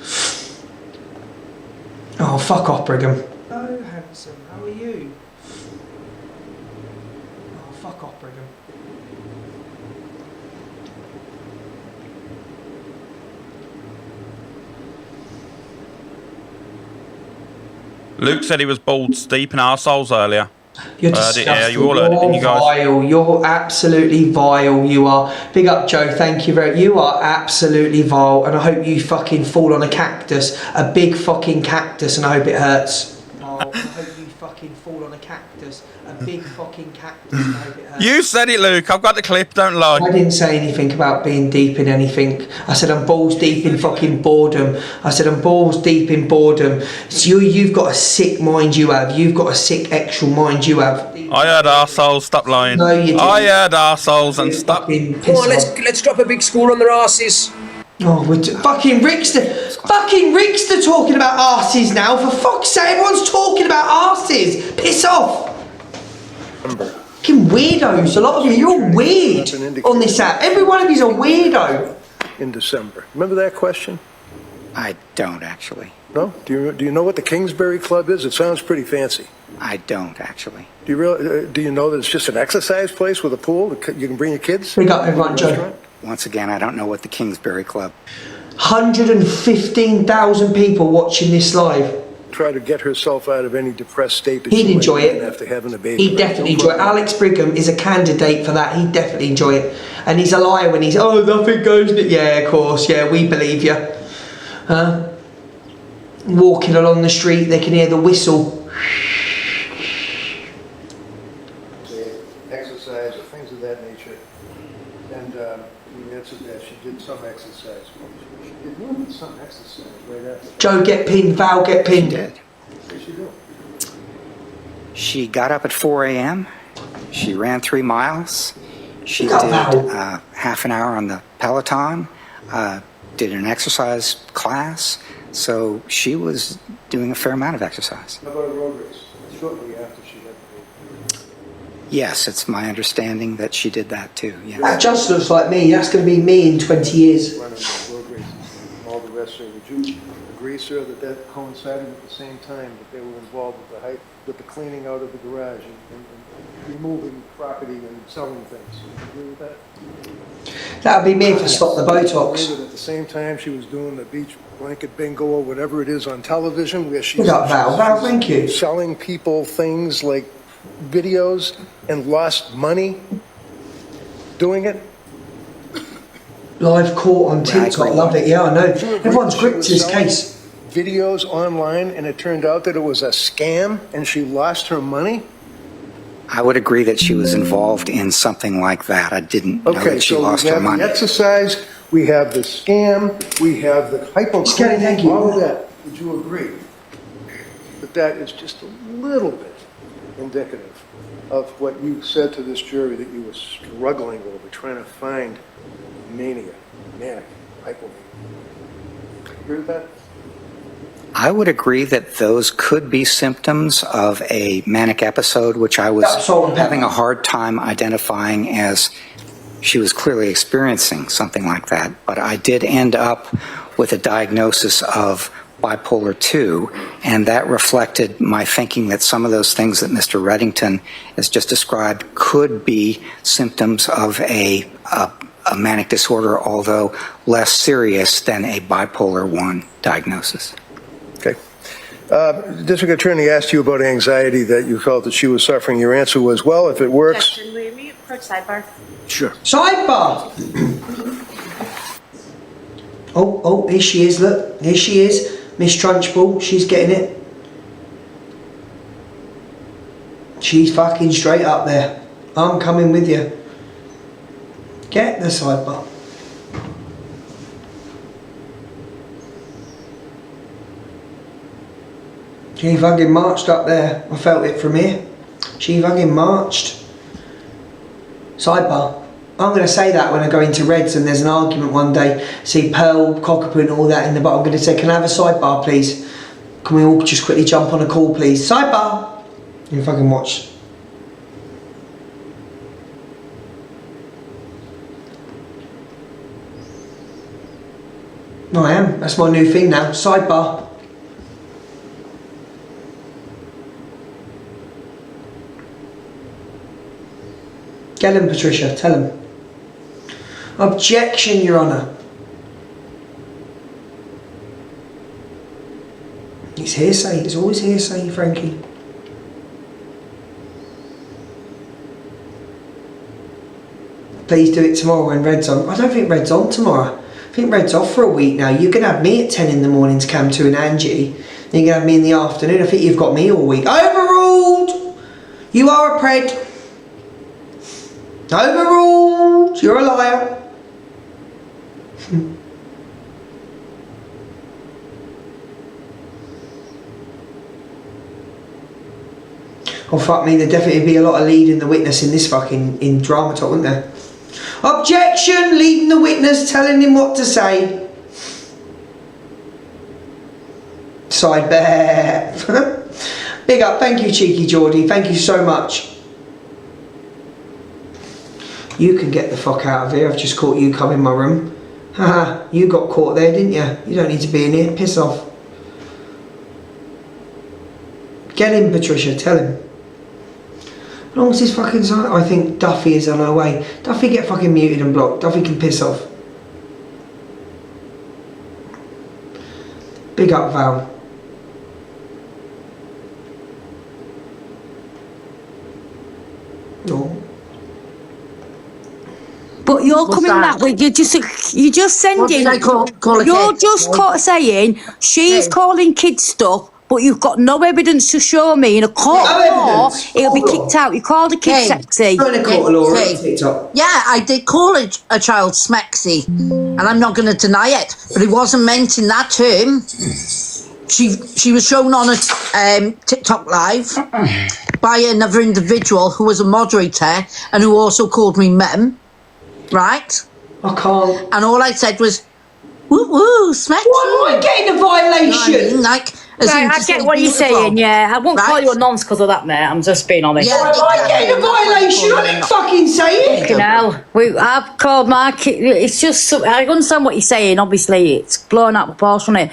Oh, fuck off, Brigham. Hello, handsome. How are you? Oh, fuck off, Brigham. Luke said he was balls deep in arseholes earlier. You're disgusting. Yeah, you all heard it, didn't you guys? Vile. You're absolutely vile. You are. Big up, Joe. Thank you very. You are absolutely vile, and I hope you fucking fall on a cactus, a big fucking cactus, and I hope it hurts. Oh, I hope you fucking fall on a cactus, a big fucking cactus, and I hope it hurts. You said it, Luke. I've got the clip. Don't lie. I didn't say anything about being deep in anything. I said I'm balls deep in fucking boredom. I said I'm balls deep in boredom. So you've got a sick mind you have. You've got a sick actual mind you have. I heard arseholes. Stop lying. No, you didn't. I heard arseholes and stop. Come on, let's drop a big score on their arses. Oh, fucking Rickster talking about arses now. For fuck's sake, everyone's talking about arses. Piss off. Fucking weirdos. A lot of you, you're weird on this app. Every one of you's a weirdo. In December. Remember that question? I don't actually. No? Do you know what the Kingsbury Club is? It sounds pretty fancy. I don't actually. Do you know that it's just an exercise place with a pool? You can bring your kids? Big up everyone, Joe. Once again, I don't know what the Kingsbury Club. 115,000 people watching this live. Try to get herself out of any depressed state that He'd she enjoy might be in it. after having a baby. He'd definitely enjoy it. Alex Brigham is a candidate for that. He'd definitely enjoy it. And he's a liar when he's, oh, nothing goes. Yeah, of course. Yeah, we believe you. Walking along the street, they can hear the whistle. Exercise or things of that nature. And he answered that she did some exercise. She did more than some exercise right after. Joe, get pinned. Val, get pinned. She did. What did she do? She got up at 4 a.m. She ran 3 miles. She did half an hour on the Peloton. Did an exercise class. So she was doing a fair amount of exercise. How about a road race? Shortly after she had the baby. Yes, it's my understanding that she did that too. Yes. That just looks like me. That's going to be me in 20 years. Running road races and all the rest. Sir, would you agree, sir, that coincided at the same time that they were involved with the cleaning out of the garage and removing property and selling things? Would you agree with that? That would be me if I stopped the Botox. At the same time, she was doing the beach blanket bingo or whatever it is on television, where she's Val, thank you. Selling people things like videos and lost money doing it. Live court on TikTok, love it. Yeah, I know. Everyone's gripped to this case. Videos online, and it turned out that it was a scam, and she lost her money. I would agree that she was involved in something like that. I didn't know that she lost her money. We have the exercise, we have the scam, we have the hypocrisy, all of that. would you agree that that is just a little bit indicative of what you said to this jury, that you were struggling over, trying to find mania, manic, hypomania? Agree with that? I would agree that those could be symptoms of a manic episode, which I was having a hard time identifying as she was clearly experiencing something like that. But I did end up with a diagnosis of bipolar 2, and that reflected my thinking that some of those things that Mr. Reddington has just described could be symptoms of a manic disorder, although less serious than a bipolar 1 diagnosis. Okay. District Attorney asked you about anxiety, that you felt that she was suffering. Your answer was, well, if it works. Justin, will you mute for sidebar? Sure. Sidebar! Oh, here she is, look. Here she is. Miss Trunchbull, she's getting it. She's fucking straight up there. I'm coming with you. Get the sidebar. She fucking marched up there. I felt it from here. She fucking marched. Sidebar. I'm going to say that when I go into Reds and there's an argument one day, see Pearl, Cockapoo and all that in the but I'm going to say, can I have a sidebar please? Can we all just quickly jump on a call please? Sidebar! You fucking watch. No, I am. That's my new thing now. Sidebar. Get him, Patricia. Tell him. Objection, Your Honour. It's hearsay. It's always hearsay, Frankie. Please do it tomorrow when Red's on. I don't think Red's on tomorrow. I think Red's off for a week now. You can have me at 10 in the morning to Cam 2 and Angie. Then you can have me in the afternoon. I think you've got me all week. Overruled! You are a pred. Overruled! You're a liar. Oh fuck me, there'd definitely be a lot of leading the witness in this fucking in drama talk, wouldn't there? Objection! Leading the witness, telling him what to say. Side bet. Big up, thank you Cheeky Geordie, thank you so much. You can get the fuck out of here, I've just caught you come in my room. Haha, you got caught there, didn't you? You don't need to be in here, piss off. Get him, Patricia, tell him. As long as he's fucking silent, I think Duffy is on her way. Duffy get fucking muted and blocked. Duffy can piss off. Big up, Val. No. But you're coming back with you're just sending. What did I call you're just saying she's calling kids stuff, but you've got no evidence to show me in a court of law. It'll be kicked out. You called a kid sexy. Yeah, I did call a child smexy, and I'm not going to deny it. But it wasn't meant in that term. She was shown on a TikTok live by another individual who was a moderator and who also called me mem. Right? I can't. And all I said was, woo woo, smexy. Why am I getting a violation? You know what I mean? Like, Right, I get what you're saying, yeah. I won't call you a nonce because of that, mate. I'm just being honest. Yeah, am I getting a violation? I didn't fucking say it. You know, I've called my kid. It's just, I understand what you're saying. Obviously, it's blown out of proportion. Yeah.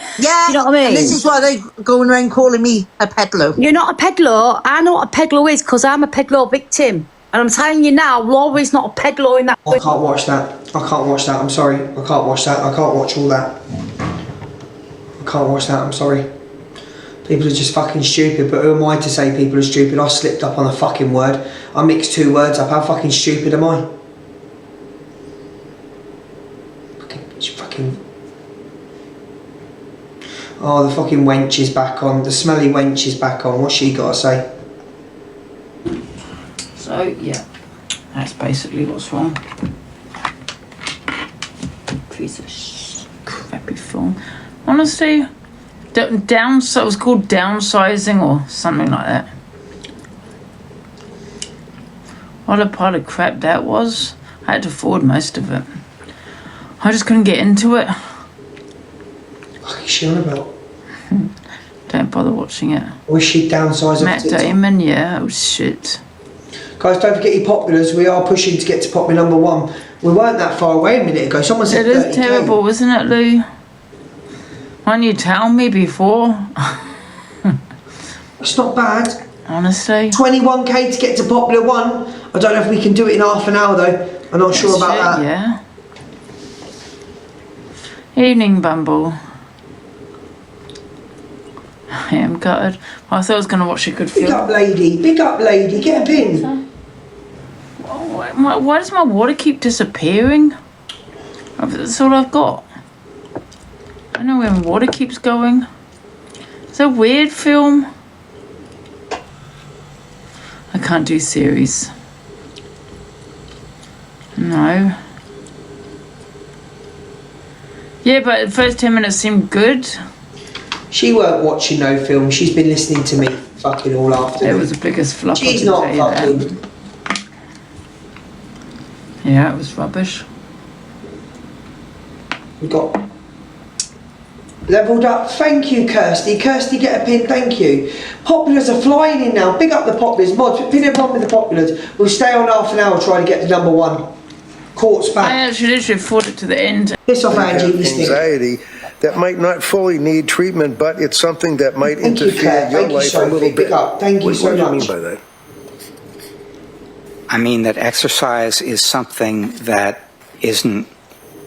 You know what I mean? And this is why they're going around calling me a peddler. You're not a peddler. I know what a peddler is because I'm a peddler victim. And I'm telling you now, Laura is not a peddler in that way. I can't watch that. I can't watch that. I'm sorry. I can't watch that. I can't watch all that. I can't watch that. I'm sorry. People are just fucking stupid, but who am I to say people are stupid? I slipped up on a fucking word. I mixed two words up. How fucking stupid am I? Fucking... Oh, the fucking wench is back on. The smelly wench is back on. What's she got to say? So, yeah, that's basically what's wrong. Piece of crappy phone. Honestly, It was called downsizing or something like that. What a pile of crap that was. I had to afford most of it. I just couldn't get into it. What are you sure about? Don't bother watching it. Was she downsized? Matt Damon, yeah, it was shit. Guys, don't forget your populars. We are pushing to get to popular number 1. We weren't that far away a minute ago. Someone said it is terrible, isn't it, Lou? Why didn't you tell me before? It's not bad. Honestly. 21k to get to popular 1. I don't know if we can do it in half an hour though. I'm not sure about that. Yeah. Evening, Bumble. I am gutted. Well, I thought I was going to watch a good film. Big up, lady. Big up, lady. Get a pin. Why does my water keep disappearing? That's all I've got. I don't know where my water keeps going. It's a weird film. I can't do series. No. Yeah, but the first 10 minutes seemed good. She weren't watching no film. She's been listening to me fucking all afternoon. It was the biggest flop. She's not fucking. Yeah, it was rubbish. We got leveled up. Thank you, Kirsty. Kirsty, get a pin. Thank you. Populars are flying in now. Big up the populars. Mods, pin everyone with the populars. We'll stay on half an hour trying to get to number 1. Courts back. I actually literally fought it to the end. Piss off, Angie. Anxiety that might not fully need treatment, but it's something that might interfere in your life a little bit. Thank you so much. What do you mean by that? I mean that exercise is something that isn't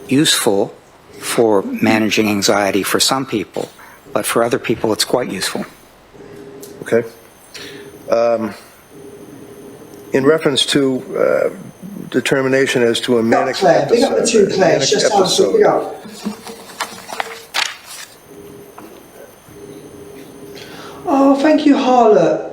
useful for managing anxiety for some people, but for other people it's quite useful. Okay. In reference to determination as to a manic Claire, big up the 2 Claires. Just answer, big up. Oh, thank you, Harlot.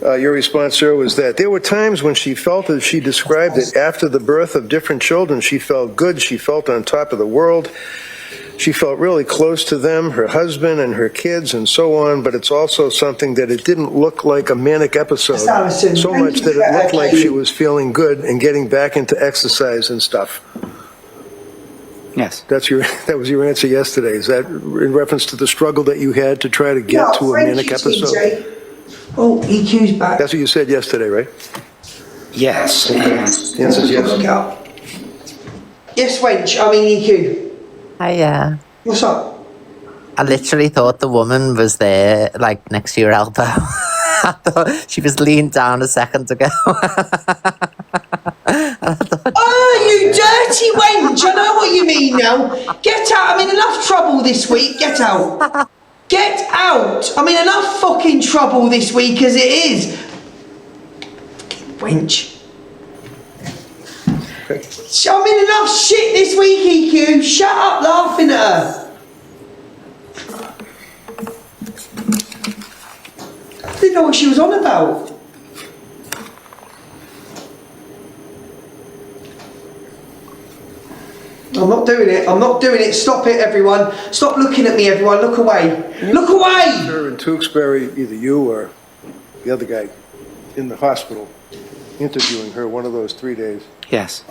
Your response, sir, was that there were times when she felt, as she described it, after the birth of different children, she felt good, she felt on top of the world, she felt really close to them, her husband and her kids and so on, but it's also something that it didn't look like a manic episode so much that it looked like she was feeling good and getting back into exercise and stuff. Yes. That was your answer yesterday. Is that in reference to the struggle that you had to try to get to a manic episode? TJ. Oh, EQ's back. That's what you said yesterday, right? Yes. The answer's yes. Yes, wench. I mean EQ. Hiya. What's up? I literally thought the woman was there, like, next to your elbow. I thought she was leaned down a second ago. Oh, you dirty wench! I know what you mean now. Get out. I'm in enough trouble this week. Get out. Get out! I'm in enough fucking trouble this week as it is. Wench. I'm in enough shit this week, EQ. Shut up laughing at her. I didn't know what she was on about. I'm not doing it. I'm not doing it. Stop it, everyone. Stop looking at me, everyone. Look away. Look away! Sir, in Tewksbury, either you or the other guy in the hospital interviewing her one of those 3 days. Yes.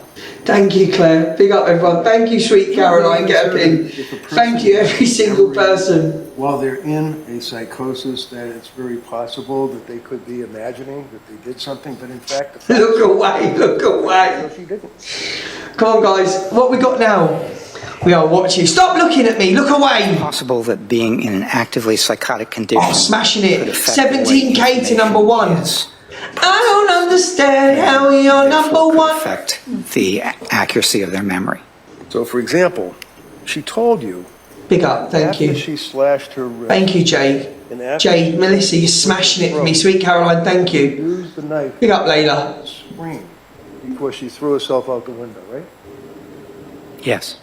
Thank you, Claire. Big up, everyone. Thank you, sweet Caroline. Get a pin. Thank you, every single person. While they're in a psychosis, that it's very possible that they could be imagining that they did something, but in fact... Look away. Look away. No, she didn't. Come on, guys. What we got now? We are watching. Stop looking at me. Look away. It's possible that being in an actively psychotic condition... Oh, smashing it. 17k to number 1. Is. I don't understand how you're number 1. Affect the accuracy of their memory. So, for example, she told you... Big up. Thank you. She slashed her wrist. Thank you, Jade. Jade, Melissa, you're smashing it for me. Sweet Caroline, thank you. Used the knife. Big up, Layla. Scream before she threw herself out the window, right? Yes.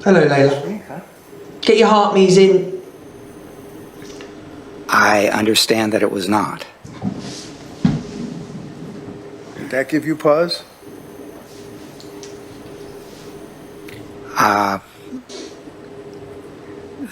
Hello, Layla. Get your heart me's in. I understand that it was not. Did that give you pause?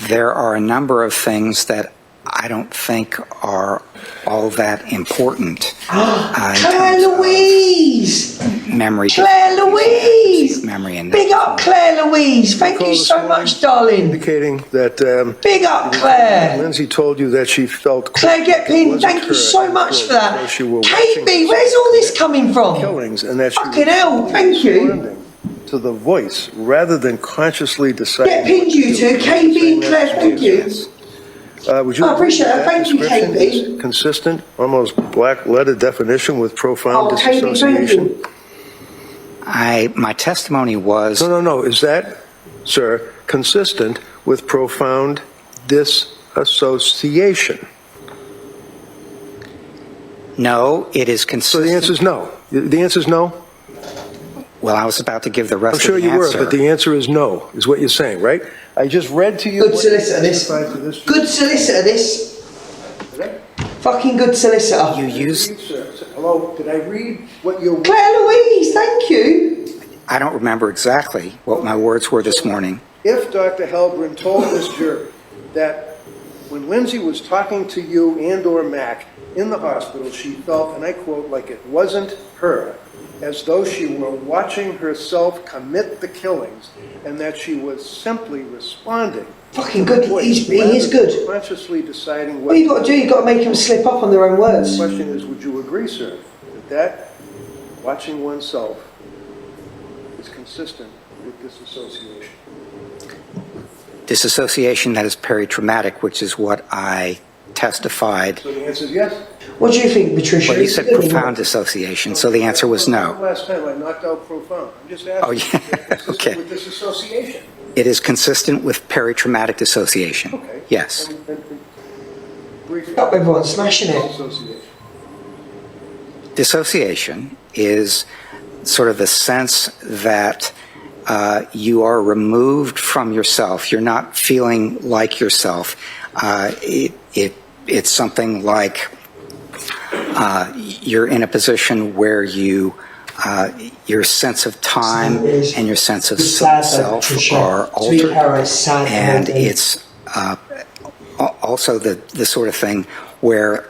There are a number of things that I don't think are all that important. Claire Louise! Memory. Claire Louise! Memory and Big up Claire Louise! Thank you so much, darling. Indicating that Big up Claire! Lindsay told you that she felt Claire Getpin, thank you so much for that. KB, where's all this coming from? Killings, and that she Fucking hell, thank you. to the voice rather than consciously deciding. Get pinned, you two, KB and Claire, thank you. Would you I appreciate agree that. Thank you, description KB. is consistent, almost black letter definition with profound Oh, KB, thank disassociation? you. My testimony was. No. Is that, sir, consistent with profound disassociation? No, it is consistent. So the answer is no. The answer is no? Well, I was about to give the rest I'm sure of the you were, answer. but the answer is no, is what you're saying, right? I just read to you. Good what solicitor, this. testified to this. Good solicitor, this. Fucking good solicitor. You used. Hello, did I read what you... Claire Louise, thank you. I don't remember exactly what my words were this morning. If Dr. Halgren told this jury that when Lindsay was talking to you and or Mac in the hospital, she felt, and I quote, like it wasn't her, as though she were watching herself commit the killings, and that she was simply responding. Fucking good, he is good. Consciously deciding What you got to do, you got to make them slip up on their own words. The question is, would you agree, sir, that watching oneself is consistent with disassociation? Disassociation that is peritraumatic, which is what I testified. So the answer is yes? What do you think, Patricia? Well, you said profound dissociation, so the answer was no. Last time I knocked out profound. I'm just asking. Oh, yeah. Okay. With disassociation. It is consistent with peritraumatic dissociation. Okay. Yes. Briefly. Stop everyone smashing it. Disassociation. Dissociation is sort of the sense that you are removed from yourself. You're not feeling like yourself. It's something like you're in a position where you your sense of time and your sense of self are altered, and it's also the sort of thing where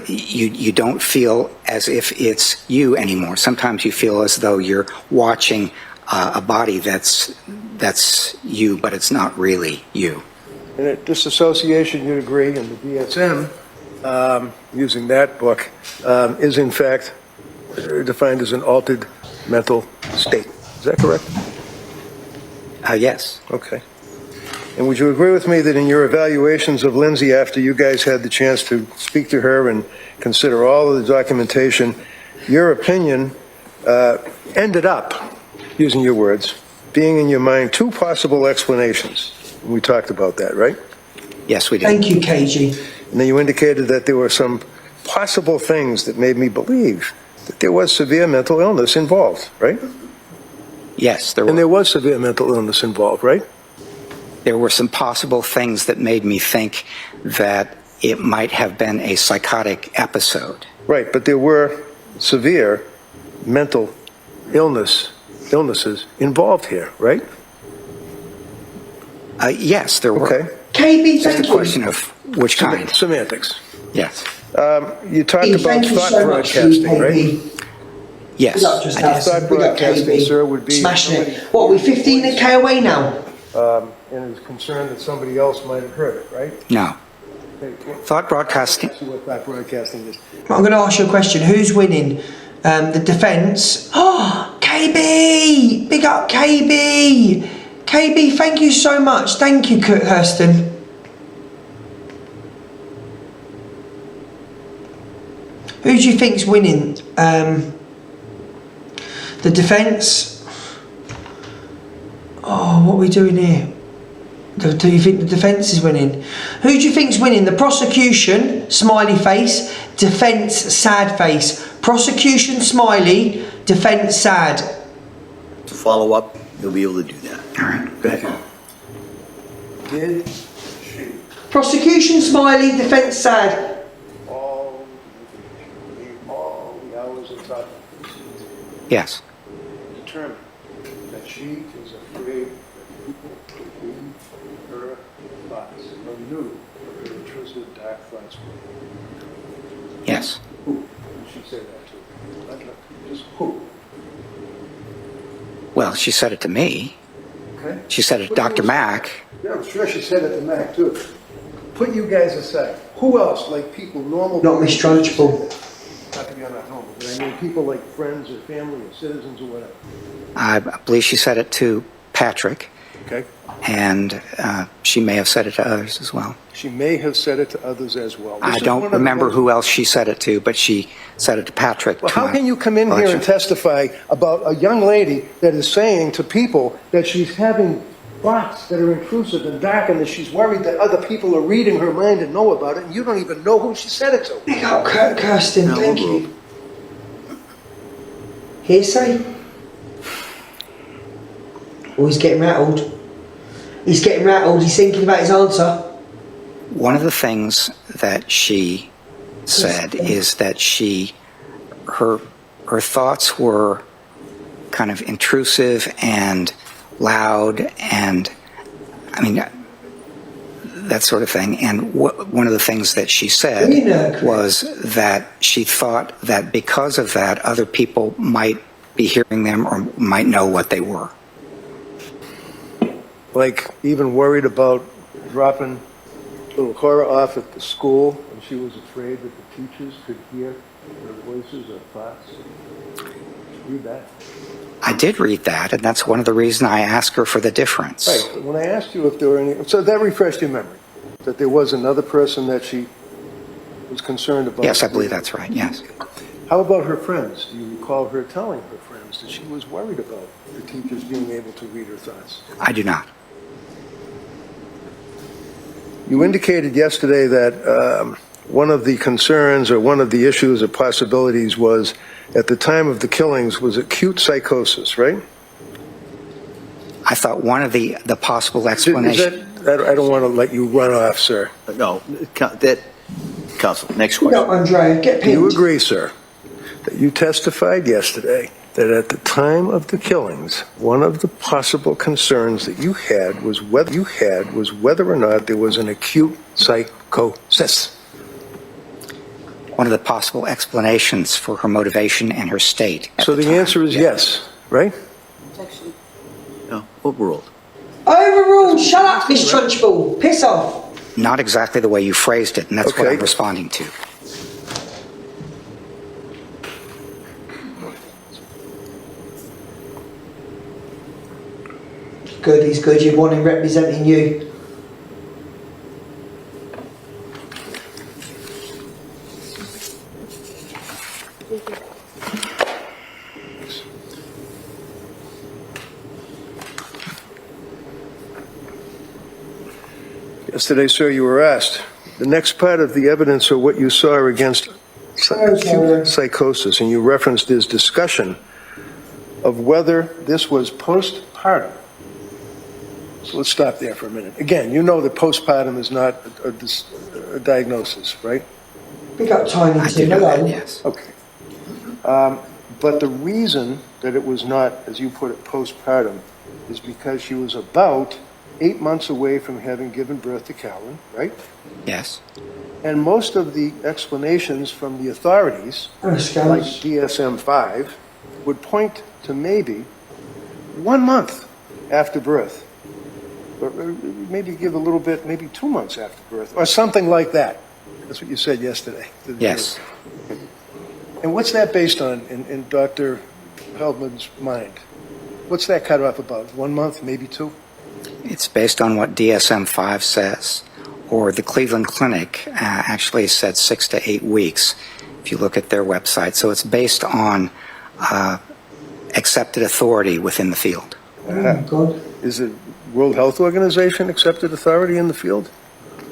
you don't feel as if it's you anymore. Sometimes you feel as though you're watching a body that's you, but it's not really you. And at disassociation, you'd agree, in the DSM, using that book, is in fact defined as an altered mental state. Is that correct? Yes. Okay. And would you agree with me that in your evaluations of Lindsay after you guys had the chance to speak to her and consider all of the documentation, your opinion ended up, using your words, being in your mind two possible explanations? We talked about that, right? Yes, we did. Thank you, KG. And then you indicated that there were some possible things that made me believe that there was severe mental illness involved, right? Yes, there were. And there was severe mental illness involved, right? There were some possible things that made me think that it might have been a psychotic episode. Right, but there were severe mental illnesses involved here, right? Yes, there were. Okay. KB, Just a question of which kind. Semantics. Yes. You talked about thought broadcasting, right? Yes. Thought broadcasting, sir, would be... Smashing it. What, we 15k away now? And is concerned that somebody else might have heard it, right? No. Thought broadcasting. See what thought broadcasting is. I'm going to ask you a question. Who's winning? The defence? Oh, KB! Big up KB! KB, thank you so much. Thank you, Kurt Hurston. Who do you think's winning? The defence? Oh, what are we doing here? Do you think the defence is winning? Who do you think's winning? The prosecution, smiley face. Defence, sad face. Prosecution, smiley. Defence, sad. To follow up, you'll be able to do that. All right. Go ahead. Did she Prosecution, smiley. Defence, sad. all the hours of time Yes. determine that she is afraid that in her thoughts, or knew what her intrusive dark thoughts were? Yes. Who did she say that to? Not just who? Well, she said it to me. Okay. She said it to Dr. Mack. Yeah, I'm sure she said it to Mac too. Put you guys aside. Who else, like people, normal? Not Miss Trunchbull. Not to be on that normal, but I mean people like friends or family or citizens or whatever. I believe she said it to Patrick. Okay. And she may have said it to others as well. She may have said it to others as well. I don't remember who else she said it to, but she said it to Patrick. Well, how can you come in here and testify about a young lady that is saying to people that she's having thoughts that are intrusive and dark and that she's worried that other people are reading her mind and know about it, and you don't even know who she said it to? Big up Kirsten, thank you. Hearsay? Oh, he's getting rattled. He's getting rattled, he's thinking about his answer. One of the things that she said is that her thoughts were kind of intrusive and loud and, I mean, that sort of thing. And one of the things that she said was that she thought that because of that, other people might be hearing them or might know what they were. Like even worried about dropping little Cora off at the school, and she was afraid that the teachers could hear their voices or thoughts. Read that. I did read that, and that's one of the reasons I asked her for the difference. Right. But when I asked you if there were any, so that refreshed your memory that there was another person that she was concerned about. Yes, I believe that's right. Yes. How about her friends? Do you recall her telling her friends that she was worried about the teachers being able to read her thoughts? I do not. You indicated yesterday that one of the concerns or one of the issues or possibilities was, at the time of the killings, was acute psychosis, right? I thought one of the possible explanations. I don't want to let you run off, sir. No, that, Counsel, next question. No, Andrea, get pinned. You agree, sir, that you testified yesterday that at the time of the killings, one of the possible concerns that you had was whether or not there was an acute psychosis. One of the possible explanations for her motivation and her state. So the answer is yes, right? No, overruled. Overruled. Shut up, Miss Trunchbull. Piss off. Not exactly the way you phrased it, and that's what I'm responding to. Good, he's good. You want him representing you. Yesterday, sir, you were asked, the next part of the evidence or what you saw against acute psychosis, and you referenced his discussion of whether this was postpartum. So let's stop there for a minute. Again, you know that postpartum is not a diagnosis, right? Pick up Tiny Tim. Hello. Yes. Okay. But the reason that it was not, as you put it, postpartum, is because she was about 8 months away from having given birth to Calvin, right? Yes. And most of the explanations from the authorities, like DSM-5, would point to maybe 1 month after birth. Or maybe give a little bit, maybe 2 months after birth, or something like that. That's what you said yesterday. Yes. And what's that based on in Dr. Heldman's mind? What's that cut off about? 1 month, maybe 2? It's based on what DSM-5 says, or the Cleveland Clinic actually said 6 to 8 weeks, if you look at their website. So it's based on accepted authority within the field. Oh my God. Is it World Health Organization accepted authority in the field?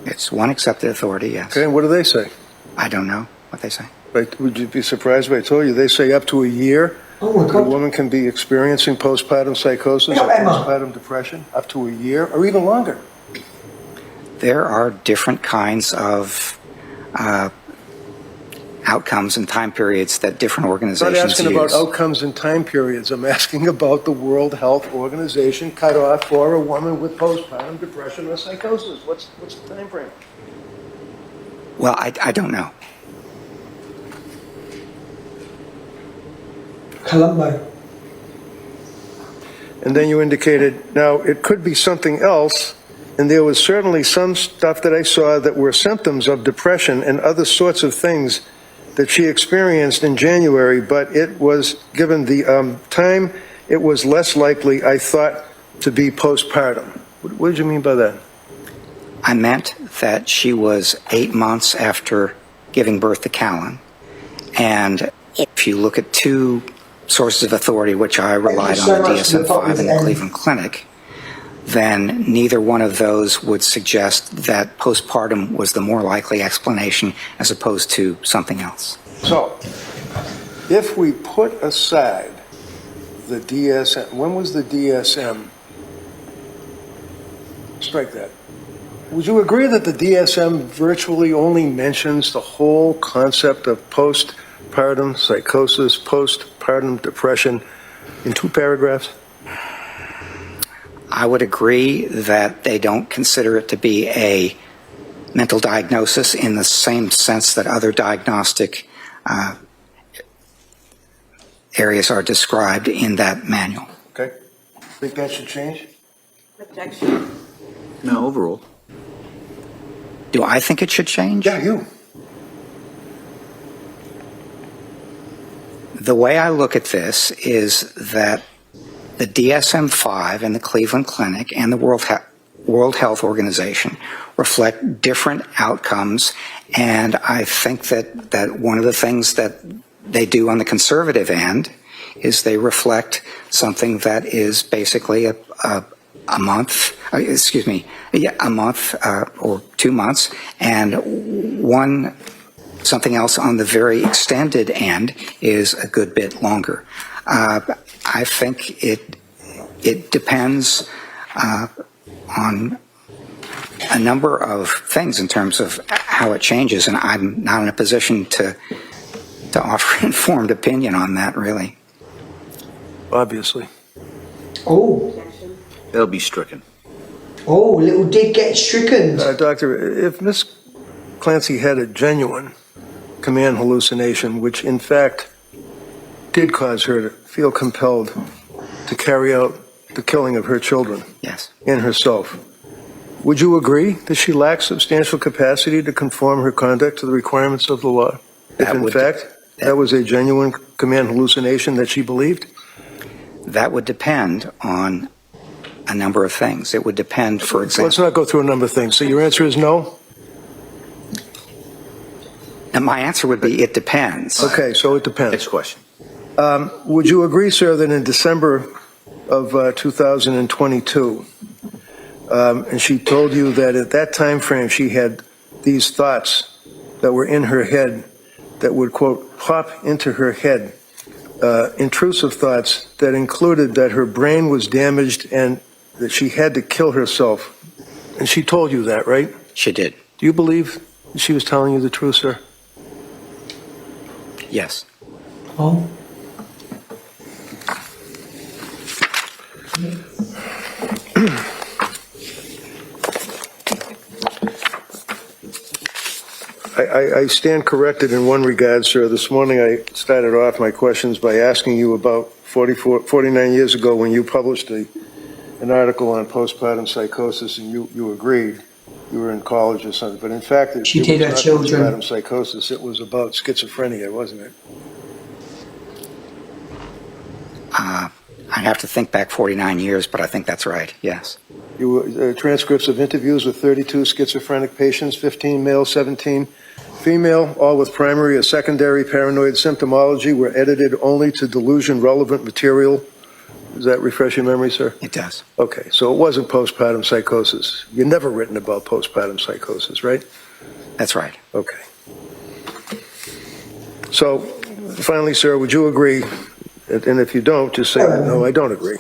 It's one accepted authority, yes. Okay, and what do they say? I don't know what they say. Right, would you be surprised if I told you they say up to a year? Oh my God. A woman can be experiencing postpartum psychosis or postpartum depression up to a year or even longer. There are different kinds of outcomes and time periods that different I'm organizations not asking use. about outcomes and time periods. I'm asking about the World Health Organization cutoff for a woman with postpartum depression or psychosis. What's the time frame? Well, I don't know. Colombo. And then you indicated, now, it could be something else, and there was certainly some stuff that I saw that were symptoms of depression and other sorts of things that she experienced in January, but it was, given the time, it was less likely, I thought, to be postpartum. What did you mean by that? I meant that she was 8 months after giving birth to Callan, and if you look at two sources of authority, which I relied on, the DSM-5 and the Cleveland Clinic, then neither one of those would suggest that postpartum was the more likely explanation as opposed to something else. So, if we put aside the DSM, when was the DSM? Strike that. Would you agree that the DSM virtually only mentions the whole concept of postpartum psychosis, postpartum depression in 2 paragraphs? I would agree that they don't consider it to be a mental diagnosis in the same sense that other diagnostic areas are described in that manual. Okay. Think that should change? Objection. No, overall. Do I think it should change? Yeah, you. The way I look at this is that the DSM-5 and the Cleveland Clinic and the World Health Organization reflect different outcomes, and I think that one of the things that they do on the conservative end is they reflect something that is basically a month, a month or 2 months, and something else on the very extended end is a good bit longer. I think it depends on a number of things in terms of how it changes, and I'm not in a position to offer informed opinion on that, really. Obviously. Oh. They'll be stricken. Oh, little dig gets stricken. Doctor, if Miss Clancy had a genuine command hallucination, which in fact did cause her to feel compelled to carry out the killing of her children. Yes. And herself, would you agree that she lacks substantial capacity to conform her conduct to the requirements of the law? If in fact that was a genuine command hallucination that she believed? That would depend on a number of things. It would depend, for example... Let's not go through a number of things. So your answer is no? And my answer would be it depends. Okay, so it depends. Next question. Would you agree, sir, that in December of 2022, and she told you that at that time frame she had these thoughts that were in her head that would, quote, pop into her head, intrusive thoughts that included that her brain was damaged and that she had to kill herself. And she told you that, right? She did. Do you believe she was telling you the truth, sir? Yes. Oh. I stand corrected in one regard, sir. This morning I started off my questions by asking you about 49 years ago when you published an article on postpartum psychosis, and you agreed. You were in college or something, but in fact, it was not postpartum psychosis. It was about schizophrenia, wasn't it? I'd have to think back 49 years, but I think that's right, yes. You were, transcripts of interviews with 32 schizophrenic patients, 15 male, 17 female, all with primary or secondary paranoid symptomology, were edited only to delusion-relevant material. Does that refresh your memory, sir? It does. Okay, so it wasn't postpartum psychosis. You've never written about postpartum psychosis, right? That's right. Okay. So, finally, sir, would you agree, and if you don't, just say, no, I don't agree.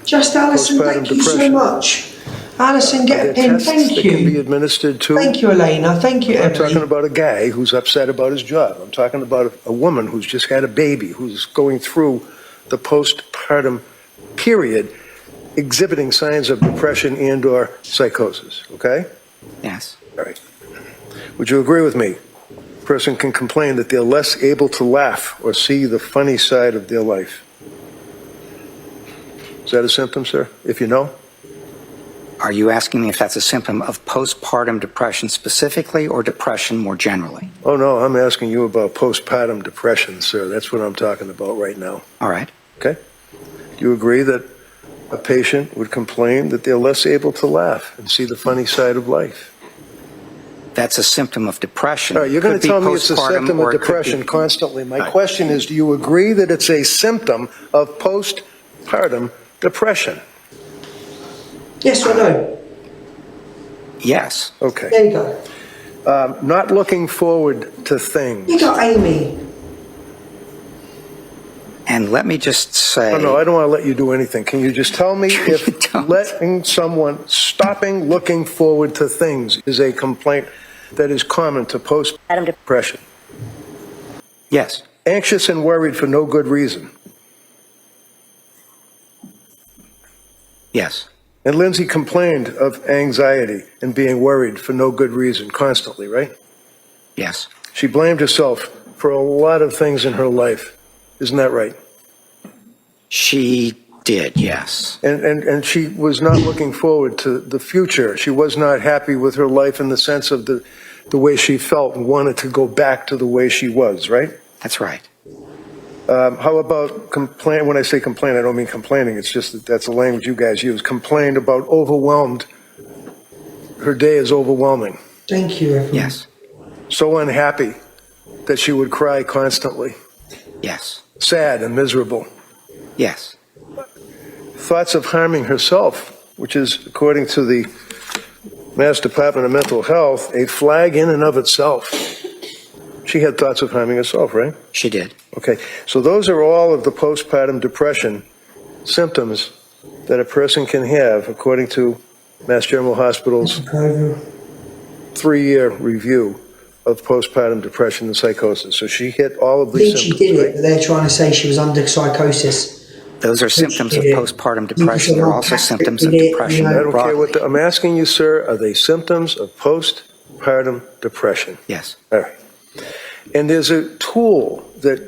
Just Alison, thank you so much. Alison, get a pen. Thank That can be you. administered to. Thank you, Elena. Thank you, I'm talking Emily. about a guy who's upset about his job. I'm talking about a woman who's just had a baby, who's going through the postpartum period, exhibiting signs of depression and/or psychosis. Okay? Yes. All right. Would you agree with me? A person can complain that they're less able to laugh or see the funny side of their life. Is that a symptom, sir? If you know? Are you asking me if that's a symptom of postpartum depression specifically or depression more generally? Oh, no, I'm asking you about postpartum depression, sir. That's what I'm talking about right now. All right. Okay? Do you agree that a patient would complain that they're less able to laugh and see the funny side of life? That's a symptom of depression. All right, you're going Could to be tell me it's a postpartum symptom or of it could depression be- constantly. My Right. question is, do you agree that it's a symptom of postpartum depression? Yes or no? Yes. Okay. There you go. Not looking forward to things. You got Amy. And let me just say... Oh, no, I don't want to let you do anything. Can you just tell me if letting someone, stopping looking forward to things is a complaint that is common to postpartum depression? Yes. Anxious and worried for no good reason? Yes. And Lindsay complained of anxiety and being worried for no good reason constantly, right? Yes. She blamed herself for a lot of things in her life. Isn't that right? She did, yes. And she was not looking forward to the future. She was not happy with her life in the sense of the way she felt and wanted to go back to the way she was, right? That's right. How about complain? When I say complain, I don't mean complaining. It's just that that's the language you guys use. Complained about overwhelmed. Her day is overwhelming. Thank you, everyone. Yes. So unhappy that she would cry constantly. Yes. Sad and miserable. Yes. Thoughts of harming herself, which is, according to the Mass Department of Mental Health, a flag in and of itself. She had thoughts of harming herself, right? She did. Okay, so those are all of the postpartum depression symptoms that a person can have, according to Mass General Hospital's 3-year review of postpartum depression and psychosis. So she hit all of I these think she symptoms. did it, but they're trying to say she was under psychosis. Those are symptoms of Yeah. postpartum depression. They're also symptoms of depression I don't care broadly. what I'm asking you, sir, are they symptoms of postpartum depression? Yes. All right. And there's a tool that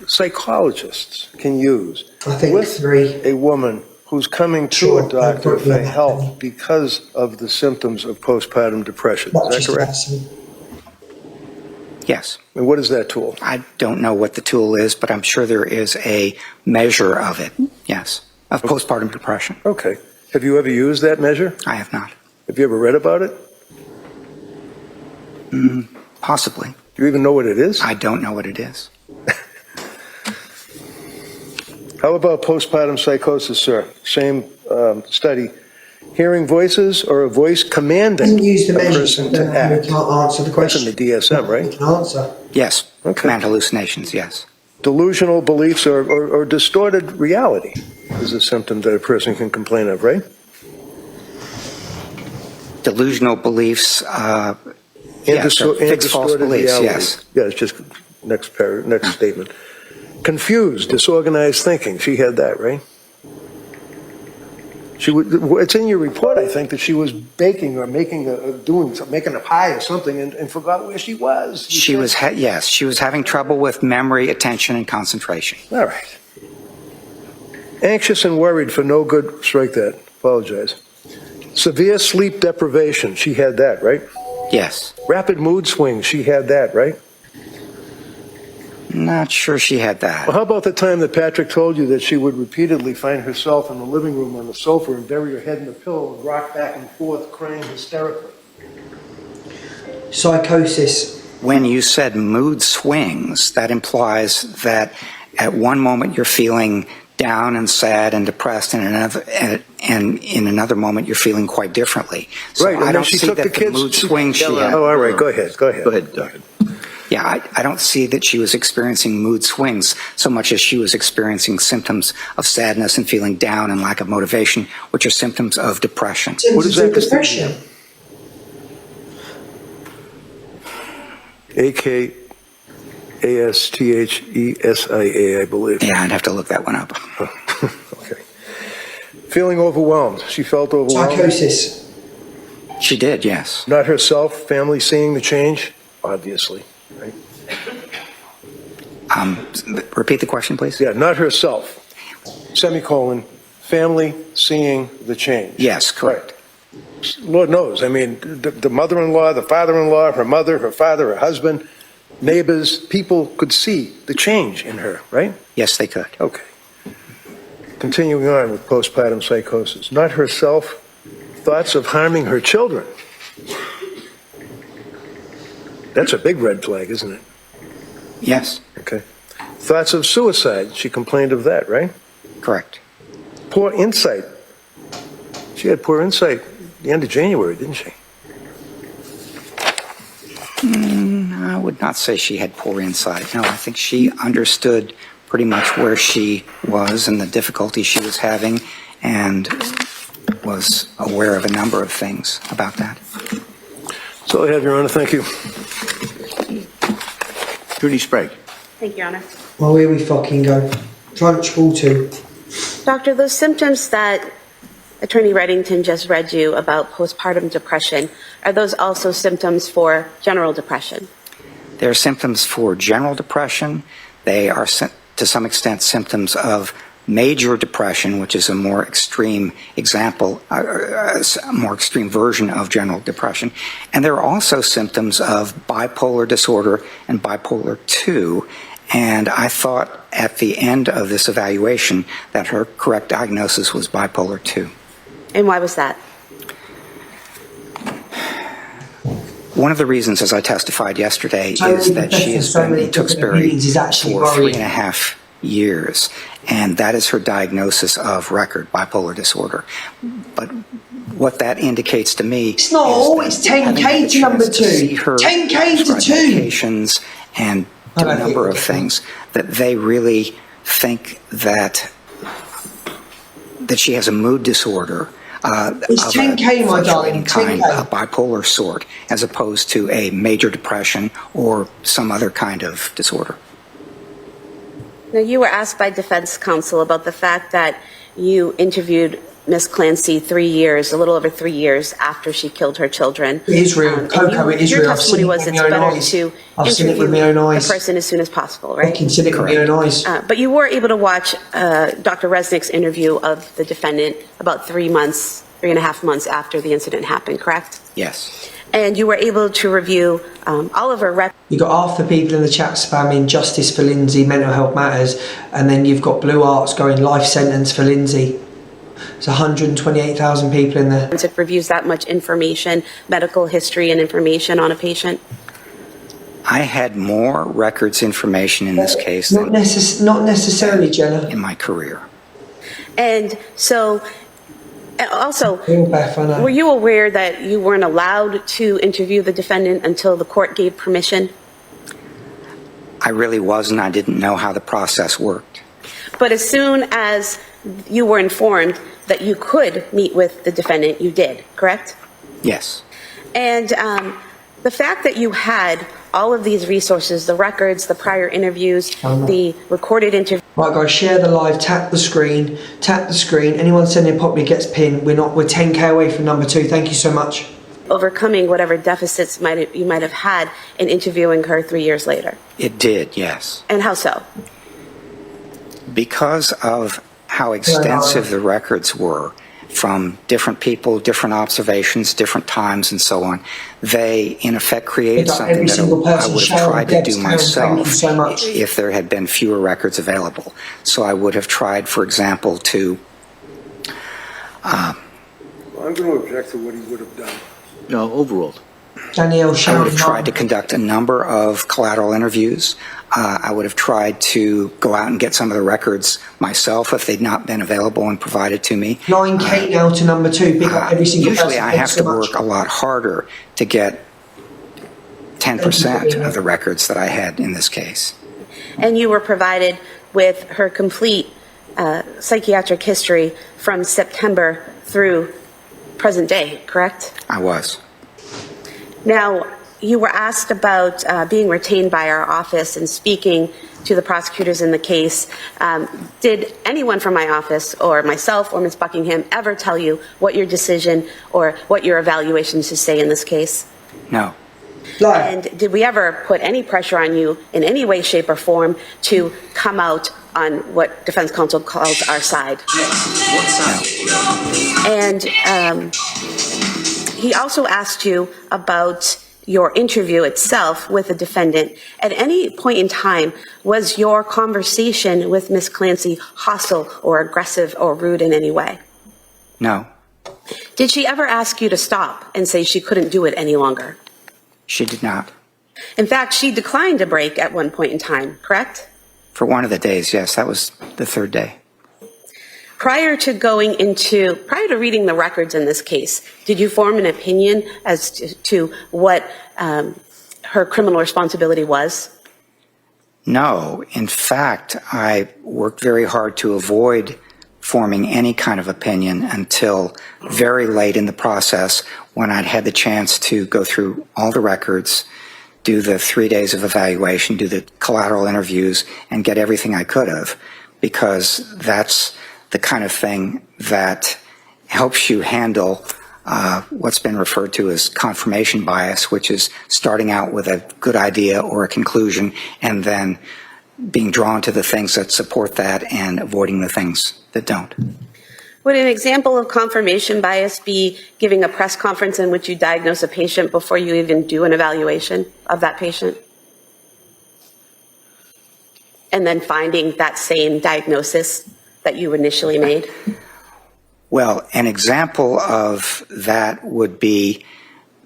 psychologists can use I think with 3. a woman who's coming to Sure, a doctor I've got you for on that, help because of the symptoms of postpartum depression. Not Is that just correct? Alison. Yes. And what is that tool? I don't know what the tool is, but I'm sure there is a measure of it. Yes. Of postpartum depression. Okay. Have you ever used that measure? I have not. Have you ever read about it? Possibly. Do you even know what it is? I don't know what it is. How about postpartum psychosis, sir? Same study. Hearing voices or a voice commanding Didn't use the a measures. person We to act. can't answer the That's question. in the DSM, right? We can answer. Yes. Okay. Command hallucinations, yes. Delusional beliefs or distorted reality is a symptom that a person can complain of, right? Delusional beliefs, yes, or and fixed false distorted beliefs, reality. yes. Yeah, it's just next statement. Confused, disorganized thinking. She had that, right? It's in your report, I think, that she was baking or making a pie or something and forgot where she was. She was, yes, she was having trouble with memory, attention, and concentration. All right. Anxious and worried for no good, strike that, apologize. Severe sleep deprivation, she had that, right? Yes. Rapid mood swings, she had that, right? Not sure she had that. Well, how about the time that Patrick told you that she would repeatedly find herself in the living room on the sofa and bury her head in the pillow and rock back and forth, crying hysterically? Psychosis. When you said mood swings, that implies that at one moment you're feeling down and sad and depressed, and in another moment you're feeling quite differently. So Right, and I then don't she see took that the kids. mood swings she had. Oh, all right, go ahead, Go ahead, Doc. Yeah, I don't see that she was experiencing mood swings so much as she was experiencing symptoms of sadness and feeling down and lack of motivation, which are symptoms of depression. What is that depression? AKASTHESIA, I believe. Yeah, I'd have to look that one up. Okay. Feeling overwhelmed. She felt overwhelmed. Psychosis. She did, yes. Not herself, family seeing the change, obviously. Right? Repeat the question, please. Yeah, not herself. Semicolon, family seeing the change. Yes, correct. Right. Lord knows. I mean, the mother-in-law, the father-in-law, her mother, her father, her husband, neighbors, people could see the change in her, right? Yes, they could. Okay. Continuing on with postpartum psychosis. Not herself, thoughts of harming her children. That's a big red flag, isn't it? Yes. Okay. Thoughts of suicide. She complained of that, right? Correct. Poor insight. She had poor insight at the end of January, didn't she? I would not say she had poor insight. No, I think she understood pretty much where she was and the difficulty she was having, and was aware of a number of things about that. That's all I have, Your Honor. Thank you. Judy Sprague. Thank you, Your Honor. Well, here we fucking go. Try not school too. Doctor, those symptoms that Attorney Reddington just read you about postpartum depression, are those also symptoms for general depression? There are symptoms for general depression. They are, to some extent, symptoms of major depression, which is a more extreme example, a more extreme version of general depression. And there are also symptoms of bipolar disorder and bipolar 2. And I thought at the end of this evaluation that her correct diagnosis was bipolar 2. And why was that? One of the reasons, as I testified yesterday, is that she has been in Tewksbury for 3.5 years, and that is her diagnosis of record bipolar disorder. But what that indicates to me it's not all, it's 10K to number 2. 10K to 2. Medications and do a number of things that they really think that she has a mood disorder. It's 10K, my darling, 10K. A bipolar sort, as opposed to a major depression or some other kind of disorder. Now, you were asked by defense counsel about the fact that you interviewed Miss Clancy a little over 3 years after she killed her children. Israel, Coco in Israel. Your testimony was it's better to interview the person as soon as possible, right? I can see it with my own eyes. But you were able to watch Dr. Resnick's interview of the defendant about 3.5 months after the incident happened, correct? Yes. And you were able to review all of her records. You got half the people in the chat spamming Justice for Lindsay, Mental Health Matters, and then you've got Blue Arts going life sentence for Lindsay. It's 128,000 people in there. It reviews that much information, medical history and information on a patient. I had more records information in this case not necessarily, Jenna. In my career. And so, also, Beth, were you aware that you weren't allowed to interview the defendant until the court gave permission? I really wasn't. I didn't know how the process worked. But as soon as you were informed that you could meet with the defendant, you did, correct? Yes. And the fact that you had all of these resources, the records, the prior interviews, the recorded interviews. Right, guys, share the live, tap the screen. Anyone sending pop me gets pinned. We're 10K away from number 2. Thank you so much. Overcoming whatever deficits you might have had in interviewing her 3 years later. It did, yes. And how so? Because of how extensive the records were from different people, different observations, different times, and so on, they in effect created something that I would have tried to do myself if there had been fewer records available. So I would have tried, for example, to... I'm going to object to what he would have done. No, overruled. Danielle, I would have tried to conduct a number of collateral interviews. I would have tried to go out and get some of the records myself if they'd not been available and provided to me. 9K now to number 2. Pick up every single usually person. I have to work a lot harder to get 10% of the records that I had in this case. And you were provided with her complete psychiatric history from September through present day, correct? I was. Now, you were asked about being retained by our office and speaking to the prosecutors in the case. Did anyone from my office or myself or Ms. Buckingham ever tell you what your decision or what your evaluation should say in this case? No. And did we ever put any pressure on you in any way, shape, or form to come out on what defense counsel calls our side? And he also asked you about your interview itself with the defendant. At any point in time, was your conversation with Ms. Clancy hostile or aggressive or rude in any way? No. Did she ever ask you to stop and say she couldn't do it any longer? She did not. In fact, she declined a break at one point in time, correct? For one of the days, yes. That was the third day. Prior to reading the records in this case, did you form an opinion as to what her criminal responsibility was? No. In fact, I worked very hard to avoid forming any kind of opinion until very late in the process when I'd had the chance to go through all the records, do the 3 days of evaluation, do the collateral interviews, and get everything I could have, because that's the kind of thing that helps you handle what's been referred to as confirmation bias, which is starting out with a good idea or a conclusion and then being drawn to the things that support that and avoiding the things that don't. Would an example of confirmation bias be giving a press conference in which you diagnose a patient before you even do an evaluation of that patient? And then finding that same diagnosis that you initially made? Well, an example of that would be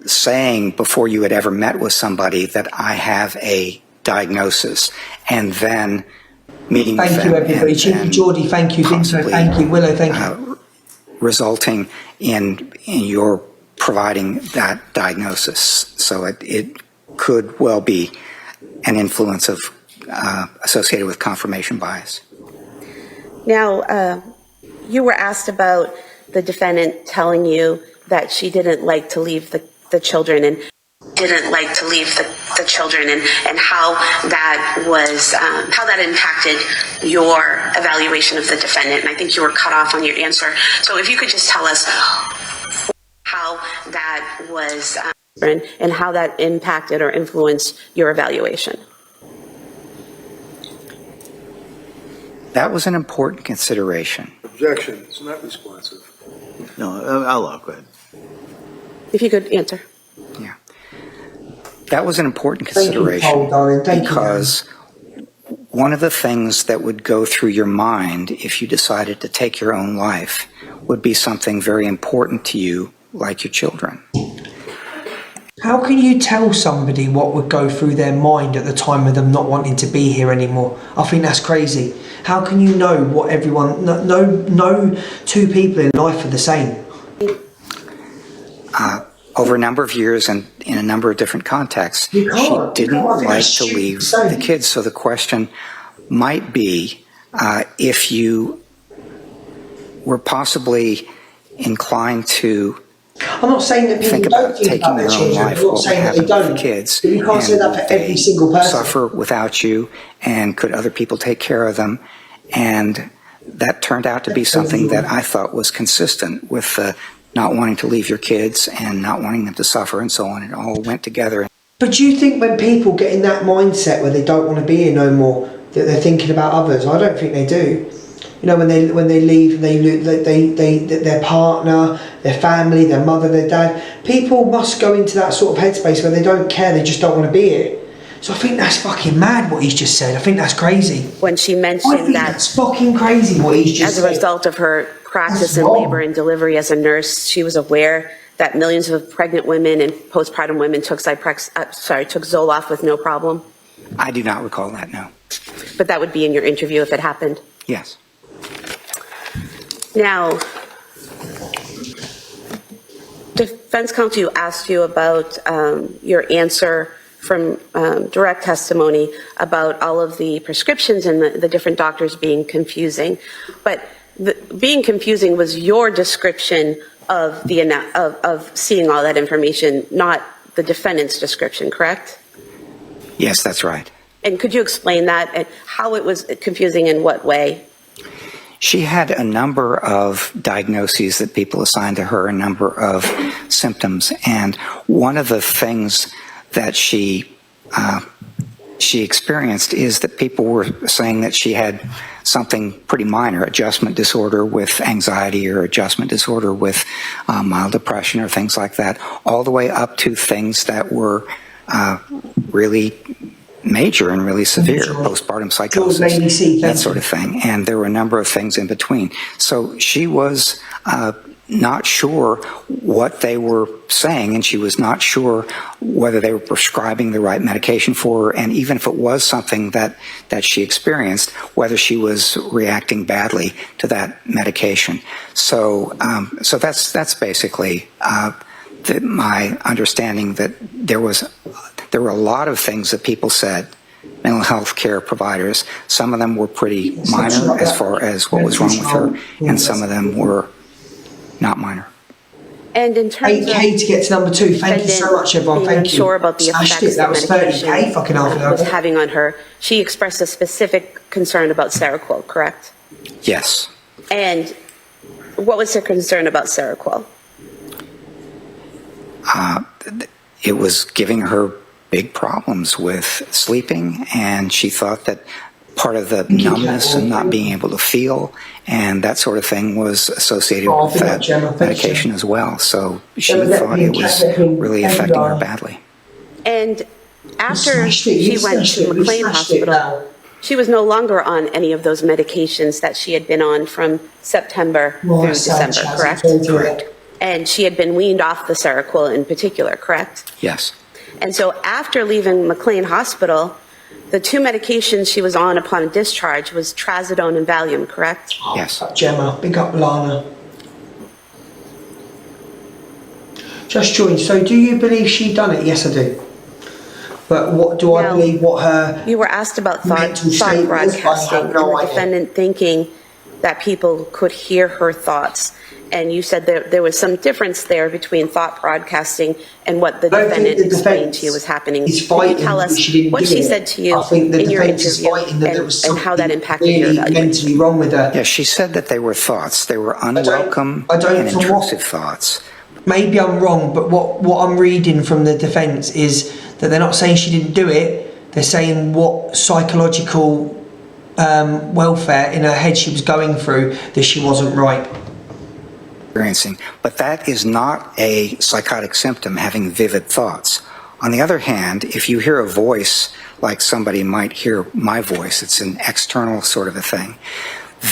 saying before you had ever met with somebody that I have a diagnosis, and then meeting with them. Thank you, everybody. Cheeky Geordie, thank you. Vinto, thank you. Willow, thank you. Resulting in your providing that diagnosis. So it could well be an influence of associated with confirmation bias. Now, you were asked about the defendant telling you that she didn't like to leave the children and how that was how that impacted your evaluation of the defendant. And I think you were cut off on your answer. So if you could just tell us how that was and how that impacted or influenced your evaluation. That was an important consideration. Objection. It's not responsive. No, I'll go ahead. If you could answer. Yeah. That was an important consideration because one of the things that would go through your mind if you decided to take your own life would be something very important to you, like your children. How can you tell somebody what would go through their mind at the time of them not wanting to be here anymore? I think that's crazy. How can you know what everyone... No two people in life are the same. Over a number of years and in a number of different contexts, she didn't like to leave the kids. So the question might be if you were possibly inclined to I'm not saying that people don't think about their children. I'm not saying that they don't. Kids, but you can't say that for every single person. Suffer without you, and could other people take care of them? And that turned out to be something that I thought was consistent with not wanting to leave your kids and not wanting them to suffer and so on. It all went together. But do you think when people get in that mindset where they don't want to be here no more, that they're thinking about others? I don't think they do. You know, when they leave, their partner, their family, their mother, their dad. People must go into that sort of headspace where they don't care, they just don't want to be here. So I think that's fucking mad what he's just said. I think that's crazy. When she mentioned that that's fucking crazy what he's just said. As a result of her practice in labor and delivery as a nurse, she was aware that millions of pregnant women and postpartum women took Zoloft with no problem. I do not recall that, no. But that would be in your interview if it happened. Yes. Now, defense counsel asked you about your answer from direct testimony about all of the prescriptions and the different doctors being confusing. But being confusing was your description of of seeing all that information, not the defendant's description, correct? Yes, that's right. And could you explain that and how it was confusing in what way? She had a number of diagnoses that people assigned to her, a number of symptoms, and one of the things that she experienced is that people were saying that she had something pretty minor, adjustment disorder with anxiety or adjustment disorder with mild depression or things like that, all the way up to things that were really major and really severe, postpartum psychosis, that sort of thing. And there were a number of things in between. So she was not sure what they were saying, and she was not sure whether they were prescribing the right medication for her, and even if it was something that she experienced, whether she was reacting badly to that medication. So that's basically my understanding, that there were a lot of things that people said, mental health care providers. Some of them were pretty minor as far as what was wrong with her, and some of them were not minor. And in terms 8K to get to number 2. Thank you so much, everyone. being Thank you. unsure about the effects Smashed it. That the was 30K. medication Fucking half an hour. was having on her, she expressed a specific concern about Seroquel, correct? Yes. And what was her concern about Seroquel? It was giving her big problems with sleeping, and she thought that part of the numbness and not being able to feel and that sort of thing was associated with that medication as well. So she thought it was really affecting her badly. And after she went to McLean Hospital, she was no longer on any of those medications that she had been on from September through December, correct? Correct. And she had been weaned off the Seroquel in particular, correct? Yes. And so after leaving McLean Hospital, the 2 medications she was on upon discharge was Trazodone and Valium, correct? Yes. Gemma, big up Lana. Just joined. So do you believe she done it? Yes, I do. But what do I believe what her... You were asked about thought mental state was? I broadcasting, have no and the idea. defendant thinking that people could hear her thoughts. And you said there was some difference there between thought broadcasting and what the defendant explained to you was happening. Can you tell us what she said to you in your interview and how that impacted your evaluation? Mentally wrong with her. Yes, she said that they were thoughts. They were unwelcome and intrusive thoughts. Maybe I'm wrong, but what I'm reading from the defence is that they're not saying she didn't do it. They're saying what psychological welfare in her head she was going through, that she wasn't right. But that is not a psychotic symptom, having vivid thoughts. On the other hand, if you hear a voice like somebody might hear my voice, it's an external sort of a thing,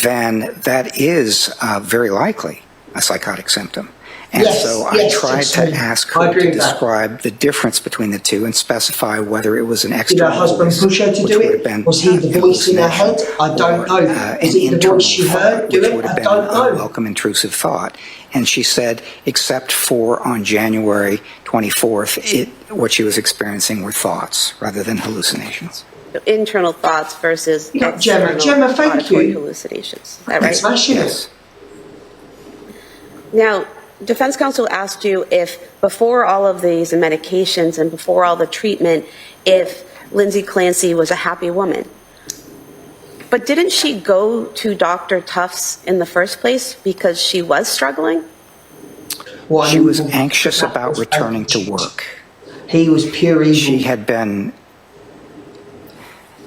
then that is very likely a psychotic symptom. And so I tried to ask her to describe the difference between the two and specify whether it was an external Did her husband push her to do it? Was he the voice in her head? I don't know. Is it the voice she heard do it? I don't know. Unwelcome, intrusive thought. And she said, except for on January 24th, what she was experiencing were thoughts rather than hallucinations. Internal thoughts versus external Gemma, thank auditory you. hallucinations. Is that right? Yes. Now, defense counsel asked you if before all of these medications and before all the treatment, if Lindsay Clancy was a happy woman. But didn't she go to Dr. Tufts in the first place because she was struggling? She was anxious about returning to work. He was pure evil. She had been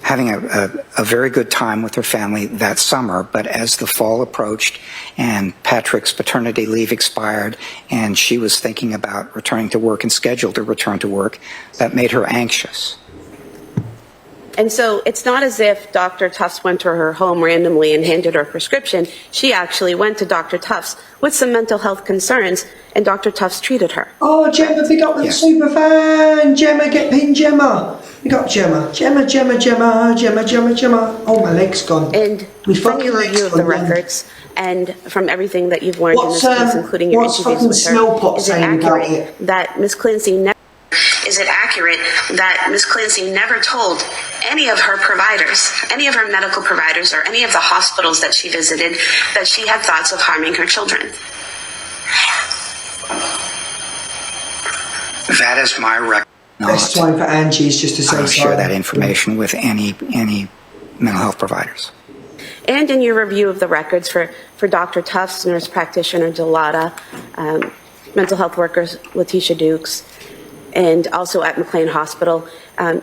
having a very good time with her family that summer, but as the fall approached and Patrick's paternity leave expired and she was thinking about returning to work and scheduled to return to work, that made her anxious. And so it's not as if Dr. Tufts went to her home randomly and handed her a prescription. She actually went to Dr. Tufts with some mental health concerns, and Dr. Tufts treated her. Oh, Gemma, big up the super fan. Gemma, get pinned, Gemma. Big up Gemma. Gemma. Oh, my leg's gone. And from your review of the records and from everything that you've learned in this case, including your interviews with her, is it accurate that Ms. Clancy never is it accurate that Ms. Clancy never told any of her providers, any of her medical providers, or any of the hospitals that she visited that she had thoughts of harming her children? That is my record. Best time for Angie is just to say I don't share sorry. that information with any mental health providers. And in your review of the records for Dr. Tufts, nurse practitioner Gelada, mental health workers Letitia Dukes, and also at McLean Hospital,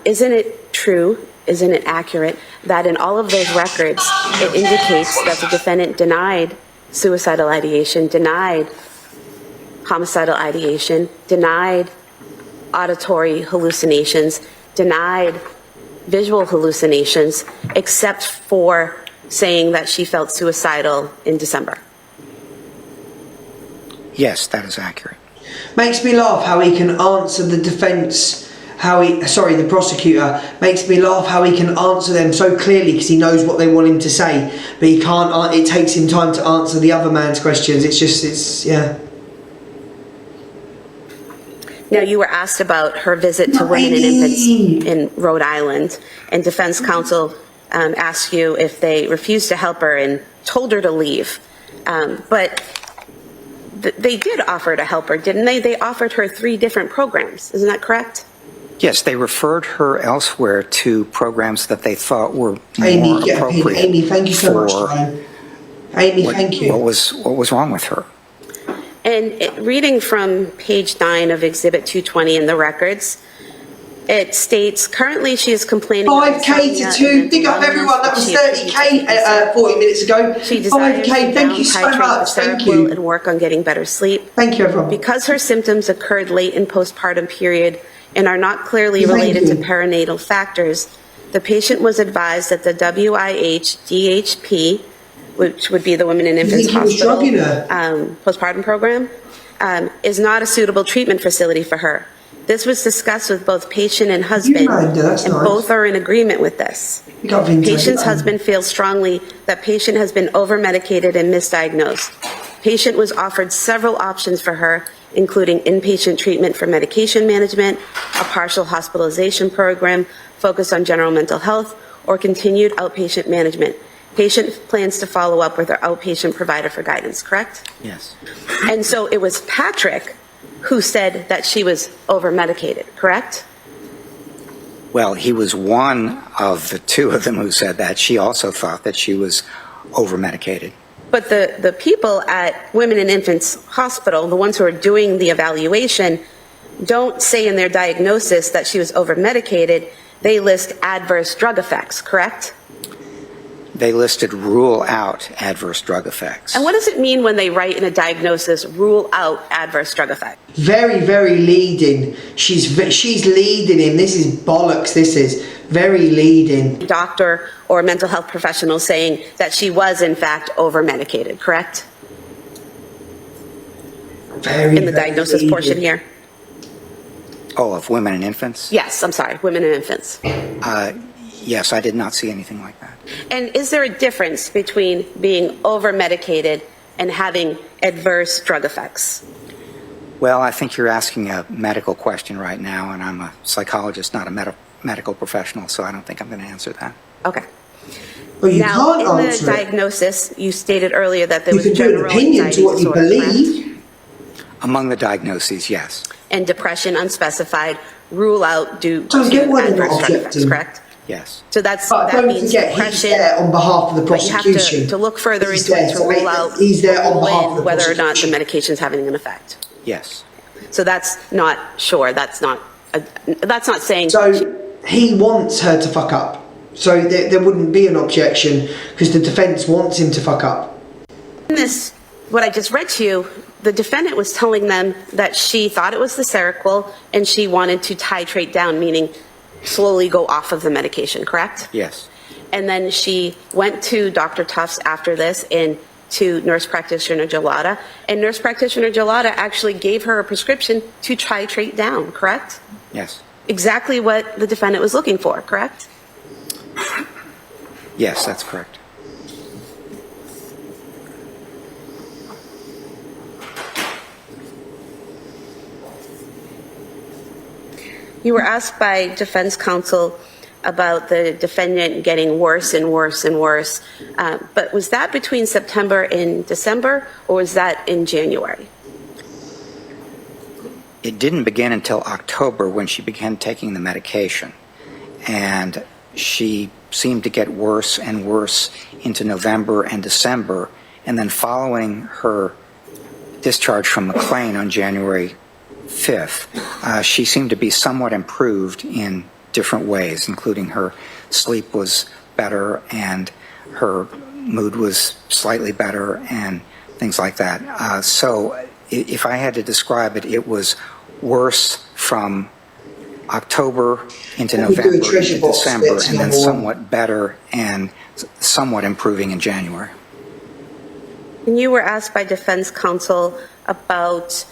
isn't it true, isn't it accurate, that in all of those records it indicates that the defendant denied suicidal ideation, denied homicidal ideation, denied auditory hallucinations, denied visual hallucinations, except for saying that she felt suicidal in December? Yes, that is accurate. Makes me laugh how he can answer the defence, the prosecutor, makes me laugh how he can answer them so clearly because he knows what they want him to say, but he can't, it takes him time to answer the other man's questions. Yeah. Now, you were asked about her visit to women and infants in Rhode Island, and defense counsel asked you if they refused to help her and told her to leave. But they did offer to help her, didn't they? They offered her 3 different programs. Isn't that correct? Yes, they referred her elsewhere to programs that they thought were more appropriate. Amy, thank you so much, Ryan. Amy, thank you. What was wrong with her? And reading from page 9 of Exhibit 220 in the records, it states currently she is complaining. 5K to 2. Big up everyone. That was 30K 40 minutes ago. She desires 5K. Thank you so much. Thank you. And work on getting better sleep. Thank you, everyone. Because her symptoms occurred late in postpartum period and are not clearly related to perinatal factors, the patient was advised that the WIH DHP, which would be the Women and Infants Hospital postpartum program, is not a suitable treatment facility for her. This was discussed with both patient and husband, and both are in agreement with this. Patient's husband feels strongly that patient has been over-medicated and misdiagnosed. Patient was offered several options for her, including inpatient treatment for medication management, a partial hospitalization program focused on general mental health, or continued outpatient management. Patient plans to follow up with her outpatient provider for guidance, correct? Yes. And so it was Patrick who said that she was over-medicated, correct? Well, he was one of the 2 of them who said that. She also thought that she was over-medicated. But the people at Women and Infants Hospital, the ones who are doing the evaluation, don't say in their diagnosis that she was over-medicated. They list adverse drug effects, correct? They listed rule out adverse drug effects. And what does it mean when they write in a diagnosis, rule out adverse drug effects? Very, very leading. She's leading him. This is bollocks. This is very leading. Doctor or mental health professional saying that she was in fact over-medicated, correct? In the diagnosis portion here? Oh, of women and infants? Yes, I'm sorry, women and infants. Yes, I did not see anything like that. And is there a difference between being over-medicated and having adverse drug effects? Well, I think you're asking a medical question right now, and I'm a psychologist, not a medical professional, so I don't think I'm going to answer that. Okay. Well, you now, can't in answer the diagnosis, you stated earlier that there you was can do general an opinion anxiety to what you disorder, believe. correct? Among the diagnoses, yes. And depression unspecified, rule out due Don't get to why they're adverse not drug effects, objecting. correct? Yes. So that Don't means forget, depression. he's there on behalf of the But you have prosecution. to look further He's into it there to to rule make- out he's there on rule behalf in of the whether or not the prosecution. medication is having an effect. Yes. So that's not sure. That's not saying. So he wants her to fuck up. So there wouldn't be an objection because the defence wants him to fuck up. In this, what I just read to you, the defendant was telling them that she thought it was the Seroquel and she wanted to titrate down, meaning slowly go off of the medication, correct? Yes. And then she went to Dr. Tufts after this and to nurse practitioner Gelada, and nurse practitioner Gelada actually gave her a prescription to titrate down, correct? Yes. Exactly what the defendant was looking for, correct? Yes, that's correct. You were asked by defense counsel about the defendant getting worse and worse and worse. But was that between September and December, or was that in January? It didn't begin until October when she began taking the medication. And she seemed to get worse and worse into November and December. And then following her discharge from McLean on January 5th, she seemed to be somewhat improved in different ways, including her sleep was better and her mood was slightly better and things like that. So if I had to describe it, it was worse from October into November into December, and then somewhat better and somewhat improving in January. And you were asked by defense counsel about,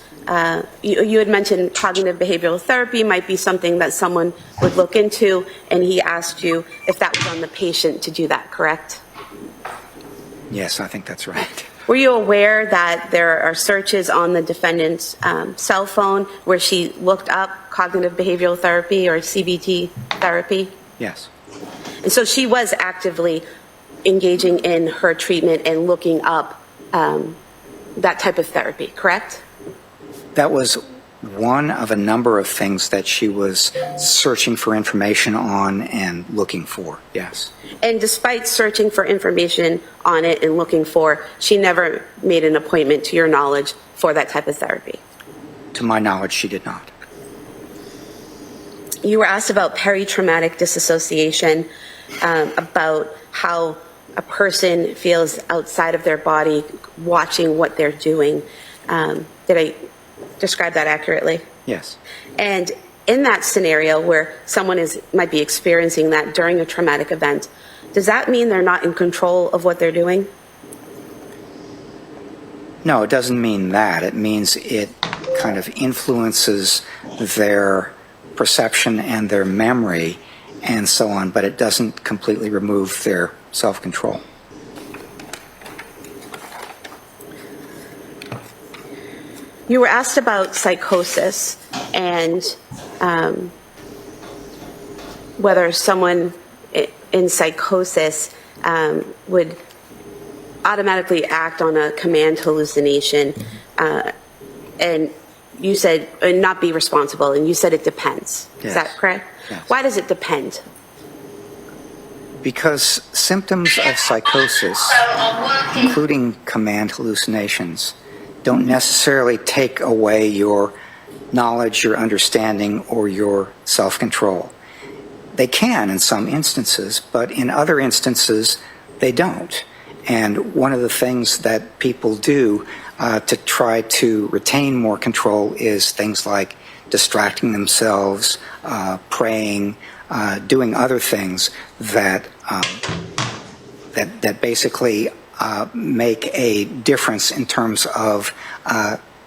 you had mentioned cognitive behavioral therapy might be something that someone would look into, and he asked you if that was on the patient to do that, correct? Yes, I think that's right. Were you aware that there are searches on the defendant's cell phone where she looked up cognitive behavioral therapy or CBT therapy? Yes. And so she was actively engaging in her treatment and looking up that type of therapy, correct? That was one of a number of things that she was searching for information on and looking for, yes. And despite searching for information on it and looking for, she never made an appointment, to your knowledge, for that type of therapy? To my knowledge, she did not. You were asked about peritraumatic disassociation, about how a person feels outside of their body watching what they're doing. Did I describe that accurately? Yes. And in that scenario where someone might be experiencing that during a traumatic event, does that mean they're not in control of what they're doing? No, it doesn't mean that. It means it kind of influences their perception and their memory and so on, but it doesn't completely remove their self-control. You were asked about psychosis and whether someone in psychosis would automatically act on a command hallucination, and you said not be responsible, and you said it depends. Yes. Is that correct? Yes. Why does it depend? Because symptoms of psychosis, including command hallucinations, don't necessarily take away your knowledge, your understanding, or your self-control. They can in some instances, but in other instances, they don't. And one of the things that people do to try to retain more control is things like distracting themselves, praying, doing other things that that basically make a difference in terms of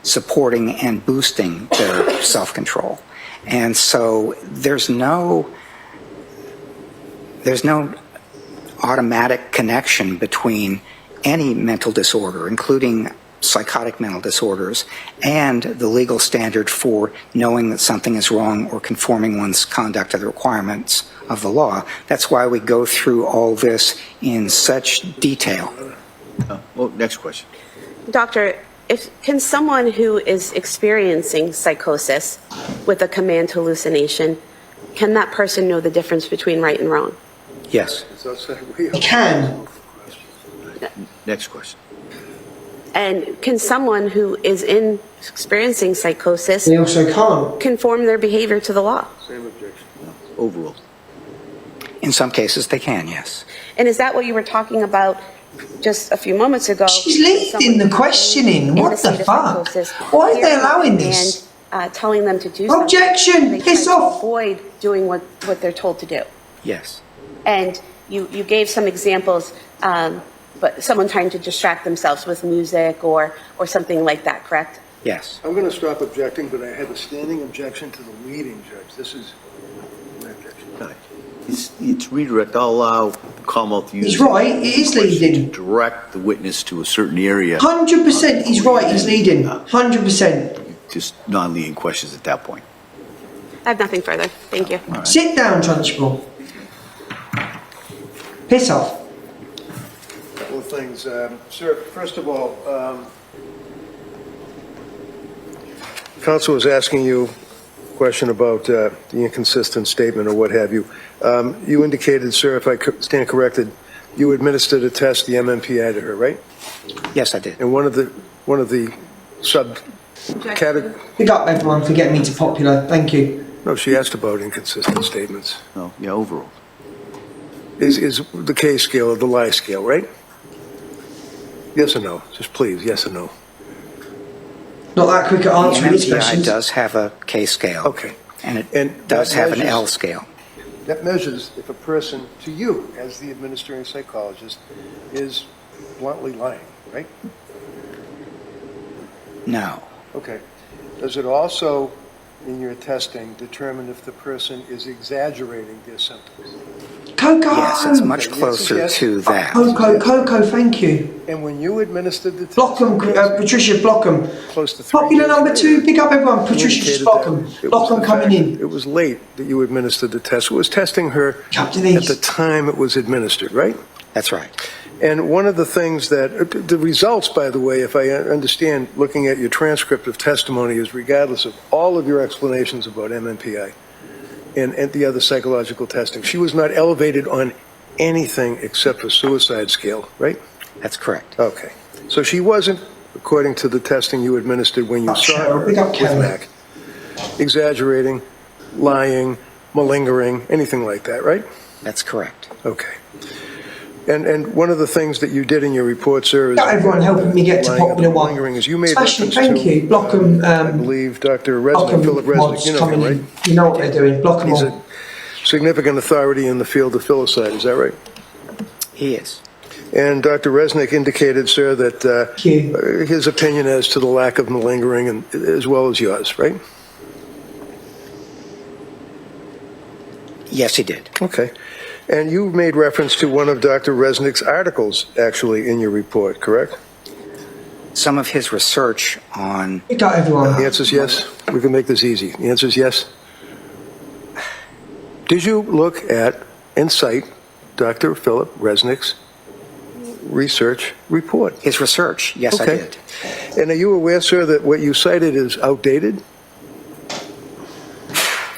supporting and boosting their self-control. And so there's no automatic connection between any mental disorder, including psychotic mental disorders, and the legal standard for knowing that something is wrong or conforming one's conduct to the requirements of the law. That's why we go through all this in such detail. Well, next question. Doctor, can someone who is experiencing psychosis with a command hallucination, can that person know the difference between right and wrong? Yes. It can. Next question. And can someone who is experiencing psychosis They also can't conform their behavior to the law? Same objection. Overrule. In some cases, they can, yes. And is that what you were talking about just a few moments ago? She's leading the questioning. What the fuck? Why are they allowing this? And telling them to do Objection! something. They Piss try to off! avoid doing what they're told to do. Yes. And you gave some examples, but someone trying to distract themselves with music or something like that, correct? Yes. I'm going to stop objecting, but I have a standing objection to the leading, Judge. This is my objection. It's redirect. I'll allow Commonwealth to use He's right, it is leading. to direct the witness to a certain area. 100% he's right, he's leading. 100%. Just non-leading questions at that point. I have nothing further. Thank you. Sit down, Trunchbull. Piss off. A couple of things. Sir, first of all, counsel was asking you a question about the inconsistent statement or what have you. You indicated, sir, if I stand corrected, you administered a test, the MMPI, to her, right? Yes, I did. And one of the sub-categories... Pick up everyone for getting me to popular. Thank you. No, she asked about inconsistent statements. No, yeah, overall. Is the K scale or the lie scale, right? Yes or no? Just please, yes or no? Not that quick at answering these The MMPI questions. does have a K scale. Okay. And it does have an L scale. That measures if a person, to you, as the administering psychologist, is bluntly lying, right? No. Okay. Does it also, in your testing, determine if the person is exaggerating their symptoms? Coco! Yes, it's much Okay, closer yes. to that. Coco, thank you. And when you administered the test... Blockham, Patricia Blockham. Close to 3 Popular years number later, 2, pick up everyone. you Patricia indicated Blockham. that it was Blockham the coming fact in. that it was late that you administered the test. It was testing her Captain at East. the time it was administered, right? That's right. And one of the things that, the results, by the way, if I understand, looking at your transcript of testimony, is regardless of all of your explanations about MMPI and the other psychological testing, she was not elevated on anything except for suicide scale, right? That's correct. Okay. So she wasn't, according to the testing you administered when you saw her with Mac, exaggerating, lying, malingering, anything like that, right? That's correct. Okay. And one of the things that you did in your report, sir, is Got everyone helping me get to lying and popular one. malingering, is you made Smashing, reference thank to, you. Blockham, I believe, Dr. Resnick, Philip Resnick, mods you know him, coming right? in. You know what they're doing. Block them He's all. a significant authority in the field of filicide, is that right? He is. And Dr. Resnick indicated, sir, that his opinion as to the lack of malingering, and as well as yours, right? Yes, he did. Okay. And you made reference to one of Dr. Resnick's articles, actually, in your report, correct? Some of his research on... You got everyone. The answer is yes. We can make this easy. The answer is yes. Did you look at and cite Dr. Philip Resnick's research report? His research, yes, Okay. I did. And are you aware, sir, that what you cited is outdated?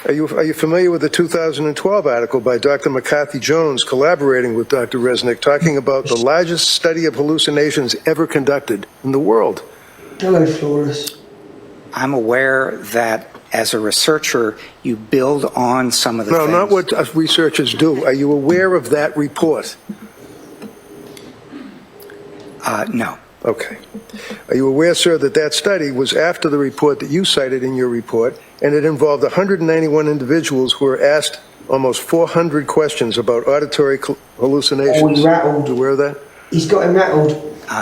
Are you familiar with the 2012 article by Dr. McCarthy Jones collaborating with Dr. Resnick talking about the largest study of hallucinations ever conducted in the world? Hello, Flores. I'm aware that as a researcher, you build on some of the No, things. not what us researchers do. Are you aware of that report? No. Okay. Are you aware, sir, that that study was after the report that you cited in your report, and it involved 191 individuals who were asked almost 400 questions about auditory hallucinations? Oh, he's rattled. You aware of that? He's got him rattled.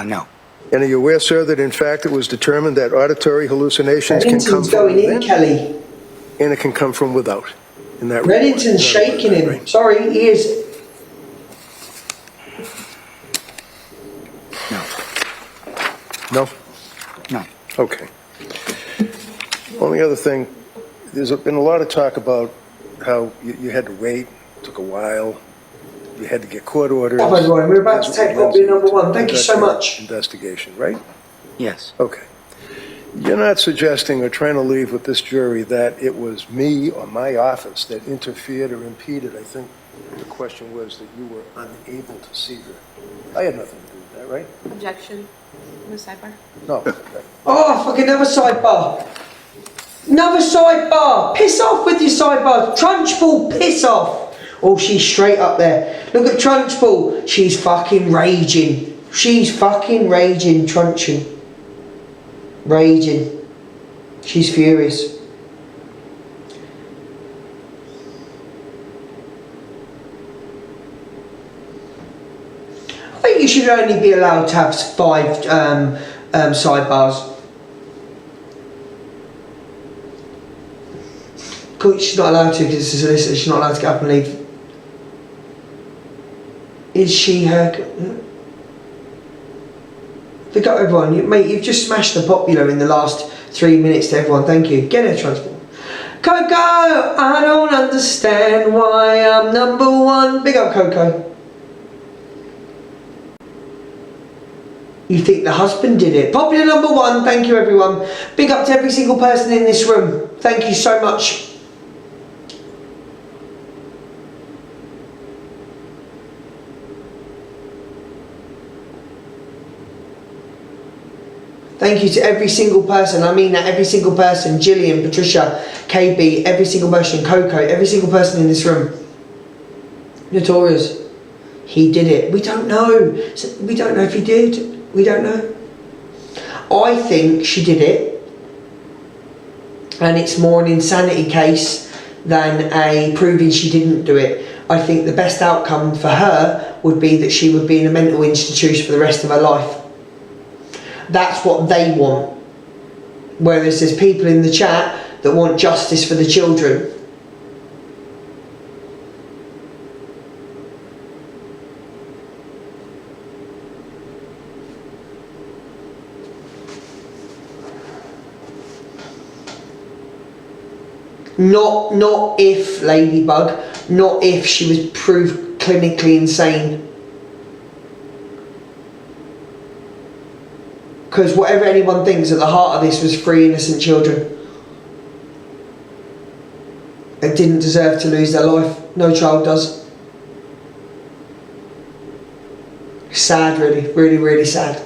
No. And are you aware, sir, that in fact it was determined that auditory hallucinations can come Reddington's from going in, within, Kelly. and it can come from without? In that report. Reddington's shaking him. Sorry, he is. No? No. Okay. Only other thing, there's been a lot of talk about how you had to wait, it took a while, you had to get court orders. Oh, everyone, we're about to take popular number 1. Thank you so much. Investigation, right? Yes. Okay. You're not suggesting or trying to leave with this jury that it was me or my office that interfered or impeded. I think the question was that you were unable to see her. I had nothing to do with that, right? Objection. No sidebar. No. Oh, fucking another sidebar. Another sidebar. Piss off with your sidebar. Trunchbull, piss off. Oh, she's straight up there. Look at Trunchbull. She's fucking raging. She's fucking raging, Truncheon. Raging. She's furious. I think you should only be allowed to have 5 sidebars. Cool, she's not allowed to because it's a solicitor. She's not allowed to get up and leave. Is she her? Pick up everyone. Mate, you've just smashed the popular in the last 3 minutes to everyone. Thank you. Get her transport. Coco, I don't understand why I'm number one. Big up, Coco. You think the husband did it? Popular number one. Thank you, everyone. Big up to every single person in this room. Thank you so much. Thank you to every single person. I mean that, every single person. Gillian, Patricia, KB, every single person. Coco, every single person in this room. Notorious. He did it. We don't know. We don't know if he did. We don't know. I think she did it, and it's more an insanity case than a proving she didn't do it. I think the best outcome for her would be that she would be in a mental institution for the rest of her life. That's what they want. Whereas there's people in the chat that want justice for the children. Not if, Ladybug, not if she was proved clinically insane. Because whatever anyone thinks, at the heart of this was 3 innocent children that didn't deserve to lose their life. No child does. Sad, really, really, really sad.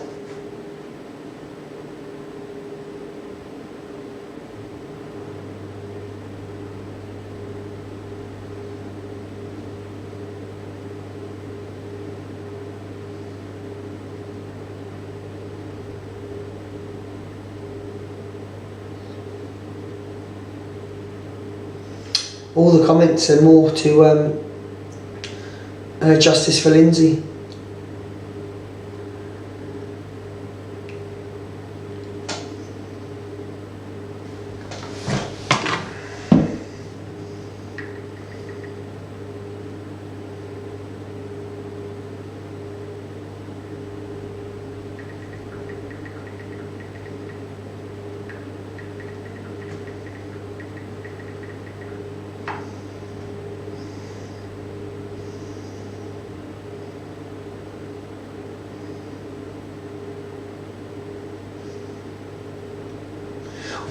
All the comments are more to justice for Lindsay.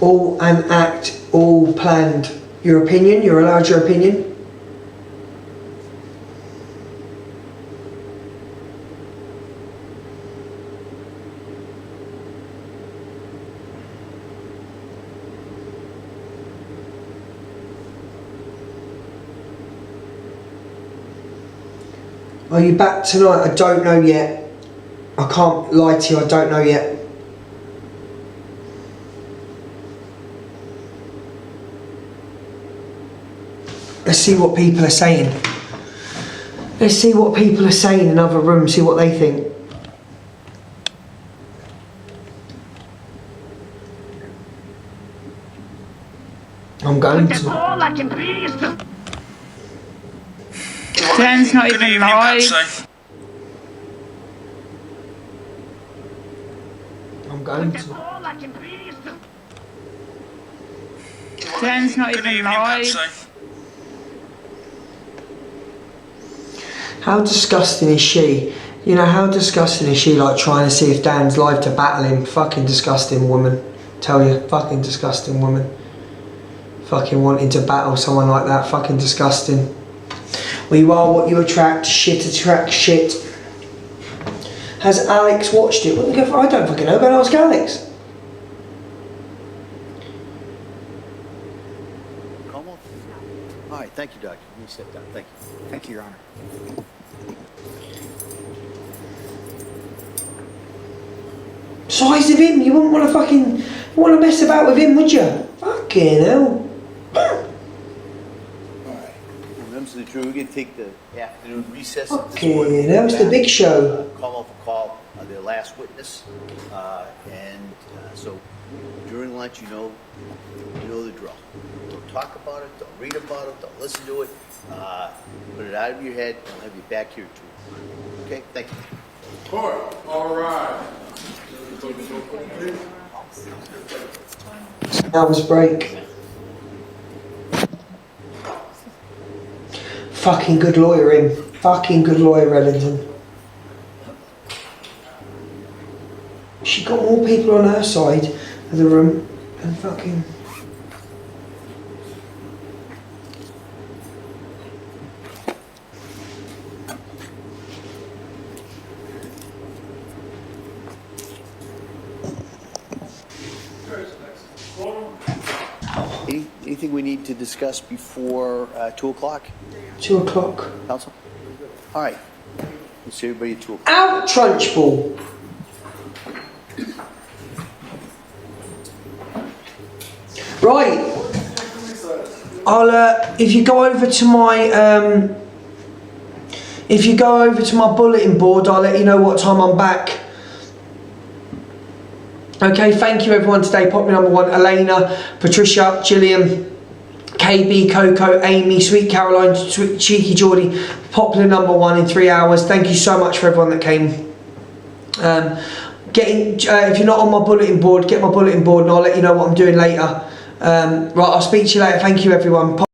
All an act, all planned. Your opinion, you're allowed your opinion. Are you back tonight? I don't know yet. I can't lie to you, I don't know yet. Let's see what people are saying. Let's see what people are saying in other rooms, see what they think. I'm going to. Jen's not even live. I'm going to. Jen's not even live. How disgusting is she? You know, how disgusting is she, like trying to see if Dan's live to battle him? Fucking disgusting woman. Tell you, fucking disgusting woman. Fucking wanting to battle someone like that, fucking disgusting. Well, you are what you attract, shit attracts shit. Has Alex watched it? What the fuck? I don't fucking know, go and ask Alex. Come on. All right, thank you, Doctor. Let me sit down. Thank you. Thank you, Your Honor. Size of him, you wouldn't want to fucking, you want to mess about with him, would you? Fucking hell. Members of the jury, we're going to take the afternoon recess. Fucking hell, it's the big show. Call off a call, their last witness. So during lunch, you know the drill. Don't talk about it, don't read about it, don't listen to it. Put it out of your head, and I'll have you back here too. Okay, thank you. Court, all right. Hours break. Fucking good lawyering. Fucking good lawyer, Ellington. She got more people on her side of the room and fucking... Anything we need to discuss before 2 o'clock? 2 o'clock. Council? All right. We'll see everybody at 2 o'clock. Out, Trunchbull! Right. I'll, if you go over to my, if you go over to my bulletin board, I'll let you know what time I'm back. Okay, thank you everyone today. Popular number one, Elena, Patricia, Gillian, KB, Coco, Amy, Sweet Caroline, Sweet Cheeky Geordie. Popular number one in 3 hours. Thank you so much for everyone that came. If you're not on my bulletin board, get my bulletin board and I'll let you know what I'm doing later. Right, I'll speak to you later. Thank you everyone.